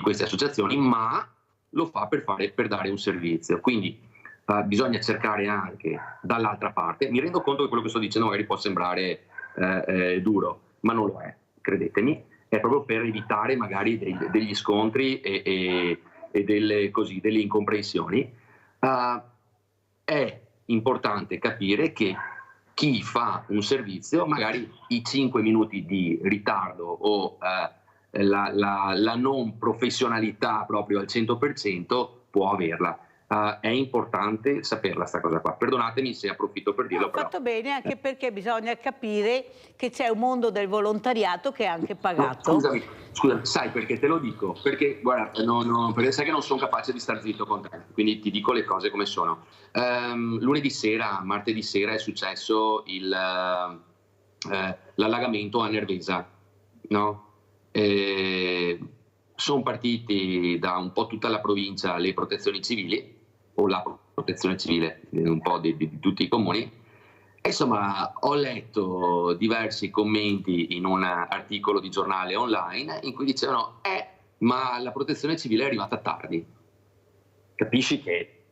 queste associazioni, ma lo fa per dare un servizio. Quindi bisogna cercare anche dall'altra parte. Mi rendo conto che quello che sto dicendo magari può sembrare duro, ma non lo è, credetemi. È proprio per evitare magari degli scontri e delle incomprensioni. È importante capire che chi fa un servizio, magari i 5 minuti di ritardo o la non professionalità proprio al 100% può averla. È importante saperla sta cosa qua. Perdonatemi se approfitto per dirlo. Ho fatto bene, anche perché bisogna capire che c'è un mondo del volontariato che è anche pagato. No, scusami, sai perché te lo dico? Perché guarda, perché sai che non sono capace di star zitto con te, quindi ti dico le cose come sono. Martedì sera è successo l'allagamento a Nervesa, no? Sono partiti da un po' tutta la provincia le protezioni civili, o la protezione civile un po' di tutti i comuni, e insomma ho letto diversi commenti in un articolo di giornale online in cui dicevano ma la protezione civile è arrivata tardi. Capisci che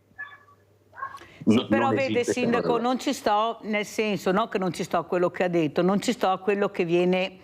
sì, però vede sindaco, non ci sto, nel senso, no, che non ci sto a quello che ha detto, non ci sto a quello che viene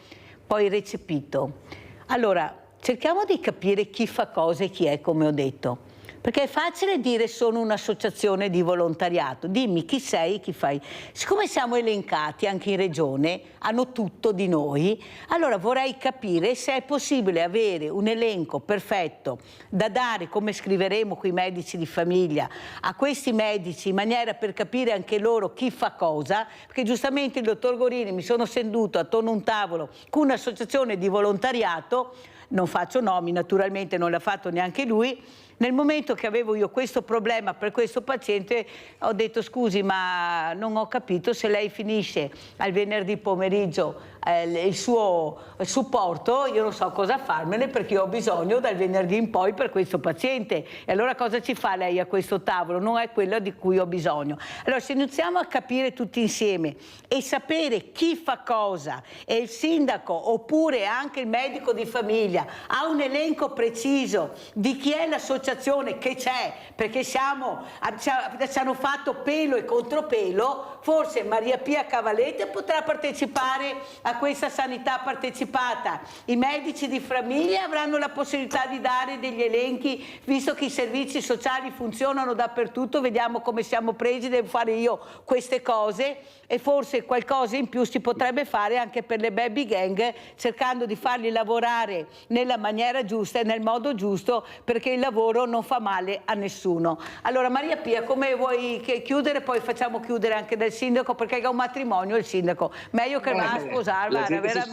poi recepito. Allora cerchiamo di capire chi fa cosa e chi è, come ho detto. Perché è facile dire sono un'associazione di volontariato, dimmi chi sei, chi fai. Siccome siamo elencati anche in regione, hanno tutto di noi, allora vorrei capire se è possibile avere un elenco perfetto da dare, come scriveremo con i medici di famiglia, a questi medici in maniera per capire anche loro chi fa cosa, perché giustamente il dottor Gorini mi sono seduto attorno a un tavolo con un'associazione di volontariato, non faccio nomi, naturalmente non l'ha fatto neanche lui. Nel momento che avevo io questo problema per questo paziente ho detto scusi ma non ho capito se lei finisce al venerdì pomeriggio il suo supporto, io non so cosa farmene perché io ho bisogno dal venerdì in poi per questo paziente e allora cosa ci fa lei a questo tavolo? Non è quello di cui ho bisogno. Allora se iniziamo a capire tutti insieme e sapere chi fa cosa e il sindaco oppure anche il medico di famiglia ha un elenco preciso di chi è l'associazione che c'è, perché ci hanno fatto pelo e contropelo, forse Maria Pia Cavalete potrà partecipare a questa sanità partecipata, i medici di famiglia avranno la possibilità di dare degli elenchi, visto che i servizi sociali funzionano dappertutto, vediamo come siamo presi, devo fare io queste cose e forse qualcosa in più si potrebbe fare anche per le baby gang, cercando di farli lavorare nella maniera giusta e nel modo giusto, perché il lavoro non fa male a nessuno. Allora Maria Pia, come vuoi chiudere? Poi facciamo chiudere anche del sindaco, perché è un matrimonio il sindaco, meglio che va a sposarla, veramente.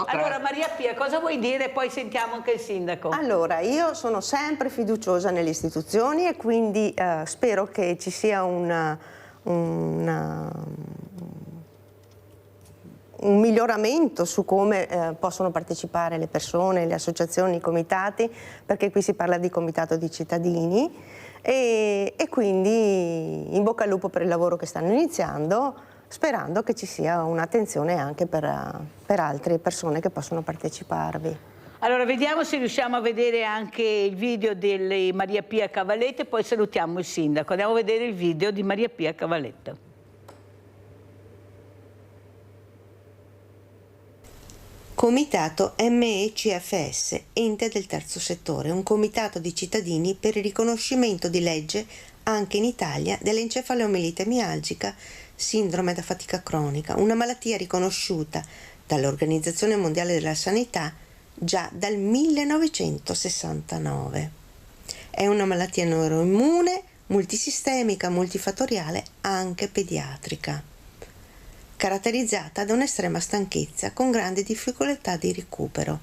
Allora Maria Pia, cosa vuoi dire? Poi sentiamo anche il sindaco. Allora, io sono sempre fiduciosa nelle istituzioni e quindi spero che ci sia un un miglioramento su come possono partecipare le persone, le associazioni, i comitati, perché qui si parla di comitato di cittadini e quindi in bocca al lupo per il lavoro che stanno iniziando, sperando che ci sia un'attenzione anche per altre persone che possono parteciparvi. Allora vediamo se riusciamo a vedere anche il video di Maria Pia Cavalletto e poi salutiamo il sindaco. Andiamo a vedere il video di Maria Pia Cavalletto. Comitato MECFS, ente del terzo settore, un comitato di cittadini per il riconoscimento di legge anche in Italia dell'encefalomielite mialgica, sindrome da fatica cronica, una malattia riconosciuta dall'Organizzazione Mondiale della Sanità già dal 1969. È una malattia neuroimmune, multisistemica, multifattoriale, anche pediatrica, caratterizzata da un'estrema stanchezza con grande difficoltà di recupero,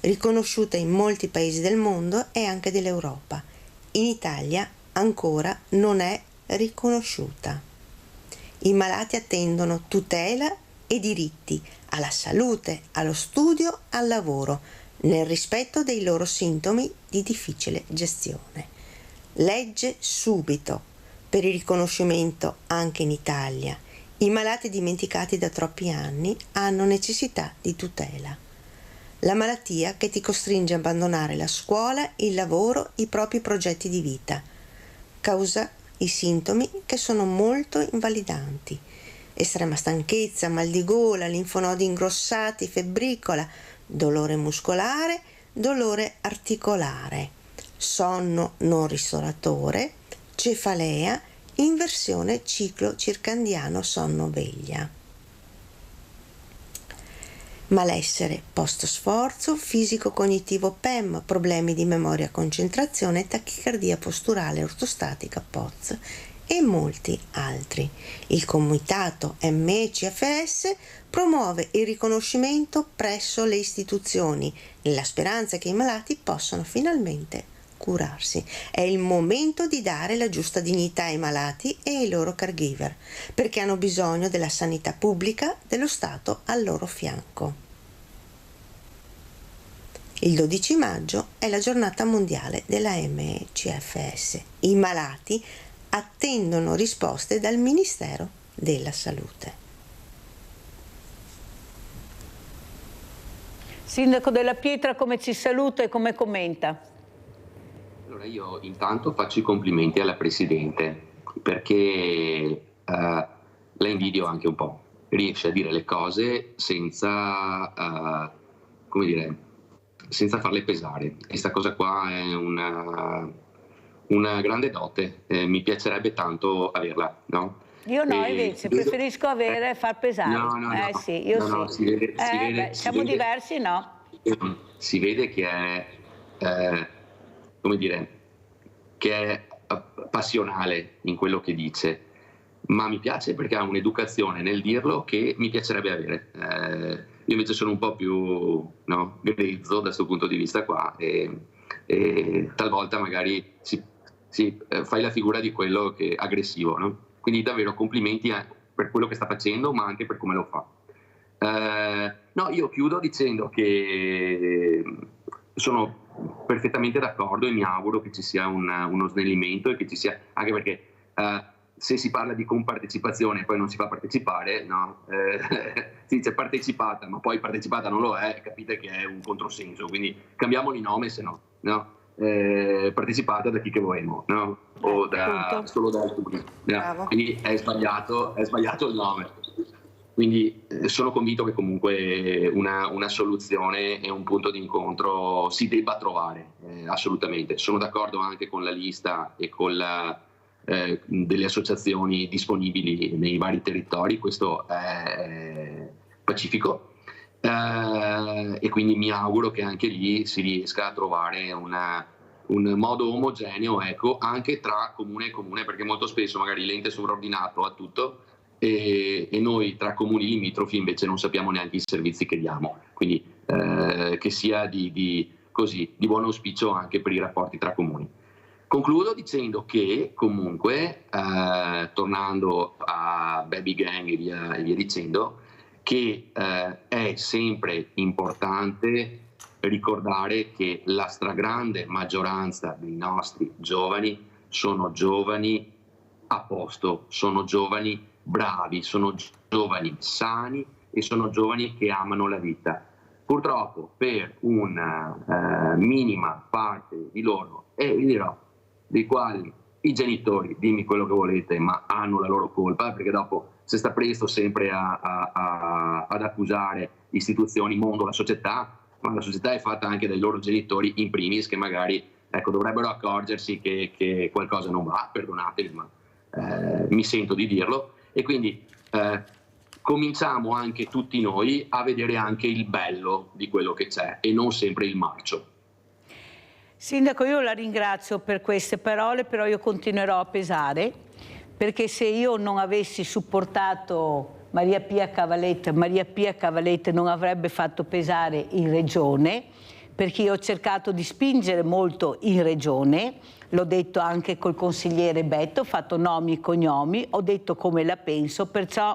riconosciuta in molti paesi del mondo e anche dell'Europa. In Italia ancora non è riconosciuta. I malati attendono tutela e diritti alla salute, allo studio, al lavoro, nel rispetto dei loro sintomi di difficile gestione. Legge subito per il riconoscimento anche in Italia. I malati dimenticati da troppi anni hanno necessità di tutela. La malattia che ti costringe a abbandonare la scuola, il lavoro, i propri progetti di vita. Causa i sintomi che sono molto invalidanti. Estrema stanchezza, mal di gola, linfonodi ingrossati, febbricola, dolore muscolare, dolore articolare, sonno non ristoratore, cefalea, inversione ciclo circandiano sonno-veglia. Malessere post-sforzo, fisico-cognitivo PEM, problemi di memoria concentrazione, tachicardia posturale ortostatica POTS e molti altri. Il comitato MECFS promuove il riconoscimento presso le istituzioni nella speranza che i malati possano finalmente curarsi. È il momento di dare la giusta dignità ai malati e ai loro caregiver, perché hanno bisogno della sanità pubblica dello Stato al loro fianco. Il 12 maggio è la giornata mondiale della MECFS. I malati attendono risposte dal Ministero della Salute. Sindaco Della Pietra, come ci saluta e come commenta? Allora io intanto faccio i complimenti alla Presidente perché la invidio anche un po'. Riesce a dire le cose senza, come dire, senza farle pesare. Questa cosa qua è una grande dote, mi piacerebbe tanto averla, no? Io no, invece, preferisco far pesare. No. Sì, io no, sì. Siamo diversi, no? Si vede che è, come dire, che è passionale in quello che dice, ma mi piace perché ha un'educazione nel dirlo che mi piacerebbe avere. Io invece sono un po' più grezzo da questo punto di vista qua e talvolta magari fai la figura di quello che è aggressivo, no? Quindi davvero complimenti per quello che sta facendo, ma anche per come lo fa. Io chiudo dicendo che sono perfettamente d'accordo e mi auguro che ci sia uno snellimento e che ci sia, anche perché se si parla di compartecipazione e poi non si fa partecipare, no? Si dice partecipata, ma poi partecipata non lo è, capite che è un controsenso, quindi cambiamoli nome se no, no? Partecipata da chi che vogliamo, no? O solo da alcuni, no? Quindi è sbagliato il nome. Quindi sono convinto che comunque una soluzione e un punto di incontro si debba trovare, assolutamente. Sono d'accordo anche con la lista e con delle associazioni disponibili nei vari territori, questo è pacifico. E quindi mi auguro che anche lì si riesca a trovare un modo omogeneo, ecco, anche tra comune e comune, perché molto spesso magari l'ente sovraordinato ha tutto e noi tra comuni limitrofi invece non sappiamo neanche i servizi che diamo, quindi che sia di buon auspicio anche per i rapporti tra comuni. Concludo dicendo che comunque, tornando a Baby Gang e via dicendo, che è sempre importante ricordare che la stragrande maggioranza dei nostri giovani sono giovani a posto, sono giovani bravi, sono giovani sani e sono giovani che amano la vita. Purtroppo per una minima parte di loro, e vi dirò, dei quali i genitori, dimmi quello che volete, ma hanno la loro colpa, perché dopo si sta presto sempre ad accusare istituzioni, mondo, la società, ma la società è fatta anche dai loro genitori in primis, che magari dovrebbero accorgersi che qualcosa non va, perdonatemi, ma mi sento di dirlo, e quindi cominciamo anche tutti noi a vedere anche il bello di quello che c'è e non sempre il marcio. Sindaco, io la ringrazio per queste parole, però io continuerò a pesare, perché se io non avessi supportato Maria Pia Cavalette non avrebbe fatto pesare in Regione, perché io ho cercato di spingere molto in Regione, l'ho detto anche col consigliere Betto, ho fatto nomi e cognomi, ho detto come la penso, perciò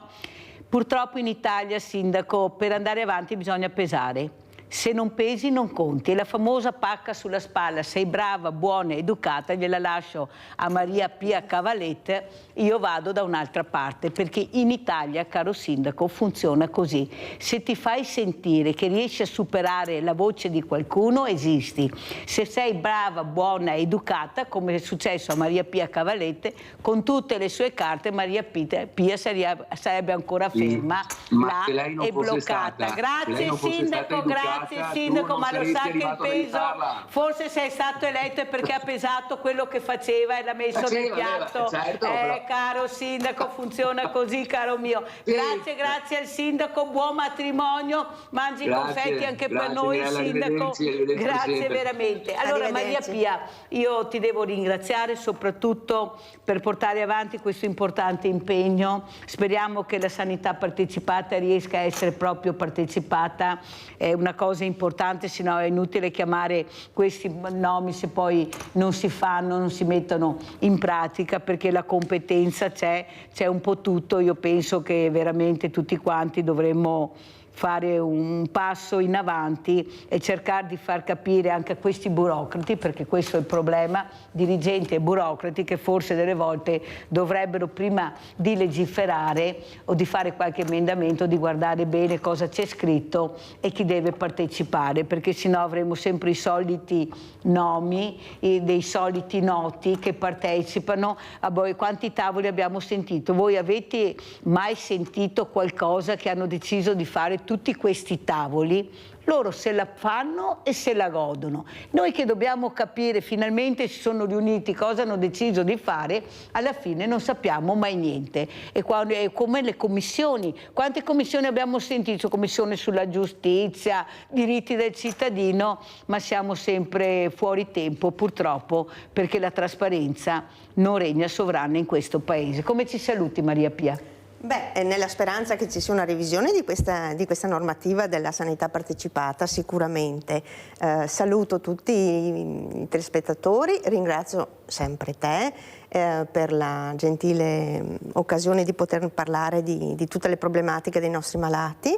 purtroppo in Italia, Sindaco, per andare avanti bisogna pesare. Se non pesi non conti, e la famosa pacca sulla spalla, sei brava, buona, educata, gliela lascio a Maria Pia Cavalette, io vado da un'altra parte, perché in Italia, caro Sindaco, funziona così. Se ti fai sentire che riesci a superare la voce di qualcuno, esisti. Se sei brava, buona, educata, come è successo a Maria Pia Cavalette, con tutte le sue carte Maria Pia sarebbe ancora ferma là e bloccata. Grazie Sindaco, grazie. Sindaco, ma lo sa che il peso, forse se è stato eletto è perché ha pesato quello che faceva e l'ha messo nel piatto. Certo, caro Sindaco, funziona così, caro mio. Grazie al Sindaco, buon matrimonio, mangi i confetti anche per noi, Sindaco. Grazie veramente. Allora Maria Pia, io ti devo ringraziare soprattutto per portare avanti questo importante impegno. Speriamo che la sanità partecipata riesca a essere proprio partecipata, è una cosa importante, sennò è inutile chiamare questi nomi se poi non si fanno, non si mettono in pratica, perché la competenza c'è un po' tutto. Io penso che veramente tutti quanti dovremmo fare un passo in avanti e cercare di far capire anche a questi burocrati, perché questo è il problema, dirigenti e burocrati, che forse delle volte dovrebbero, prima di legiferare o di fare qualche emendamento, di guardare bene cosa c'è scritto e chi deve partecipare, perché sennò avremo sempre i soliti nomi, dei soliti noti che partecipano. Quanti tavoli abbiamo sentito? Voi avete mai sentito qualcosa che hanno deciso di fare tutti questi tavoli? Loro se la fanno e se la godono. Noi che dobbiamo capire, finalmente si sono riuniti, cosa hanno deciso di fare, alla fine non sappiamo mai niente. E come le commissioni, quante commissioni abbiamo sentito? Commissione sulla giustizia, diritti del cittadino, ma siamo sempre fuori tempo purtroppo, perché la trasparenza non regna sovrana in questo paese. Come ci saluti Maria Pia? Beh, nella speranza che ci sia una revisione di questa normativa della sanità partecipata, sicuramente. Saluto tutti i telespettatori, ringrazio sempre te per la gentile occasione di poter parlare di tutte le problematiche dei nostri malati.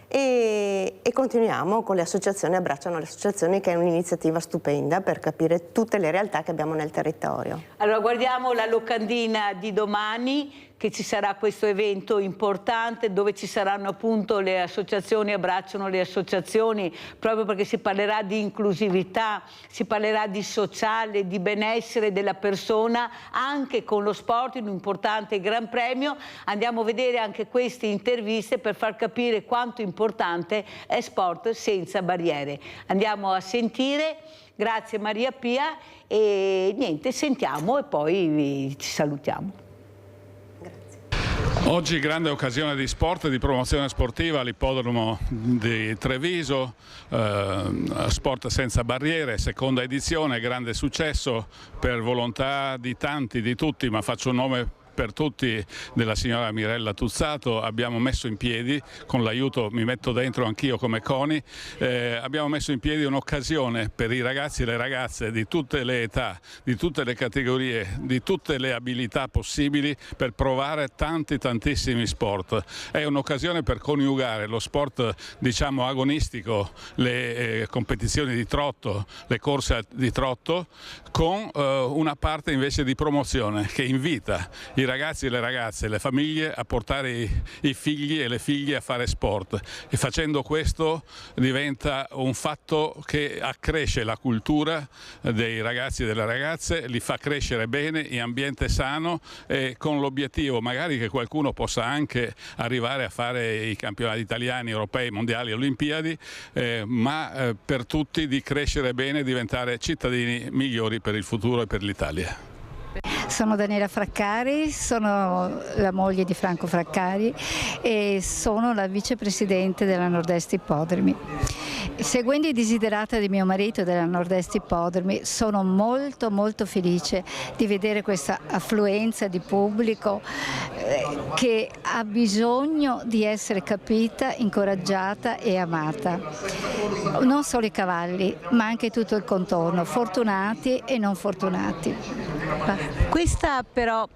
E continuiamo con le associazioni, Abbracciano le associazioni, che è un'iniziativa stupenda per capire tutte le realtà che abbiamo nel territorio. Allora guardiamo la locandina di domani, che ci sarà questo evento importante dove ci saranno appunto le associazioni, Abbracciano le associazioni, proprio perché si parlerà di inclusività, si parlerà di sociale, di benessere della persona, anche con lo sport, in un importante Gran Premio. Andiamo a vedere anche queste interviste per far capire quanto importante è sport senza barriere. Andiamo a sentire. Grazie Maria Pia e niente, sentiamo e poi ci salutiamo. Oggi grande occasione di sport e di promozione sportiva all'ippodromo di Treviso, Sport senza barriere, seconda edizione, grande successo per volontà di tanti, di tutti, ma faccio un nome per tutti della signora Mirella Tuzzato abbiamo messo in piedi, con l'aiuto, mi metto dentro anch'io come CONI, abbiamo messo in piedi un'occasione per i ragazzi e le ragazze di tutte le età, di tutte le categorie, di tutte le abilità possibili per provare tantissimi sport. È un'occasione per coniugare lo sport, diciamo, agonistico, le competizioni di trotto, le corse di trotto, con una parte invece di promozione che invita i ragazzi e le ragazze, le famiglie a portare i figli e le figlie a fare sport, e facendo questo diventa un fatto che accresce la cultura dei ragazzi e delle ragazze, li fa crescere bene in ambiente sano, e con l'obiettivo magari che qualcuno possa anche arrivare a fare i campionati italiani, europei, mondiali, olimpiadi, ma per tutti di crescere bene e diventare cittadini migliori per il futuro e per l'Italia. Sono Daniela Fraccari, sono la moglie di Franco Fraccari e sono la vicepresidente della Nord-Est Ippodromi. Seguendo i desiderata di mio marito della Nord-Est Ippodromi, sono molto felice di vedere questa affluenza di pubblico che ha bisogno di essere capita, incoraggiata e amata. Non solo i cavalli, ma anche tutto il contorno, fortunati e non fortunati. Questa però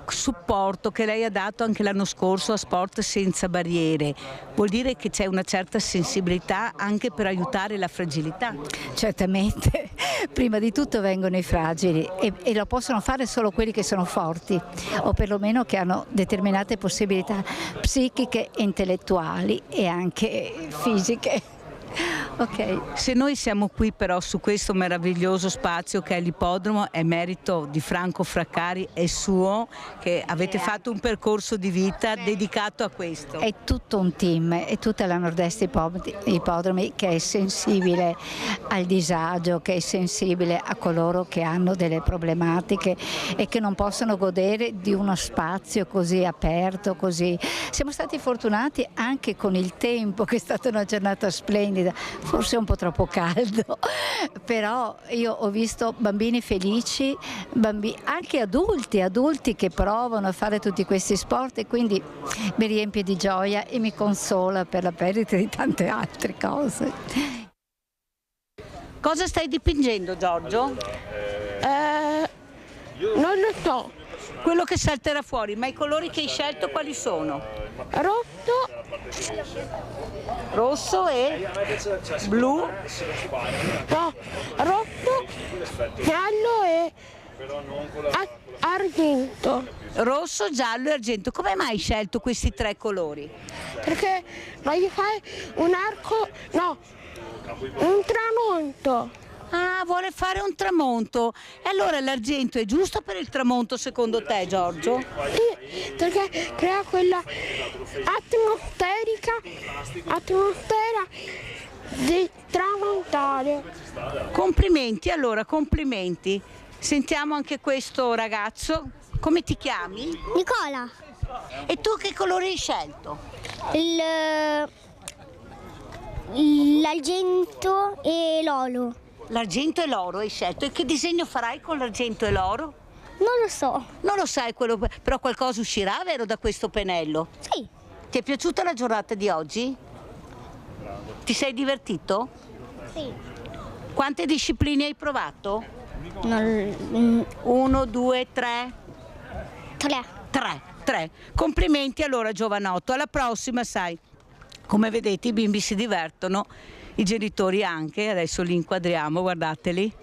supporto che lei ha dato anche l'anno scorso a Sport Senza Barriere vuol dire che c'è una certa sensibilità anche per aiutare la fragilità? Certamente, prima di tutto vengono i fragili e lo possono fare solo quelli che sono forti o perlomeno che hanno determinate possibilità psichiche, intellettuali e anche fisiche. Ok, se noi siamo qui però su questo meraviglioso spazio che è l'ippodromo, è merito di Franco Fraccari e suo, che avete fatto un percorso di vita dedicato a questo. È tutto un team, è tutta la Nord-Est Ippodromi che è sensibile al disagio, che è sensibile a coloro che hanno delle problematiche e che non possono godere di uno spazio così aperto, così. Siamo stati fortunati anche con il tempo, che è stata una giornata splendida, forse un po' troppo caldo, però io ho visto bambini felici, anche adulti che provano a fare tutti questi sport, e quindi mi riempie di gioia e mi consola per la perdita di tante altre cose. Cosa stai dipingendo, Giorgio? Non lo so. Quello che salterà fuori, ma i colori che hai scelto quali sono? Rosso e blu? No, rosso, giallo e argento. Rosso, giallo e argento. Come mai hai scelto questi tre colori? Perché voglio fare un arco, no, un tramonto. Ah, vuole fare un tramonto. E allora l'argento è giusto per il tramonto secondo te, Giorgio? Sì, perché crea quella atmosfera di tramontare. Complimenti, allora, complimenti. Sentiamo anche questo ragazzo. Come ti chiami? Nicola. E tu che colore hai scelto? L'argento e l'oro. L'argento e l'oro hai scelto. E che disegno farai con l'argento e l'oro? Non lo so. Non lo sai, però qualcosa uscirà, vero, da questo pennello? Sì. Ti è piaciuta la giornata di oggi? Ti sei divertito? Sì. Quante discipline hai provato? 1, 2, 3? 3. Complimenti allora, giovanotto. Alla prossima, sai. Come vedete i bimbi si divertono, i genitori anche, adesso li inquadriamo, guardateli.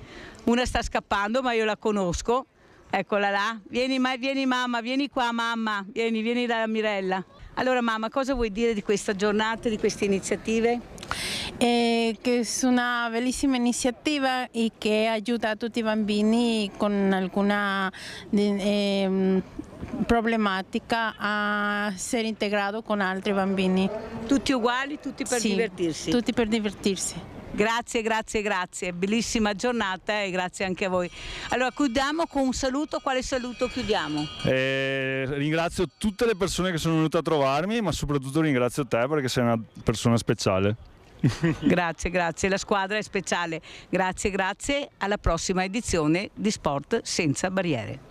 Una sta scappando ma io la conosco, eccola là. Vieni mamma, vieni qua mamma, vieni dalla Mirella. Allora mamma, cosa vuoi dire di questa giornata, di queste iniziative? Che è una bellissima iniziativa e che aiuta tutti i bambini con alguna problematica a essere integrato con altri bambini. Tutti uguali, tutti per divertirsi? Tutti per divertirsi. Grazie, bellissima giornata e grazie anche a voi. Allora chiudiamo con un saluto, quale saluto chiudiamo? Ringrazio tutte le persone che sono venute a trovarmi, ma soprattutto ringrazio te perché sei una persona speciale. Grazie, la squadra è speciale. Grazie, alla prossima edizione di Sport Senza Barriere.